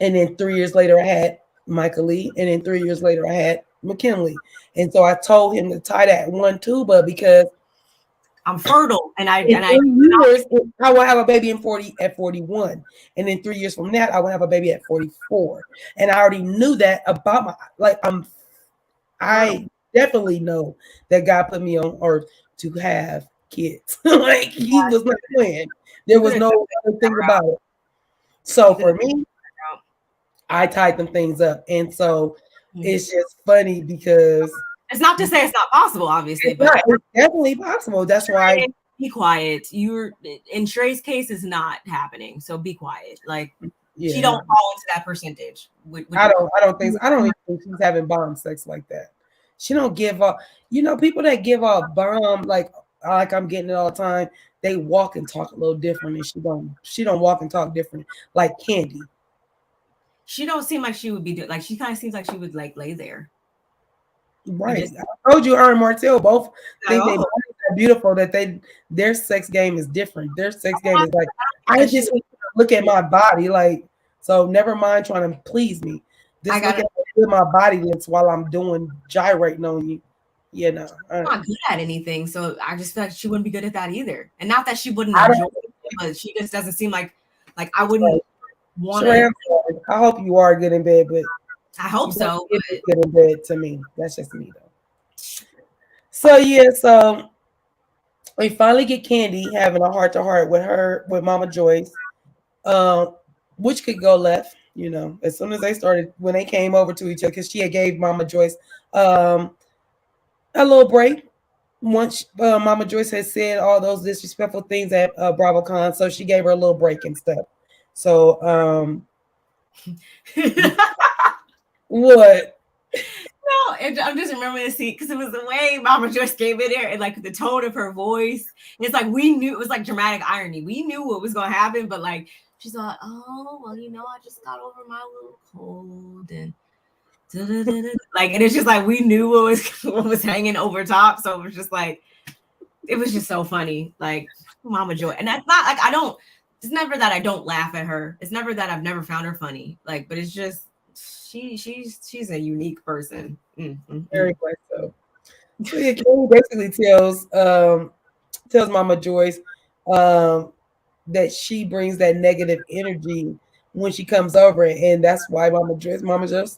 And then 3 years later, I had Michael Lee. And then 3 years later, I had McKinley. And so I told him to tie that one tuba because I'm fertile, and I will have a baby at 41, and then 3 years from that I will have a baby at 44. And I already knew that about I definitely know that God put me on earth to have kids. Like he was not playing. There was no other thing about it. So for me, I tied them things up, and so it's just funny because. It's not to say it's not possible, obviously, but it's definitely possible. That's why. Be quiet. You're in Sheray's case is not happening, so be quiet. Like she don't fall into that percentage. I don't even think she's having bomb sex like that. She don't give up. People that give off bomb like I'm getting it all the time. They walk and talk a little different, and she don't walk and talk different like Kandi. She don't seem like she would be like. She kind of seems like she would like lay there. Right. I told you her and Martell both think they're beautiful, that their sex game is different. Their sex game is like, I just look at my body, like, so never mind trying to please me. Just look at my body looks while I'm gyrating on you. I'm not good at anything, so I just feel like she wouldn't be good at that either. And not that she wouldn't enjoy it, but she just doesn't seem like I wouldn't Sheree, I hope you are good in bed, but I hope so. But... good in bed to me. That's just me though. So yeah, so we finally get Kandi having a heart to heart with Mama Joyce. Which could go left, as soon as when they came over to each other, because she had gave Mama Joyce a little break. Once Mama Joyce had said all those disrespectful things at BravoCon, so she gave her a little break and stuff. So what? No, I'm just remembering the scene because it was the way Mama Joyce came in there and like the tone of her voice. It's like we knew it was like dramatic irony. We knew what was going to happen, but like she's like, oh well, I just got over my little cold and like, and it's just like we knew what was hanging over top. So it was just like it was just so funny, like Mama Joy. And that's not like it's never that I don't laugh at her. It's never that I've never found her funny. Like, but it's just she's a unique person. Very much so. So yeah, Kandi basically tells Mama Joyce that she brings that negative energy when she comes over, and that's why Mama Joyce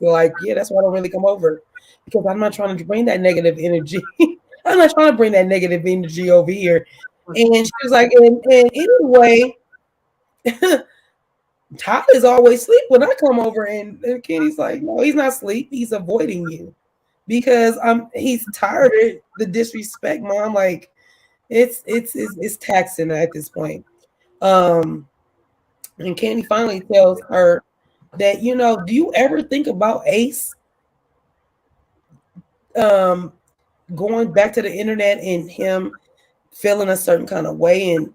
like, yeah, that's why I don't really come over, because I'm not trying to bring that negative energy. I'm not trying to bring that negative energy over here. And she was like, and anyway, Todd is always asleep when I come over, and Kenny's like, no, he's not asleep. He's avoiding you because he's tired of the disrespect, Mom. Like it's taxing at this point. And Kandi finally tells her that, do you ever think about Ace going back to the internet and him feeling a certain kind of way and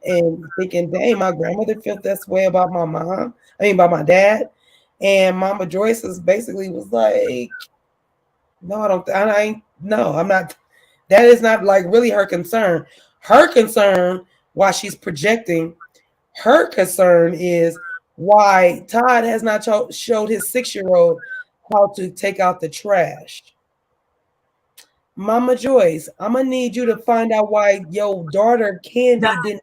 thinking, dang, my grandmother felt this way about about my dad. And Mama Joyce basically was like, no, I'm not. That is not like really her concern. Her concern, why she's projecting, her concern is why Todd has not showed his 6-year-old how to take out the trash. Mama Joyce, I'm gonna need you to find out why your daughter Kandi did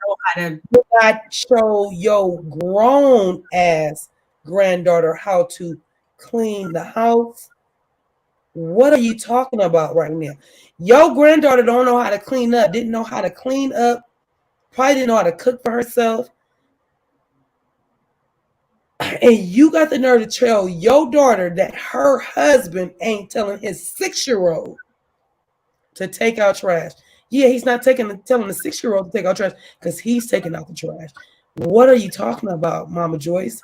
not show your grown ass granddaughter how to clean the house. What are you talking about right now? Your granddaughter don't know how to clean up, didn't know how to clean up, probably didn't know how to cook for herself. And you got the nerve to tell your daughter that her husband ain't telling his 6-year-old to take out trash. Yeah, he's not telling the 6-year-old to take out trash because he's taking out the trash. What are you talking about, Mama Joyce?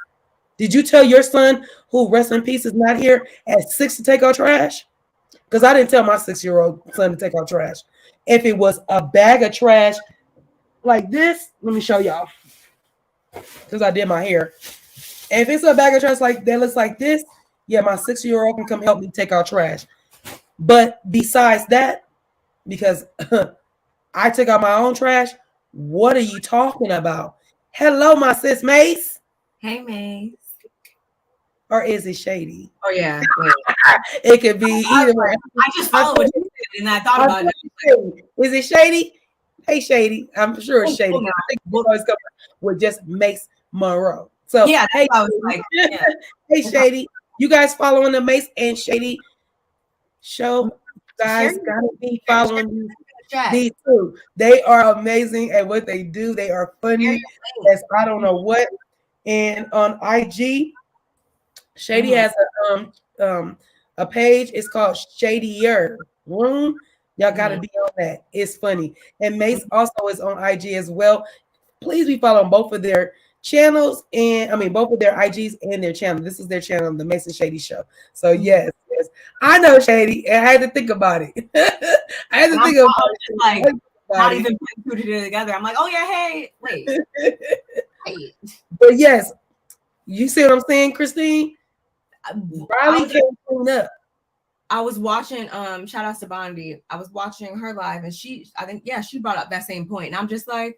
Did you tell your son, who rest in peace is not here, at 6 to take out trash? Because I didn't tell my 6-year-old son to take out trash. If it was a bag of trash like this, let me show y'all. Because I did my hair. If it's a bag of trash like that looks like this, yeah, my 6-year-old can come help me take out trash. But besides that, because I took out my own trash, what are you talking about? Hello, my sis Mace. Hey, Mace. Or is it Shady? Oh, yeah. It could be either way. I just followed what you said, and I thought about it. Is it Shady? Hey, Shady. I'm sure it's Shady. I think it's always coming with just Mace Monroe. So, yeah, hey, yeah. Hey, Shady. You guys following the Mace and Shady show? You guys gotta be following these two. They are amazing at what they do. They are funny as I don't know what. And on IG, Shady has a page. It's called Shadier Room. Y'all gotta be on that. It's funny. And Mace also is on IG as well. Please be following both of their channels, and both of their IGs and their channel. This is their channel, the Mace and Shady Show. So yes, I know Shady. I had to think about it. I had to think about it. Like, not even putting it together. I'm like, oh yeah, hey, wait. But yes, you see what I'm saying, Christine? Riley can't clean up. I was watching, shout out to Bondi. I was watching her live, and she brought up that same point, and I'm just like,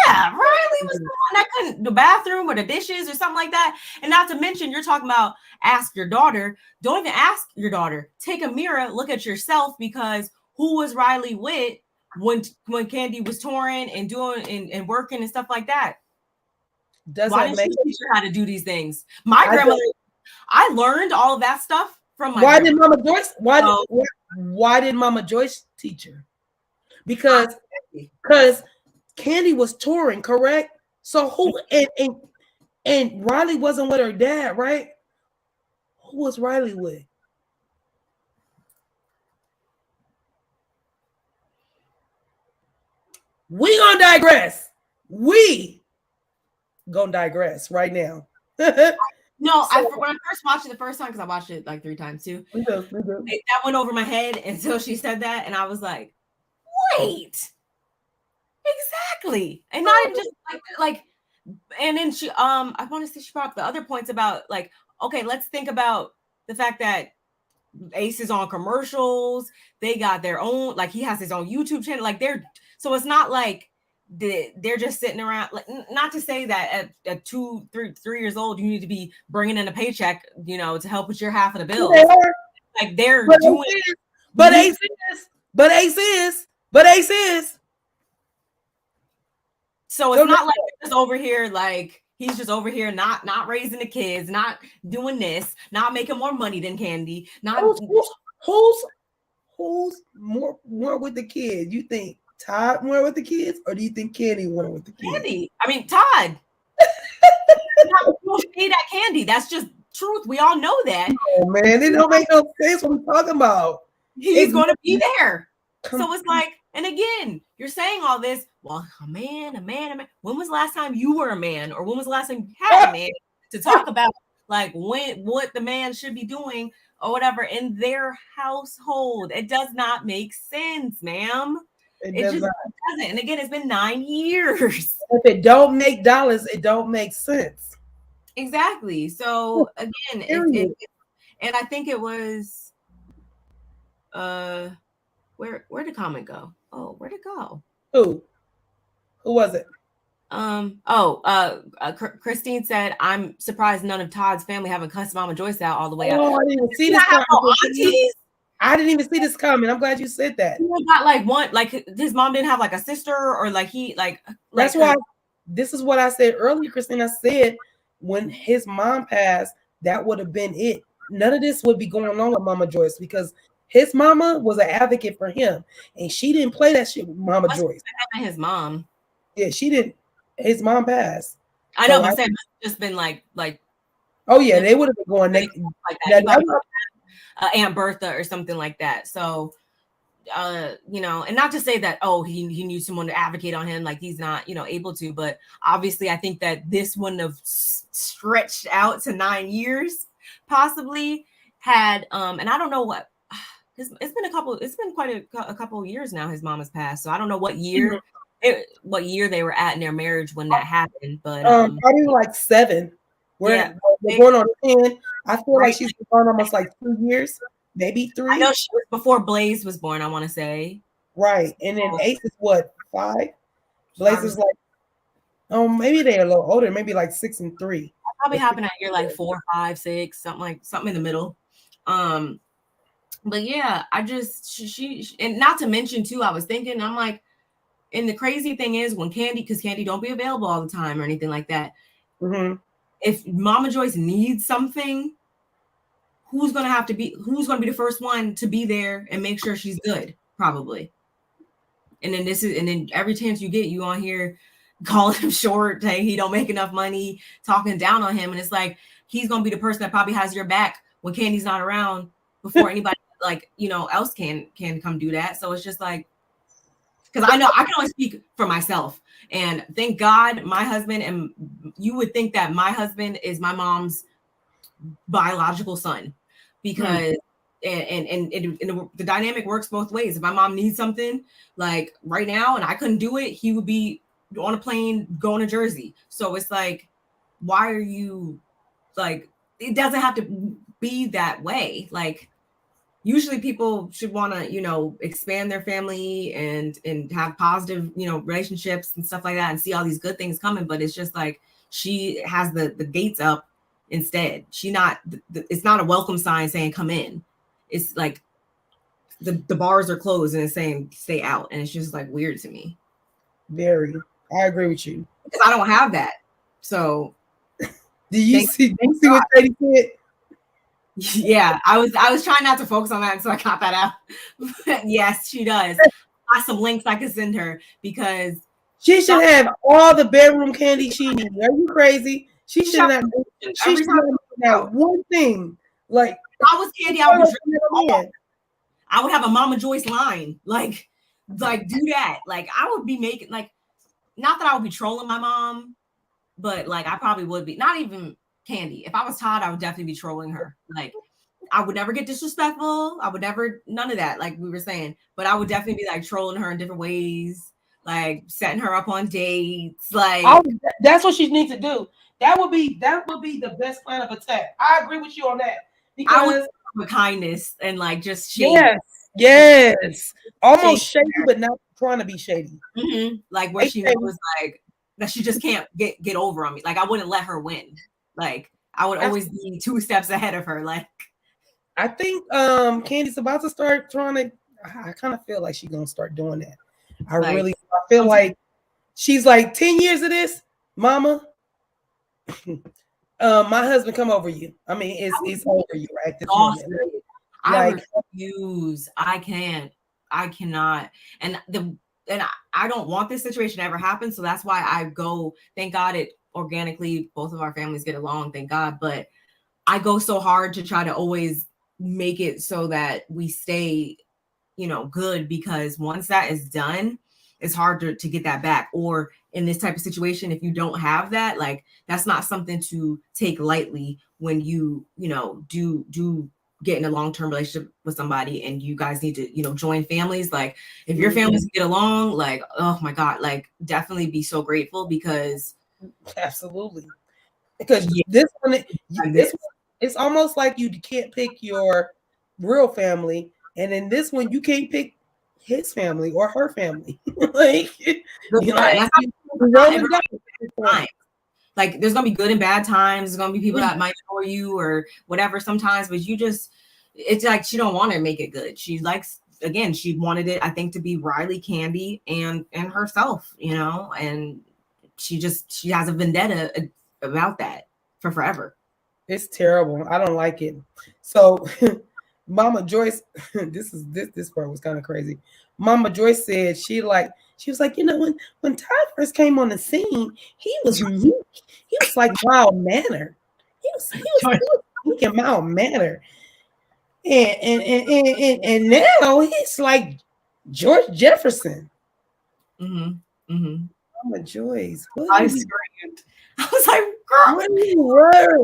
yeah, Riley was the one that couldn't the bathroom or the dishes or something like that. And not to mention, you're talking about ask your daughter. Don't even ask your daughter. Take a mirror, look at yourself, because who was Riley with when Kandi was touring and doing and working and stuff like that? Why didn't she teach her how to do these things? My grandmother, I learned all of that stuff from my Why did Mama Joyce? Why did Mama Joyce teach her? Because Kandi was touring, correct? So who and Riley wasn't with her dad, right? Who was Riley with? We gonna digress. We gonna digress right now. No, when I first watched it the first time, because I watched it like 3 times too, that went over my head until she said that, and I was like, wait, exactly. And not just like and then she I want to say she brought up the other points about like, okay, let's think about the fact that Ace is on commercials, they got their own, like he has his own YouTube channel, like so it's not like they're just sitting around, like, not to say that at 3 years old you need to be bringing in a paycheck, to help with your half of the bills. Like they're doing but Ace is so it's not like he's over here, like he's just over here not raising the kids, not doing this, not making more money than Kandi, not who's more with the kids? You think Todd more with the kids, or do you think Kandi more with the kids? Kandi. I mean, Todd. Not shade at Kandi. That's just truth. We all know that. Oh man, it don't make no sense what we're talking about. He's going to be there. So it's like, and again, you're saying all this. Well, a man. When was the last time you were a man, or when was the last time you had a man to talk about like what the man should be doing or whatever in their household? It does not make sense, ma'am. It just doesn't. And again, it's been 9 years. If it don't make dollars, it don't make sense. Exactly. So again, and I think it was where did comment go? Oh, where'd it go? Who was it? Christine said, I'm surprised none of Todd's family haven't cussed Mama Joyce out all the way up. I didn't even see this comment. I didn't even see this comment. I'm glad you said that. He got like one, like his mom didn't have like a sister, or like he like that's why this is what I said earlier, Christine. I said when his mom passed, that would have been it. None of this would be going on with Mama Joyce, because his mama was an advocate for him, and she didn't play that shit with Mama Joyce. His mom. Yeah, she didn't. His mom passed. I know, but it's just been like. Oh yeah, they would have been going like that. Aunt Bertha or something like that. So, and not to say that, he needs someone to advocate on him, like he's not, able to, but obviously I think that this wouldn't have stretched out to 9 years, possibly had, and I don't know what, it's been quite a couple of years now his mom has passed. So I don't know what year, they were at in their marriage when that happened, but probably like 7. We're going on 10. I feel like she's been gone almost like 2 years, maybe 3. I know she was before Blaze was born, I want to say. Right. And then Ace is what, 5? Blaze is like, maybe they're a little older, maybe like 6 and 3. Probably happened at year like 4, 5, 6, something in the middle. But yeah, I just she and not to mention too, I was thinking, I'm like, and the crazy thing is when because Kandi don't be available all the time or anything like that. Mm-hmm. If Mama Joyce needs something, who's going to be the first one to be there and make sure she's good? Probably. And then every chance you get, you on here calling him short, saying he don't make enough money, talking down on him. And it's like, he's going to be the person that probably has your back when Kandi's not around before anybody else can come do that. So it's just like, because I know I can only speak for myself. And thank God my husband, and you would think that my husband is my mom's biological son, because and the dynamic works both ways. If my mom needs something like right now and I couldn't do it, he would be on a plane going to Jersey. So it's like, why are you like, it doesn't have to be that way. Like, usually people should want to, expand their family and have positive, relationships and stuff like that and see all these good things coming. But it's just like, she has the gates up instead. It's not a welcome sign saying come in. It's like the bars are closed and it's saying stay out. And it's just like weird to me. Very. I agree with you. Because I don't have that. So do you see what Katie said? Yeah, I was trying not to focus on that, so I got that out. Yes, she does. I got some links I can send her because she should have all the bedroom candy she needs. Are you crazy? She should have. She should have one thing. Like if I was Kandi, I would I would have a Mama Joyce line. Like do that. Like I would be making like, not that I would be trolling my mom, but like I probably would be. Not even Kandi. If I was Todd, I would definitely be trolling her. Like I would never get disrespectful. I would never, none of that, like we were saying. But I would definitely be like trolling her in different ways, like setting her up on dates. Like that's what she needs to do. That would be the best plan of attack. I agree with you on that. Because I would with kindness and like just shady. Yes. Almost shady, but not trying to be shady. Mm-hmm. Like where she knows like that she just can't get over on me. Like I wouldn't let her win. Like I would always be 2 steps ahead of her. Like I think Kandi's about to start trying to. I kind of feel like she's gonna start doing that. I feel like she's like 10 years of this, mama. My husband come over you. I mean, it's over you right at this moment. I refuse. I cannot. And I don't want this situation to ever happen. So that's why I go. Thank God it organically. Both of our families get along. Thank God. But I go so hard to try to always make it so that we stay, good, because once that is done, it's hard to get that back. Or in this type of situation, if you don't have that, like that's not something to take lightly when you do get in a long-term relationship with somebody and you guys need to join families. Like if your families get along, like, oh my God, like definitely be so grateful, because absolutely, because this one it's almost like you can't pick your real family, and in this one you can't pick his family or her family. Like like there's gonna be good and bad times. There's gonna be people that might ignore you or whatever sometimes, but it's like she don't want to make it good. She likes, again, she wanted it, I think, to be Riley, Kandi, and herself, and she has a vendetta about that for forever. It's terrible. I don't like it. So Mama Joyce, this part was kind of crazy. Mama Joyce said she was like, when Todd first came on the scene, he was meek. He was like mild mannered. He was meek and mild mannered. And now he's like George Jefferson. Mm-hmm. Mm-hmm. Mama Joyce. I was like, girl,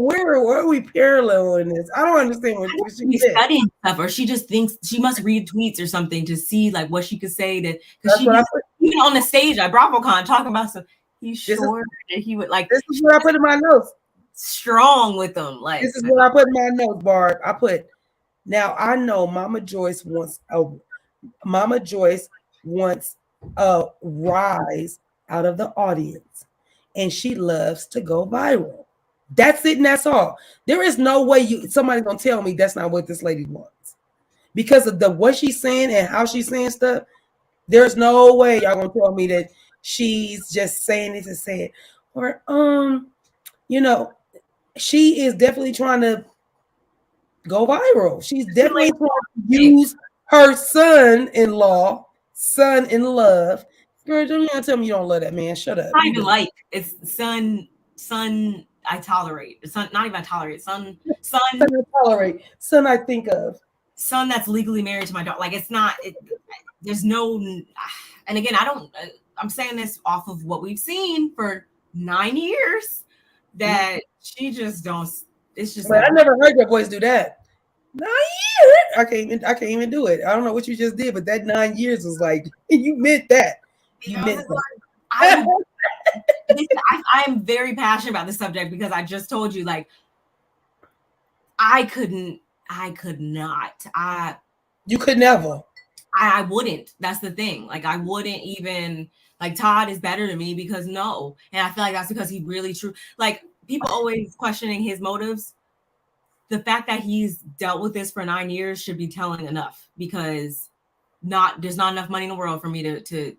where are we paralleling this? I don't understand what she's studying stuff, or she just thinks she must read tweets or something to see like what she could say because even on the stage at BravoCon talking about stuff. He's short and he would like. This is what I put in my notes. Strong with them, like this is what I put in my notes, Barb. I put, now I know Mama Joyce wants a rise out of the audience. And she loves to go viral. That's it, and that's all. There is no way somebody's gonna tell me that's not what this lady wants. Because of what she's saying and how she's saying stuff, there's no way y'all gonna tell me that she's just saying it to say it. Or she is definitely trying to go viral. She's definitely trying to use her son-in-law, son in love. Girl, don't you tell me you don't love that man. Shut up. Not even like it's son. I tolerate. Son, not even I tolerate. Son I tolerate. Son I think of. Son that's legally married to my daughter. Like it's not. There's no. And again, I'm saying this off of what we've seen for 9 years. That she just don't. It's just. I never heard your voice do that. 9 years. I can't even do it. I don't know what you just did, but that 9 years was like you meant that. I'm very passionate about this subject because I just told you, like, I could not. You could never. I wouldn't. That's the thing. Like, I wouldn't even, like, Todd is better than me because no. And I feel like that's because he really like, people always questioning his motives. The fact that he's dealt with this for 9 years should be telling enough, because there's not enough money in the world for me to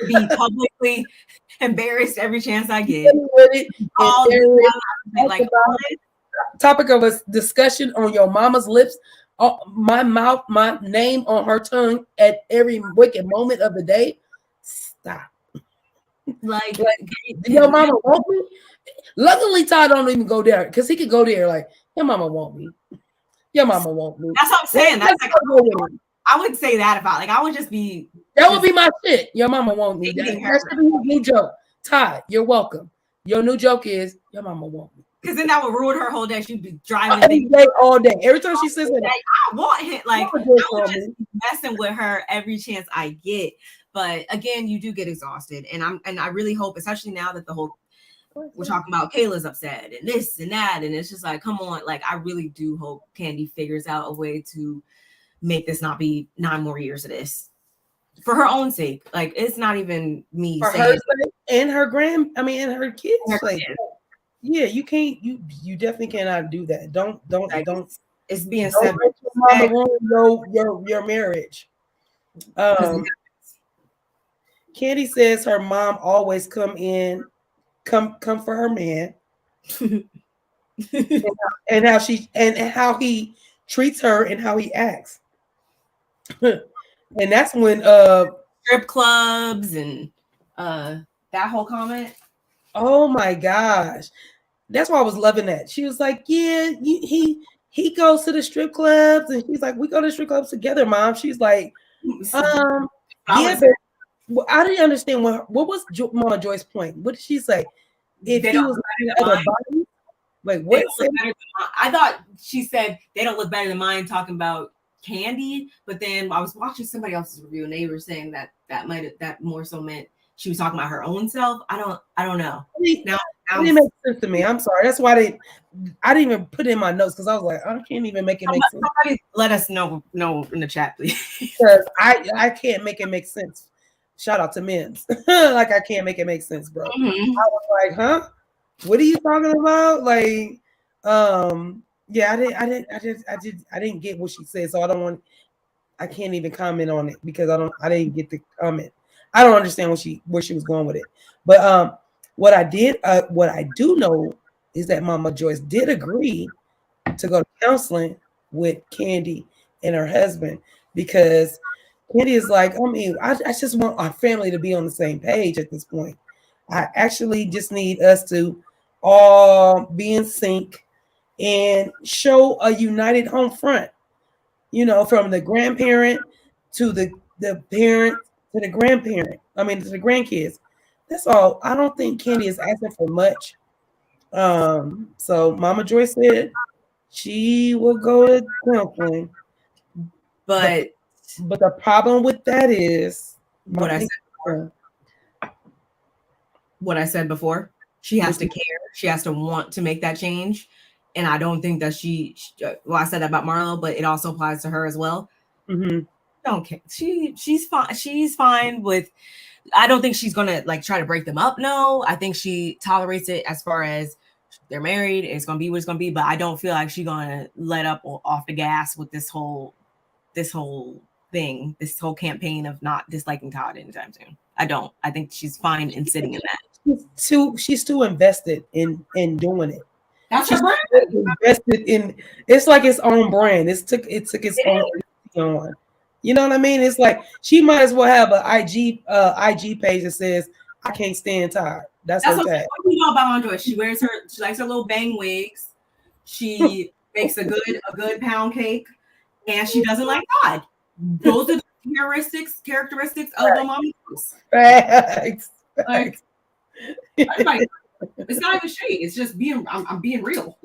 be publicly embarrassed every chance I get. Like topic of a discussion on your mama's lips, my mouth, my name on her tongue at every wicked moment of the day. Stop. Like your mama want me? Luckily, Todd don't even go there because he could go there like your mama want me. Your mama want me. That's what I'm saying. That's like I would say that about like I would just be. That would be my shit. Your mama want me. That should be his new joke. Todd, you're welcome. Your new joke is your mama want me. Because then that would ruin her whole day. She'd be driving every day, all day. Every time she says that, I want him. Like I would just be messing with her every chance I get. But again, you do get exhausted, and I really hope, especially now that the whole we're talking about Kayla's upset and this and that, and it's just like, come on, like I really do hope Kandi figures out a way to make this not be 9 more years of this for her own sake. Like it's not even me for saying her sake and her and her kids. Yeah, you can't. You definitely cannot do that. Don't. It's being said. Your marriage. Kandi says her mom always come for her man, and how he treats her and how he acts, and that's when strip clubs and that whole comment. Oh my gosh, that's why I was loving that. She was like, "Yeah, he goes to the strip clubs," and she's like, "We go to strip clubs together, Mom." She's like, "Yeah, but I didn't understand what was Mama Joyce's point. What did she say? If he was other body, like what? I thought she said they don't look better than mine. Talking about Kandi, but then I was watching somebody else's review and they were saying that more so meant she was talking about her own self. I don't know. Now it didn't make sense to me. I'm sorry. That's why I didn't even put it in my notes because I was like, I can't even make it make sense. Somebody let us know in the chat, please. Because I can't make it make sense. Shout out to Mims. Like I can't make it make sense, bro. Mm-hmm. I was like, huh? What are you talking about? Like, yeah, I didn't get what she said, so I can't even comment on it because I didn't get the comment. I don't understand where she was going with it. But what I do know is that Mama Joyce did agree to go to counseling with Kandi and her husband because Kandi is like, I just want our family to be on the same page at this point. I actually just need us to all be in sync and show a united home front, from the grandparent to the parent to the grandparent. To the grandkids. That's all. I don't think Kandi is asking for much. So Mama Joyce said she will go to counseling. But the problem with that is what I said before. She has to care. She has to want to make that change. And I don't think that I said that about Marlo, but it also applies to her as well. Mm-hmm. Don't care. She's fine. She's fine with. I don't think she's gonna try to break them up. No, I think she tolerates it as far as they're married. It's gonna be what it's gonna be. But I don't feel like she's gonna let up off the gas with this whole thing, this whole campaign of not disliking Todd anytime soon. I don't. I think she's fine in sitting in that. She's too invested in doing it. That's her brand. Invested in. It's like its own brand. It took its own on. You know what I mean? It's like she might as well have an IG page that says, "I can't stand Todd." That's her tag. What do you know about Mama Joyce? She likes her little bang wigs. She makes a good pound cake, and she doesn't like Todd. Those are the characteristics of the Mama Joyce. Facts. It's not even shade. It's just I'm being real.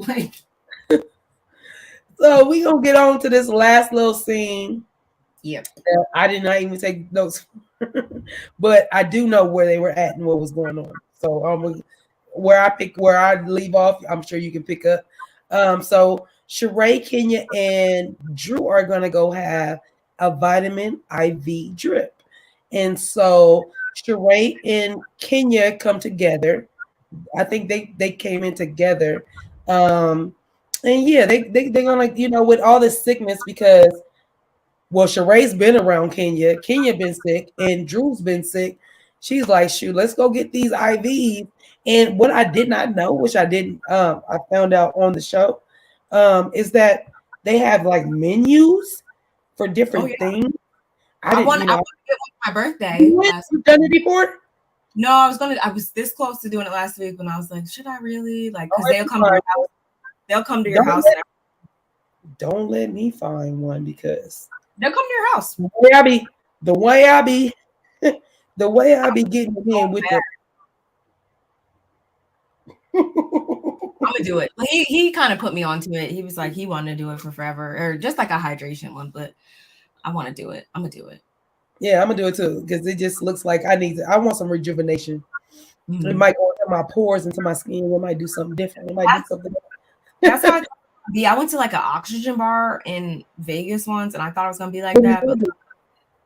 So we gonna get on to this last little scene. Yep. I did not even take notes, but I do know where they were at and what was going on. So where I leave off, I'm sure you can pick up. So Sheree, Kenya, and Drew are gonna go have a vitamin IV drip, and so Sheree and Kenya come together. I think they came in together, and yeah, they're gonna with all this sickness because Well, Sheree's been around Kenya. Kenya been sick, and Drew's been sick. She's like, shoot, let's go get these IVs. And what I did not know, which I didn't, I found out on the show, is that they have like menus for different things. I want to get one for my birthday. You've done it before? No, I was this close to doing it last week when I was like, should I really? Like, because they'll come to your house. They'll come to your house. Don't let me find one because they'll come to your house. The way I be getting it in with the. I'm gonna do it. He kind of put me onto it. He was like, he wanted to do it for forever, or just like a hydration one, but I want to do it. I'm gonna do it. Yeah, I'm gonna do it too because it just looks like I want some rejuvenation. Mm-hmm. It might go into my pores, into my skin. It might do something different. It might do something. That's how I went to like an oxygen bar in Vegas once, and I thought it was gonna be like that. But,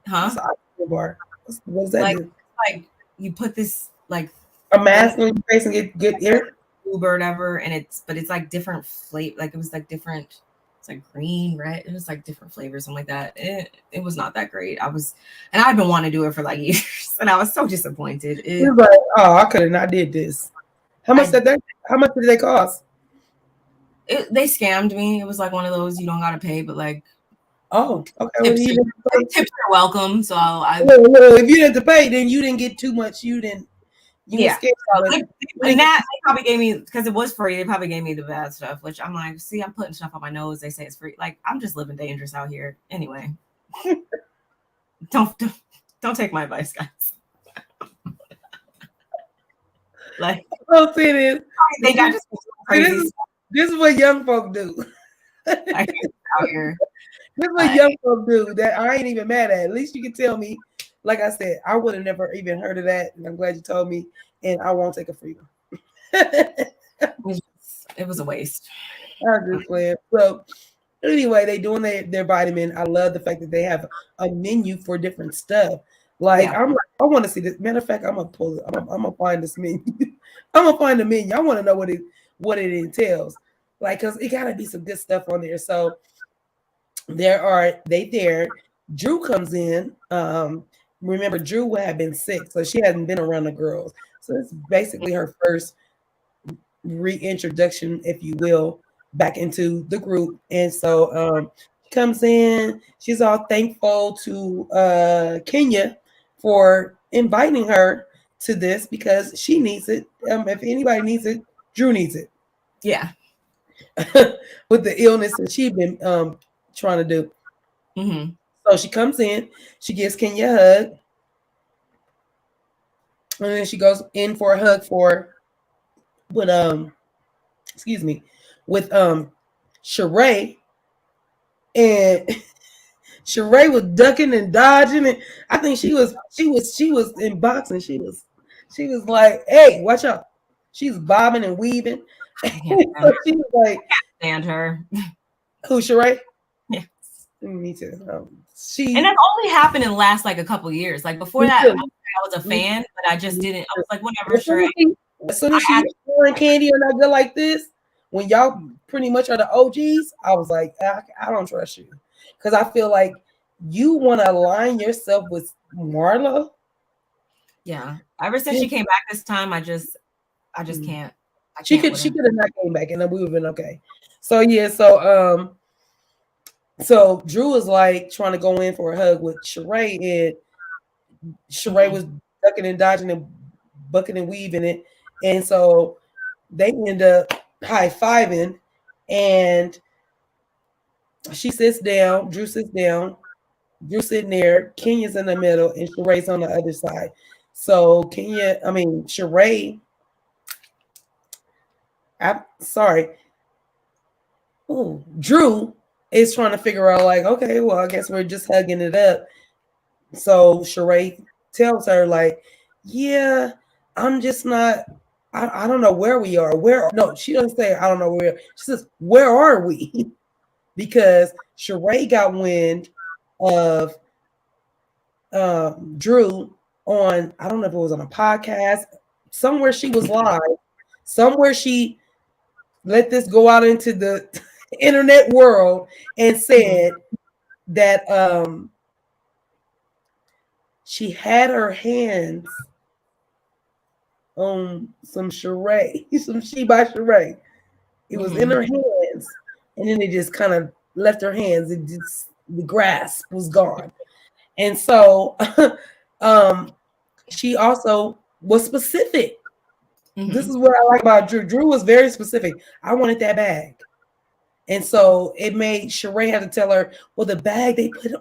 What's an oxygen bar? What does that do? Like you put this like a mask on your face and get air, or whatever, and it's like different flavor. Like it was like different. It's like green, red. It was like different flavors, something like that. It was not that great. I've been wanting to do it for like years, and I was so disappointed. You're like, oh, I could have not did this. How much did they cost? They scammed me. It was like one of those you don't gotta pay, but like, oh, okay. Tips are welcome. So if you didn't have to pay, then you didn't get too much. You didn't. Yeah, and that they probably gave me because it was free. They probably gave me the bad stuff, which I'm like, see, I'm putting stuff on my nose. They say it's free. Like I'm just living dangerous out here. Anyway, don't take my advice, guys. Like, I'll say this. They got just crazy. This is what young folk do. I can't out here. This is what young folk do that I ain't even mad at. At least you can tell me. Like I said, I would have never even heard of that, and I'm glad you told me, and I won't take a free one. It was a waste. I'm just playing. So anyway, they doing their vitamin. I love the fact that they have a menu for different stuff. Like I'm like, I want to see this. Matter of fact, I'm gonna pull it. I'm gonna find this menu. I'm gonna find the menu. I want to know what it entails. Like, cause it gotta be some good stuff on there. So there. Drew comes in. Remember, Drew had been sick, so she hadn't been around the girls. So it's basically her first reintroduction, if you will, back into the group. And so she comes in. She's all thankful to Kenya for inviting her to this because she needs it. If anybody needs it, Drew needs it. Yeah. With the illness that she's been trying to do. Mm-hmm. So she comes in, she gives Kenya a hug, and then she goes in for a hug with Sheree, and Sheree was ducking and dodging, and I think she was in boxing. She was like, "Hey, watch out!" She's bobbing and weaving. So she was like, "I can't stand her." Who, Sheree? Yes, me too. And that only happened in the last like a couple of years. Like before that, I was a fan, but I just didn't. I was like, whatever. As soon as she and Kandi are not good like this, when y'all pretty much are the OGs, I was like, I don't trust you, because I feel like you want to align yourself with Marlo. Yeah. Ever since she came back this time, I just can't. She could have not came back, and then we would have been okay. So yeah, so Drew was like trying to go in for a hug with Sheree, and Sheree was ducking and dodging and bucking and weaving it. And so they end up high-fiving, and she sits down, Drew sits down, Drew sitting there, Kenya's in the middle, and Sheree's on the other side. So Sheree, Drew is trying to figure out, like, okay, well, I guess we're just hugging it up. So Sheree tells her, like, yeah, I'm just not, I don't know where we are. No, she doesn't say, I don't know where. She says, where are we? Because Sheree got wind of Drew on, I don't know if it was on a podcast, somewhere she was live, somewhere she let this go out into the internet world and said that she had her hands on some charade, some she by charade. It was in her hands, and then it just kind of left her hands. It just the grasp was gone, and so she also was specific. This is what I like about Drew. Drew was very specific. I wanted that bag. And so it made Sheree have to tell her, well, the bag they put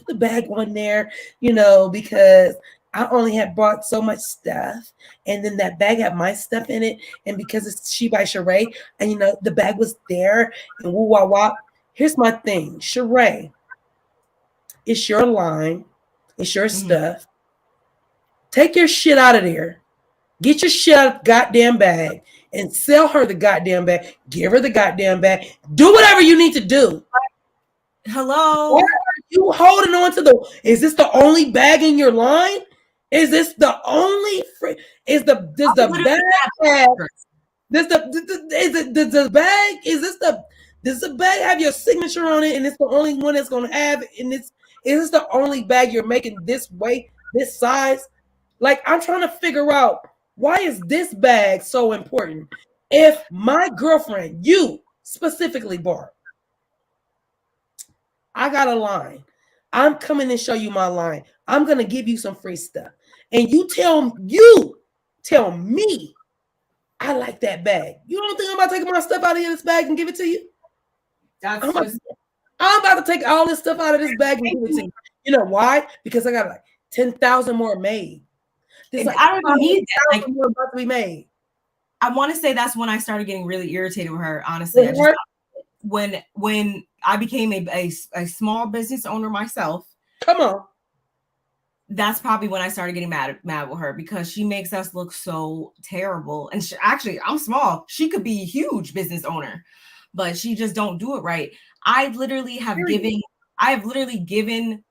the bag on there, because I only had bought so much stuff, and then that bag had my stuff in it, and because it's She by Sheree, and the bag was there, and woo wah wah. Here's my thing, Sheree, it's your line, it's your stuff. Take your shit out of there. Get your shit out of the goddamn bag and sell her the goddamn bag. Give her the goddamn bag. Do whatever you need to do. Hello? Why are you holding on to is this the only bag in your line? Is this the only is the bag have your signature on it, and it's the only one that's gonna have it, and is this the only bag you're making this weight, this size? Like, I'm trying to figure out, why is this bag so important? If my girlfriend, you specifically, Barb, I got a line. I'm coming to show you my line. I'm going to give you some free stuff. And you tell me I like that bag. You don't think I'm about to take my stuff out of this bag and give it to you? I'm about to take all this stuff out of this bag and give it to you. You know why? Because I got like 10,000 more made. Like, I don't need that. Like, more about to be made. I want to say that's when I started getting really irritated with her. Honestly, when I became a small business owner myself. Come on. That's probably when I started getting mad with her, because she makes us look so terrible. And actually, I'm small. She could be a huge business owner, but she just don't do it right. I have literally given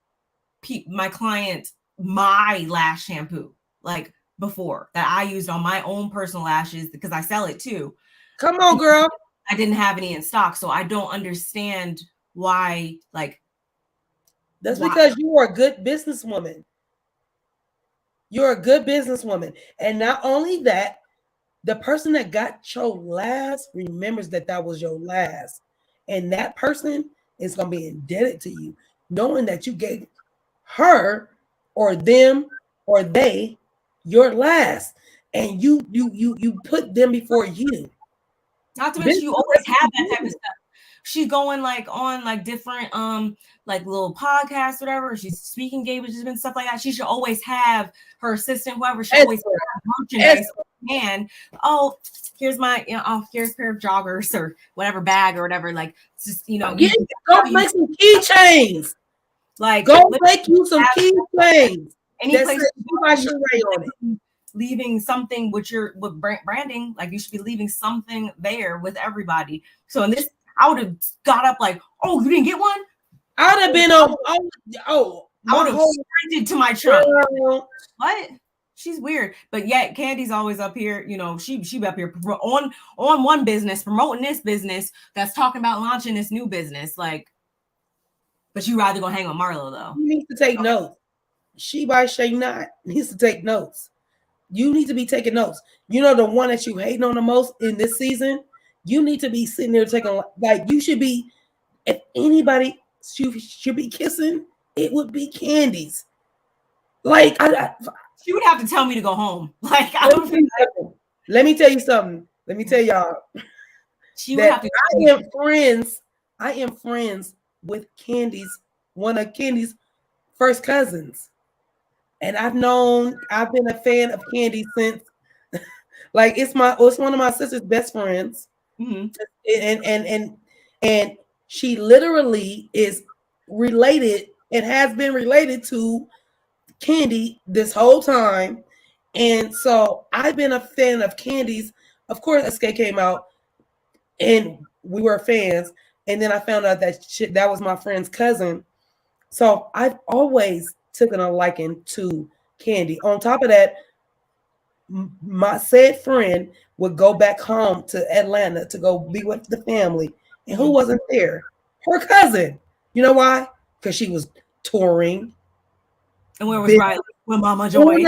my client my lash shampoo, like, before, that I used on my own personal lashes, because I sell it too. Come on, girl. I didn't have any in stock, so I don't understand why. Like, that's because you are a good businesswoman. You're a good businesswoman, and not only that, the person that got your last remembers that was your last, and that person is going to be indebted to you, knowing that you gave her or them or they your last, and you put them before you. Not to mention, you always have that type of stuff. She's going like on like different like little podcasts, whatever. She's speaking engagements and stuff like that. She should always have her assistant, whoever. She always have merchandise. And here's my here's a pair of joggers or whatever bag or whatever. Like, just go make some keychains. Like, go make you some keychains. Any place leaving something with branding, like, you should be leaving something there with everybody. So in this, I would have got up like, oh, you didn't get one? I'd have been I would have sprinted to my trunk. What? She's weird. But yet Kandi's always up here, she up here on one business, promoting this business that's talking about launching this new business. Like, but you rather go hang with Marlo, though. You need to take notes. She by Shay not needs to take notes. You need to be taking notes. The one that you hating on the most in this season, you need to be sitting there taking, like, you should be, if anybody should be kissing, it would be Kandi's. Like, she would have to tell me to go home. Like, let me tell you something. Let me tell y'all. She would have to. I am friends with one of Kandi's first cousins. And I've been a fan of Kandi since, like, it's one of my sister's best friends. Mm-hmm. And she literally is related and has been related to Kandi this whole time. And so I've been a fan of Kandi's. Of course, Escape came out and we were fans. And then I found out that was my friend's cousin. So I've always taken a liking to Kandi. On top of that, my said friend would go back home to Atlanta to go be with the family. And who wasn't there? Her cousin. You know why? because she was touring. And where was Riley? With Mama Joy.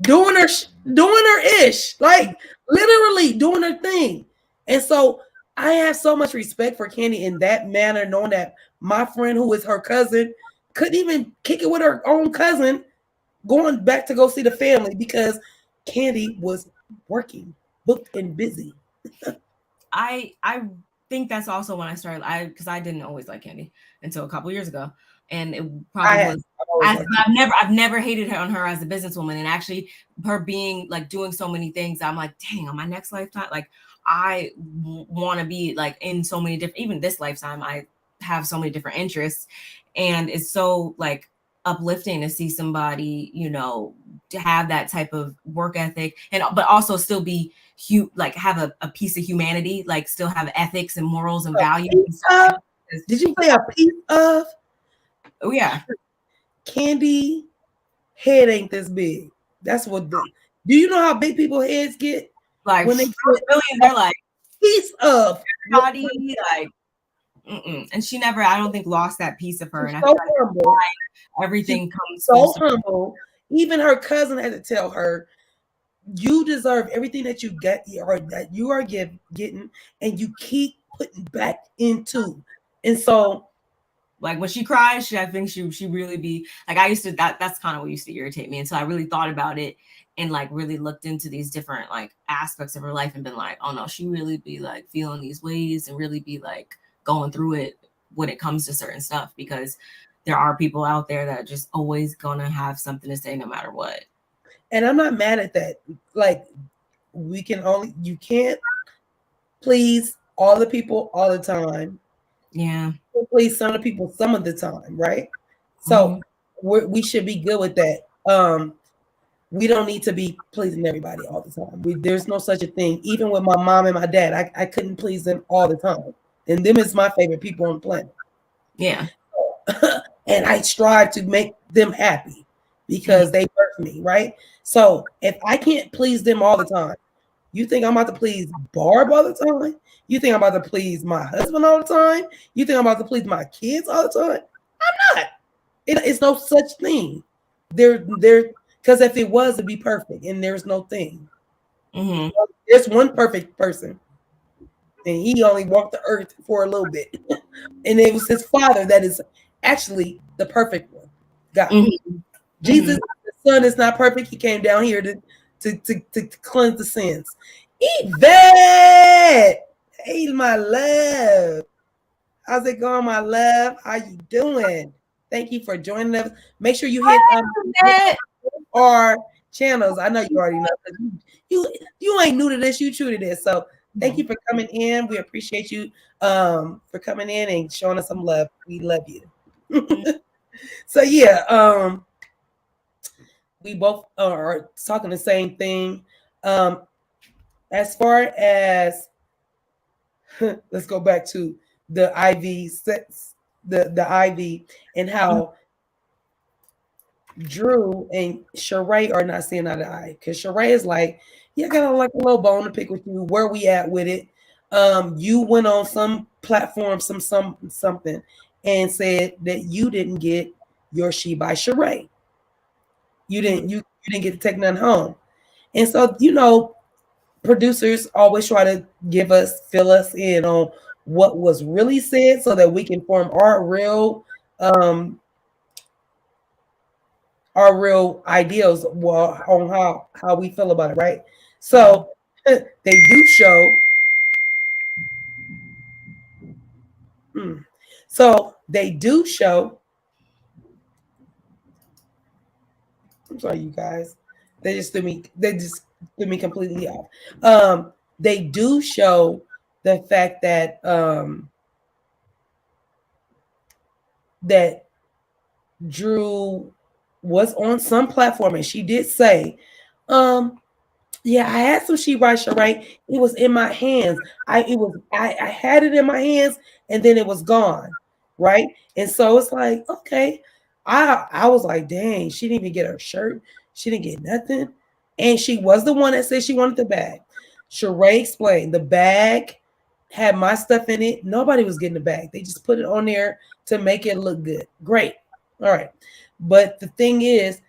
Doing her ish, like literally doing her thing. And so I have so much respect for Kandi in that manner, knowing that my friend who is her cousin couldn't even kick it with her own cousin, going back to go see the family because Kandi was working, booked and busy. I think that's also when I started. Because I didn't always like Kandi until a couple years ago, and it probably was. I've never hated her on her as a businesswoman, and actually her being like doing so many things. I'm like, dang, on my next lifetime, like I want to be like in so many different. Even this lifetime, I have so many different interests, and it's so like uplifting to see somebody, you know, to have that type of work ethic, and but also still be like have a piece of humanity, like still have ethics and morals and values. Did you say a piece of? Oh yeah. Kandi head ain't this big. That's what do you know how big people heads get? Like when they really, they're like piece of body, like and she never, I don't think, lost that piece of her. She's and so humble. Everything comes so humble. Even her cousin had to tell her, you deserve everything that you get or that you are getting, and you keep putting back into. And so like when she cries, I think she really be like, I used to, that's kind of what used to irritate me. And so I really thought about it and like really looked into these different like aspects of her life and been like, oh no, she really be like feeling these ways and really be like going through it when it comes to certain stuff, because there are people out there that are just always gonna have something to say no matter what. And I'm not mad at that. Like you can't please all the people all the time. Yeah. Please some of the people some of the time, right? So we should be good with that. We don't need to be pleasing everybody all the time. There's no such a thing. Even with my mom and my dad, I couldn't please them all the time. And them is my favorite people on the planet. Yeah. And I strive to make them happy because they birthed me, right? So if I can't please them all the time, you think I'm about to please Barb all the time? You think I'm about to please my husband all the time? You think I'm about to please my kids all the time? I'm not. It's no such thing. There, because if it was, it'd be perfect, and there's no thing. There's one perfect person, and he only walked the earth for a little bit, and it was his father that is actually the perfect one. God, Jesus, the Son, is not perfect. He came down here to cleanse the sins. Yvette, hey, my love. How's it going, my love? How you doing? Thank you for joining us. Make sure you hit our channels. I know you already know. You ain't new to this. You true to this. So thank you for coming in. We appreciate you for coming in and showing us some love. We love you. So yeah, we both are talking the same thing. As far as let's go back to the IV sets, the IV, and how Drew and Sheree are not seeing eye to eye. Because Sheree is like, yeah, I got like a little bone to pick with you. Where we at with it? You went on some platform, something, and said that you didn't get your She by Sheree. You didn't get to take none home. And so, you know, producers always try to fill us in on what was really said so that we can form our real ideals on how we feel about it, right? So they do show. So they do show. I'm sorry, you guys. They just threw me completely off. They do show the fact that that Drew was on some platform, and she did say, yeah, I had some She by Sheree. It was in my hands. I had it in my hands, and then it was gone, right? And so it's like, okay, I was like, dang, she didn't even get her shirt. She didn't get nothing, and she was the one that said she wanted the bag. Sheree explained the bag had my stuff in it. Nobody was getting it back. They just put it on there to make it look good. Great. All right. But the thing is,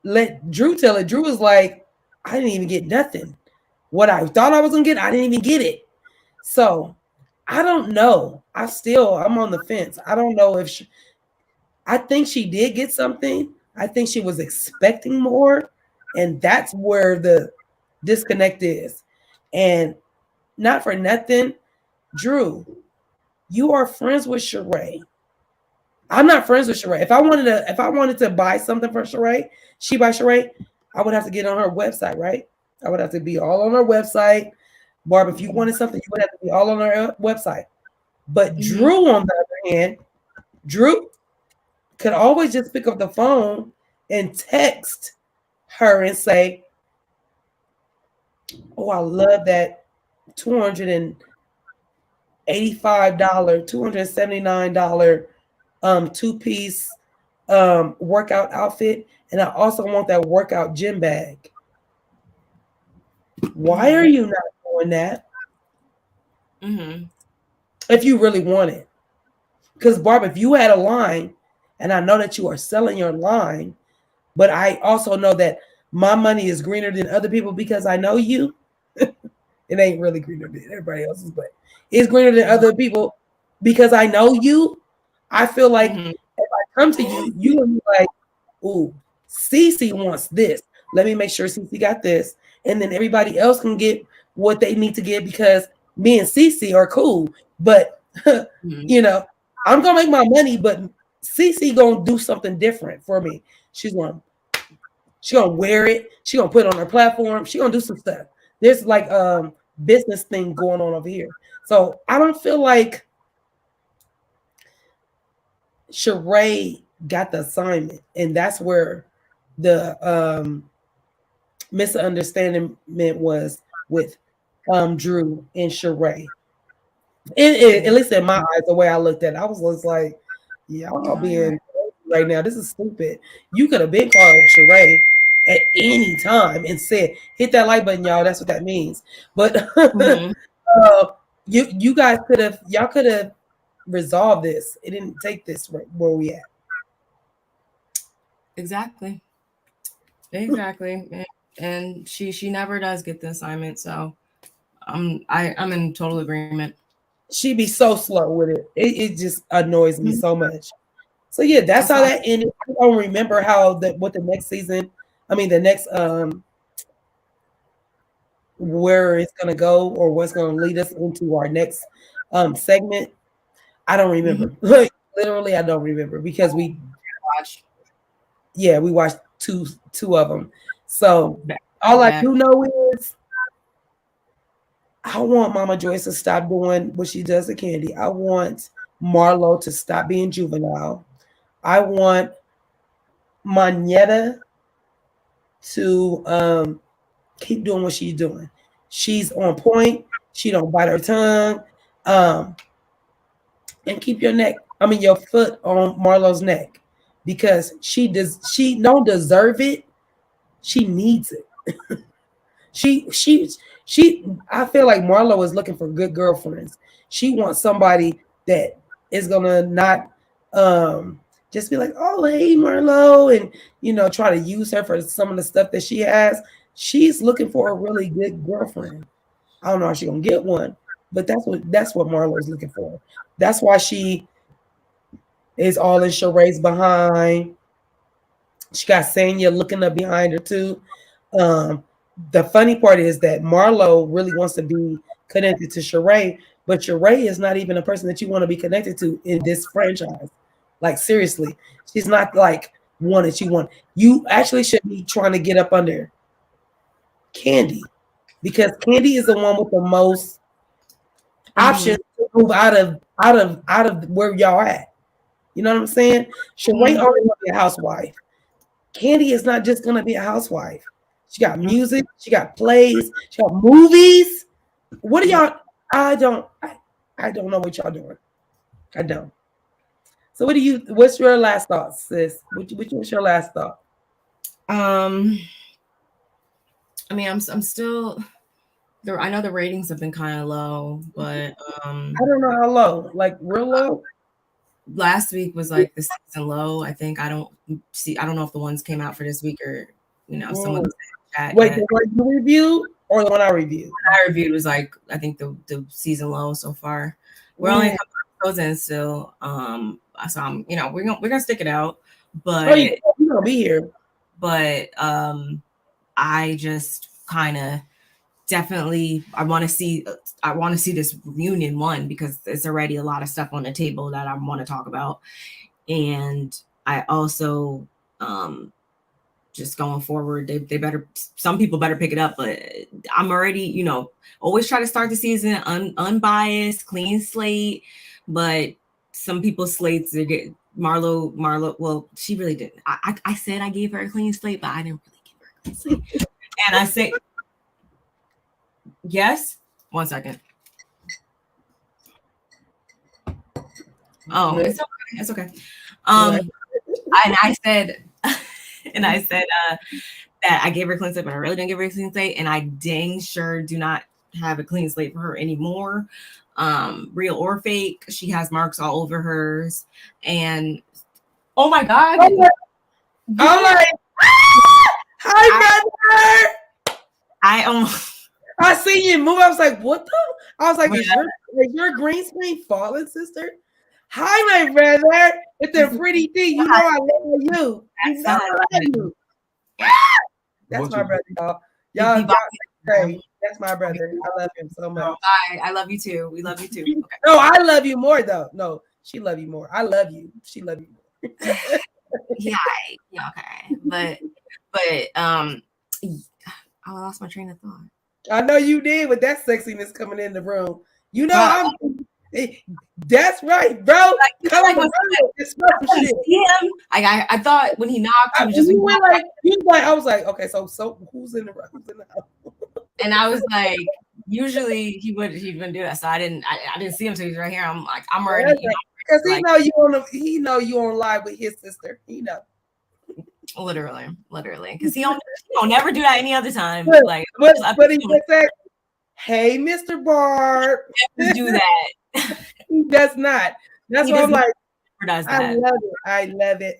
let Drew tell it. Drew was like, I didn't even get nothing. What I thought I was gonna get, I didn't even get it. So I don't know. I'm on the fence. I don't know if I think she did get something. I think she was expecting more. And that's where the disconnect is. And not for nothing, Drew, you are friends with Sheree. I'm not friends with Sheree. If I wanted to buy something for Sheree, she by Sheree, I would have to get on her website, right? I would have to be all on her website. Barb, if you wanted something, you would have to be all on her website. But Drew, on the other hand, Drew could always just pick up the phone and text her and say, oh, I love that $285, $279 two-piece workout outfit, and I also want that workout gym bag. Why are you not doing that? If you really want it. Because Barb, if you had a line, and I know that you are selling your line, but I also know that my money is greener than other people because I know you. It ain't really greener than everybody else's, but it's greener than other people because I know you. I feel like if I come to you, you're gonna be like, ooh, Cece wants this. Let me make sure Cece got this. And then everybody else can get what they need to get because me and Cece are cool. But you know, I'm gonna make my money, but Cece gonna do something different for me. She's gonna wear it, she's gonna put it on her platform, she's gonna do some stuff. There's like business thing going on over here. So I don't feel like Sheree got the assignment, and that's where the misunderstanding was with Drew and Sheree. At least in my eyes, the way I looked at it, I was just like, y'all being right now. This is stupid. You could have been called Sheree at any time and said, hit that like button, y'all. That's what that means. But you guys could have resolved this. It didn't take this where we at. Exactly. And she never does get the assignment, so I'm in total agreement. She be so slow with it. It just annoys me so much. So yeah, that's how that ended. I don't remember what the next season. I mean, the next where it's gonna go or what's gonna lead us into our next segment. I don't remember. Literally, I don't remember because we watched two of them. So all I do know is I want Mama Joyce to stop doing what she does to Kandi. I want Marlo to stop being juvenile. I want Manetta to keep doing what she's doing. She's on point. She don't bite her tongue. And keep your foot on Marlo's neck because she don't deserve it. She needs it. I feel like Marlo is looking for good girlfriends. She wants somebody that is gonna not just be like, oh hey Marlo, and try to use her for some of the stuff that she has. She's looking for a really good girlfriend. I don't know if she's gonna get one, but that's what Marlo is looking for. That's why she is all in Sheree's behind. She got Sanya looking up behind her too. The funny part is that Marlo really wants to be connected to Sheree, but Sheree is not even a person that you want to be connected to in this franchise. Like seriously, she's not like one that you want. You actually should be trying to get up under Kandi because Kandi is the one with the most options to move out of where y'all at. You know what I'm saying? Sheree already want to be a housewife. Kandi is not just gonna be a housewife. She got music, she got plays, she got movies. What are y'all? I don't know what y'all doing. I don't. So what's your last thought, sis? What's your last thought? I mean, I'm still I know the ratings have been kind of low, but I don't know how low, like real low. Last week was like the season low. I think I don't know if the ones came out for this week or someone chat. Wait, the one you reviewed or the one I reviewed? I reviewed was like I think the season low so far. We're only a couple episodes in still. So I'm we're gonna stick it out. But you're gonna be here. But I just kind of definitely I want to see this reunion one because there's already a lot of stuff on the table that I want to talk about, and I also just going forward they better, some people better pick it up, but I'm already always try to start the season unbiased, clean slate, but some people's slates they get Marlo, well, she really didn't. I said I gave her a clean slate, but I didn't really give her a clean slate. And I say yes. 1 second. Oh, it's okay. It's okay. And I said that I gave her a clean slate, but I really didn't give her a clean slate, and I dang sure do not have a clean slate for her anymore. Real or fake, she has marks all over hers, and oh my god, I'm like, hi brother. I seen you move. I was like, what the? I was like, is your green screen falling, sister? Hi, my brother. It's a pretty thing. You know I love you. You know I love you. That's my brother, y'all. Y'all great. That's my brother. I love him so much. I love you too. We love you too. Okay. No, I love you more though. No, she love you more. I love you. She love you more. yeah, okay. But I lost my train of thought. I know you did with that sexiness coming in the room. You know that's right, bro. I thought when he knocked, he was just I was like, okay, so who's in the house? And I was like, usually he wouldn't do that. So I didn't see him until he's right here. I'm like, I'm already because he know you on live with his sister. He know. Literally, because he don't never do that any other time. But he just said, "Hey, Mr. Barb." Never do that. He does not. That's what I'm like. I love it.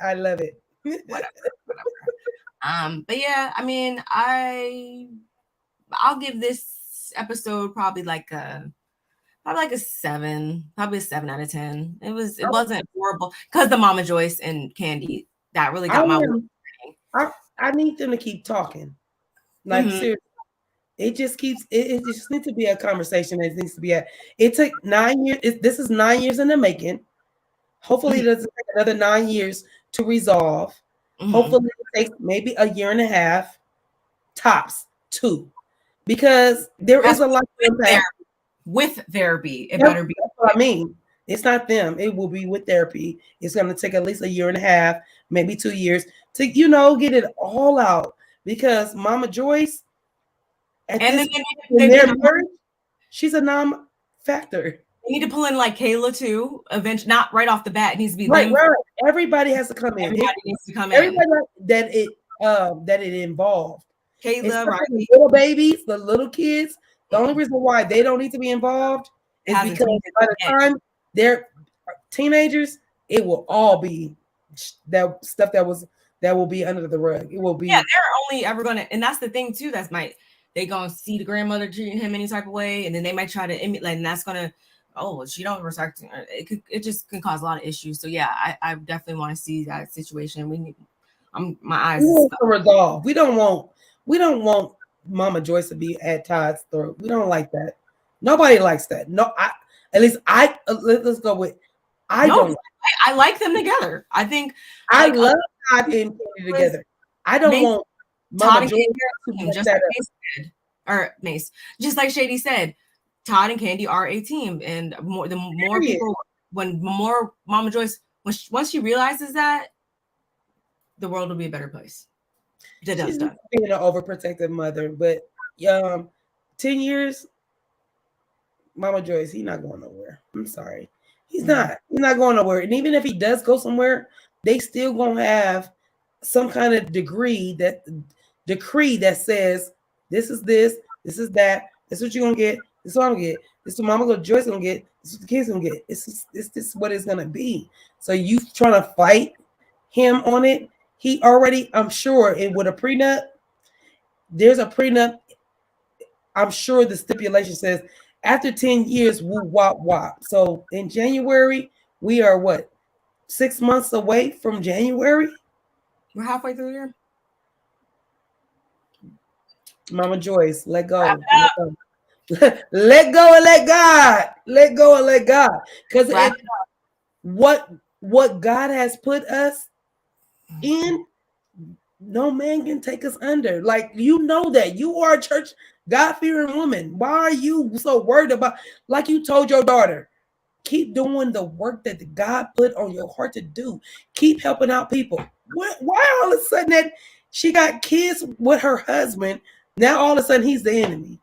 Whatever. But yeah, I mean, I'll give this episode probably like a 7, probably a 7 out of 10. It wasn't horrible because the Mama Joyce and Kandi that really got my. I need them to keep talking. Like seriously, it just needs to be a conversation. It needs to be it took 9 years. This is 9 years in the making. Hopefully it doesn't take another 9 years to resolve. Hopefully it takes maybe a year and a half, tops 2. Because there is a lot of impact. With therapy. It better be. That's what I mean. It's not them. It will be with therapy. It's going to take at least a year and a half, maybe 2 years to, get it all out. Because Mama Joyce, she's a non-factor. They need to pull in like Kayla too. Eventually, not right off the bat. It needs to be right. Everybody has to come in. Everybody needs to come in. That it involved. Kayla, right? The little babies, the little kids. The only reason why they don't need to be involved is because by the time they're teenagers, it will all be that stuff that will be under the rug. It will be. Yeah, they're only ever gonna, and that's the thing too. They gonna see the grandmother treating him any type of way, and then they might try to emulate, and that's gonna. Oh, she don't respect her. It just can cause a lot of issues. So yeah, I definitely want to see that situation. My eyes. We want to resolve. We don't want Mama Joyce to be at Todd's throat. We don't like that. Nobody likes that. No, let's go with. I like them together. I think I love Todd and Kandi together. I don't want Mama Joyce to be just like Mace, just like Shady said. Todd and Kandi are a team, and more people, when more Mama Joyce, once she realizes that, the world will be a better place. She's being an overprotective mother, but 10 years, Mama Joyce, he's not going nowhere. I'm sorry, he's not going nowhere. And even if he does go somewhere, they still gonna have some kind of decree that says this is that. This is what you're gonna get. This is what I'm gonna get. This is what Mama Joyce gonna get. This is what the kids gonna get. This what it's gonna be. So you trying to fight him on it? He already, I'm sure, it with a prenup. There's a prenup. I'm sure the stipulation says after 10 years, woo wop wop. So in January, we are what, 6 months away from January? We're halfway through the year. Mama Joyce, let go. Let go and let God. Let go and let God. Because what God has put us in, no man can take us under. Like, you know that. You are a church God-fearing woman. Why are you so worried about, like you told your daughter, keep doing the work that God put on your heart to do. Keep helping out people. Why all of a sudden that she got kids with her husband, now all of a sudden he's the enemy?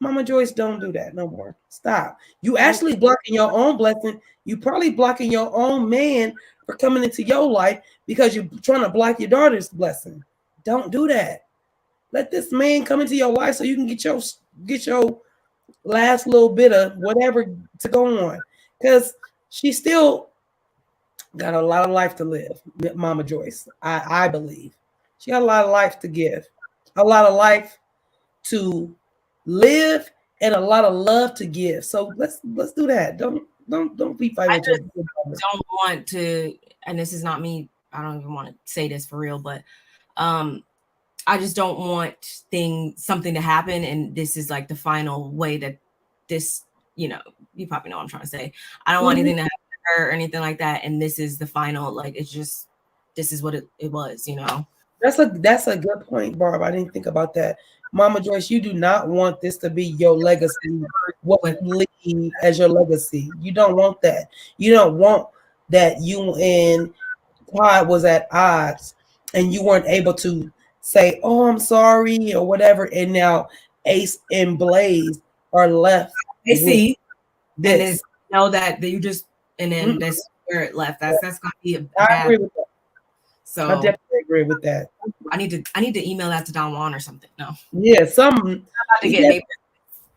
Mama Joyce, don't do that no more. Stop. You actually blocking your own blessing. You probably blocking your own man for coming into your life because you're trying to block your daughter's blessing. Don't do that. Let this man come into your life so you can get your last little bit of whatever to go on. Because she still got a lot of life to live, Mama Joyce. I believe. She got a lot of life to give. A lot of life to live and a lot of love to give. So let's do that. Don't be fighting. I just don't want to, and this is not me, I don't even want to say this for real, but I just don't want something to happen, and this is like the final way that this, you probably know what I'm trying to say. I don't want anything to happen to her or anything like that, and this is the final, like, it's just, this is what it was, That's a good point, Barb. I didn't think about that. Mama Joyce, you do not want this to be your legacy. What you leave as your legacy. You don't want that. You don't want that you and Todd was at odds and you weren't able to say, oh, I'm sorry, or whatever. And now Ace and Blaze are left. They see this. Know that you just, and then that's where it left. That's gonna be a bad. I agree with that. So I definitely agree with that. I need to email that to Don Juan or something. No. Yeah,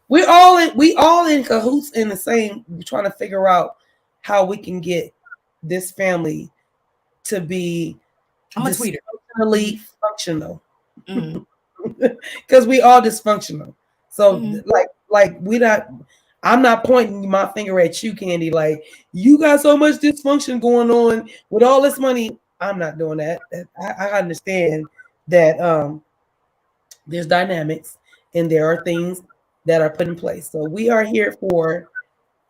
we all in cahoots in the same, trying to figure out how we can get this family to be dysfunctionally functional. Because we all dysfunctional. So like we not, I'm not pointing my finger at you, Kandi, like you got so much dysfunction going on with all this money. I'm not doing that. I understand that there's dynamics and there are things that are put in place. So we are here for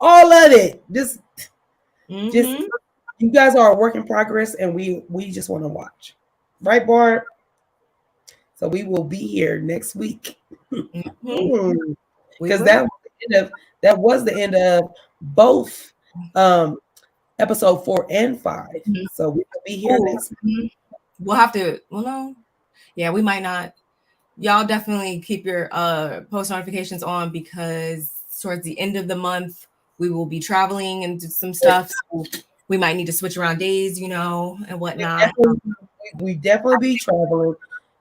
all of it. Just you guys are a work in progress, and we just want to watch, right, Barb? So we will be here next week because that was the end of both episode 4 and 5. So we will be here next week. We'll have to. Well, no, yeah, we might not. Y'all definitely keep your post notifications on, because towards the end of the month we will be traveling and do some stuff. So we might need to switch around days, and whatnot. We definitely be traveling.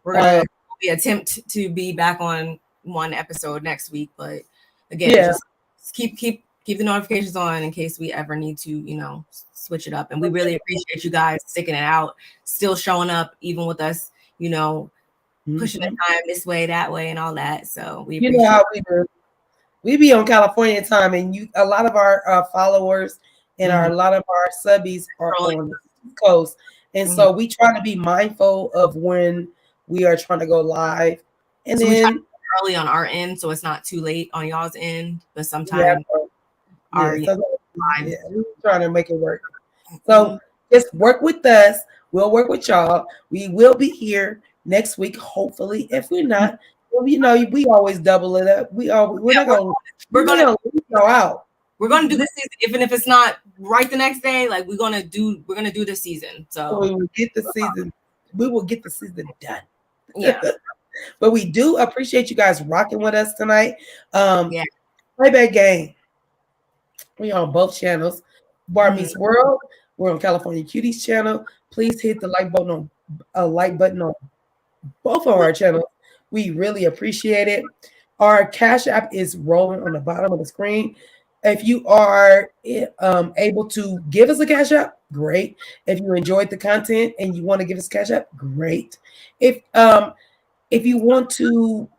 We're gonna attempt to be back on one episode next week, but again, just keep the notifications on in case we ever need to, switch it up. And we really appreciate you guys sticking it out, still showing up, even with us, pushing the time this way, that way, and all that. So we appreciate how we do. We be on California time, and a lot of our followers and a lot of our subbies are on the coast, and so we try to be mindful of when we are trying to go live, and so then early on our end, so it's not too late on y'all's end. But sometimes we're trying to make it work. So just work with us. We'll work with y'all. We will be here next week, hopefully. If we're not, we always double it up. We're gonna go out. We're gonna do this season, even if it's not right the next day. Like we're gonna do this season. So we will get the season. We will get the season done. Yeah. But we do appreciate you guys rocking with us tonight. Playback Game. We on both channels. BarbMeetsWorld. We're on California Cuties channel. Please hit the like button on both of our channels. We really appreciate it. Our Cash App is rolling on the bottom of the screen. If you are able to give us a Cash App, great. If you enjoyed the content and you want to give us Cash App, great. If you want to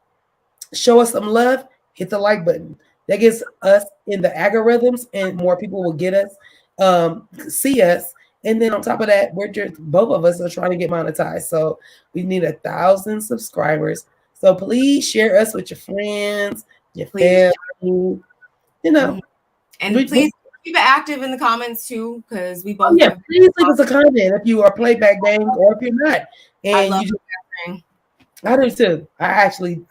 show us some love, hit the like button. That gets us in the algorithms, and more people will get us, see us. And then on top of that, we're just both of us are trying to get monetized. So we need 1,000 subscribers. So please share us with your friends, your family. You know, and please keep it active in the comments too, because we both. Yeah, please leave us a comment if you are playback gang or if you're not. And I love you just, I do too. I actually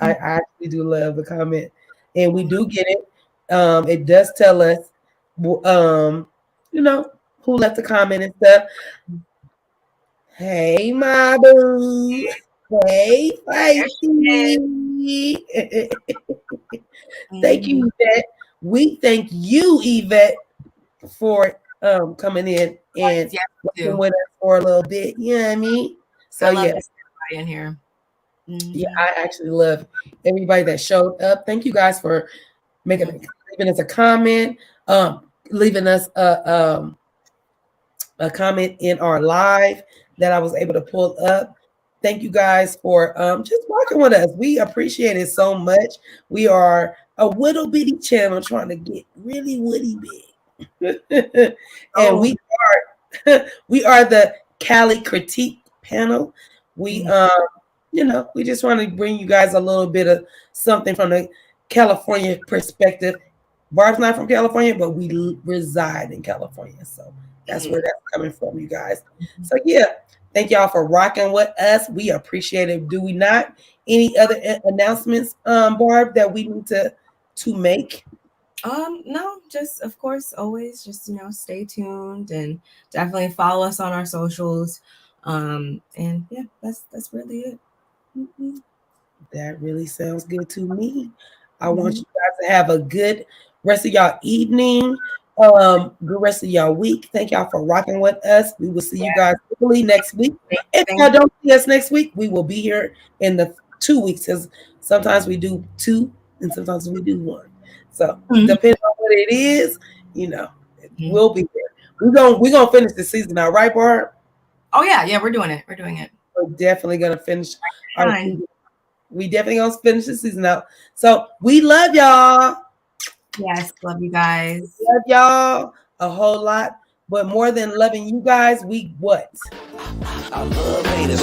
do love the comment, and we do get it. It does tell us, you know, who left the comment and stuff. Hey, my boo. Hey, Feisty. Thank you, Yvette. We thank you, Yvette, for coming in and working with us for a little bit. You know what I mean? So I love everybody in here. Yeah, I actually love everybody that showed up. Thank you guys for leaving us a comment, leaving us a comment in our live that I was able to pull up. Thank you guys for just rocking with us. We appreciate it so much. We are a little bitty channel trying to get really woody big. And we are the Cali Critique panel. We we just want to bring you guys a little bit of something from the California perspective. Barb's not from California, but we reside in California. So that's where that's coming from, you guys. So yeah, thank y'all for rocking with us. We appreciate it. Do we not? Any other announcements, Barb, that we need to make? No, just of course, always just stay tuned and definitely follow us on our socials. And yeah, that's really it. That really sounds good to me. I want you guys to have a good rest of y'all evening, good rest of y'all week. Thank y'all for rocking with us. We will see you guys hopefully next week. If y'all don't see us next week, we will be here in the 2 weeks, because sometimes we do 2 and sometimes we do 1. So depending on what it is, we'll be there. We're gonna finish the season out, right, Barb? Oh yeah, we're doing it. We're doing it. We're definitely gonna finish our season. We definitely gonna finish the season out. So we love y'all. Yes, love you guys. Love y'all a whole lot. But more than loving you guys, we what? I love haters.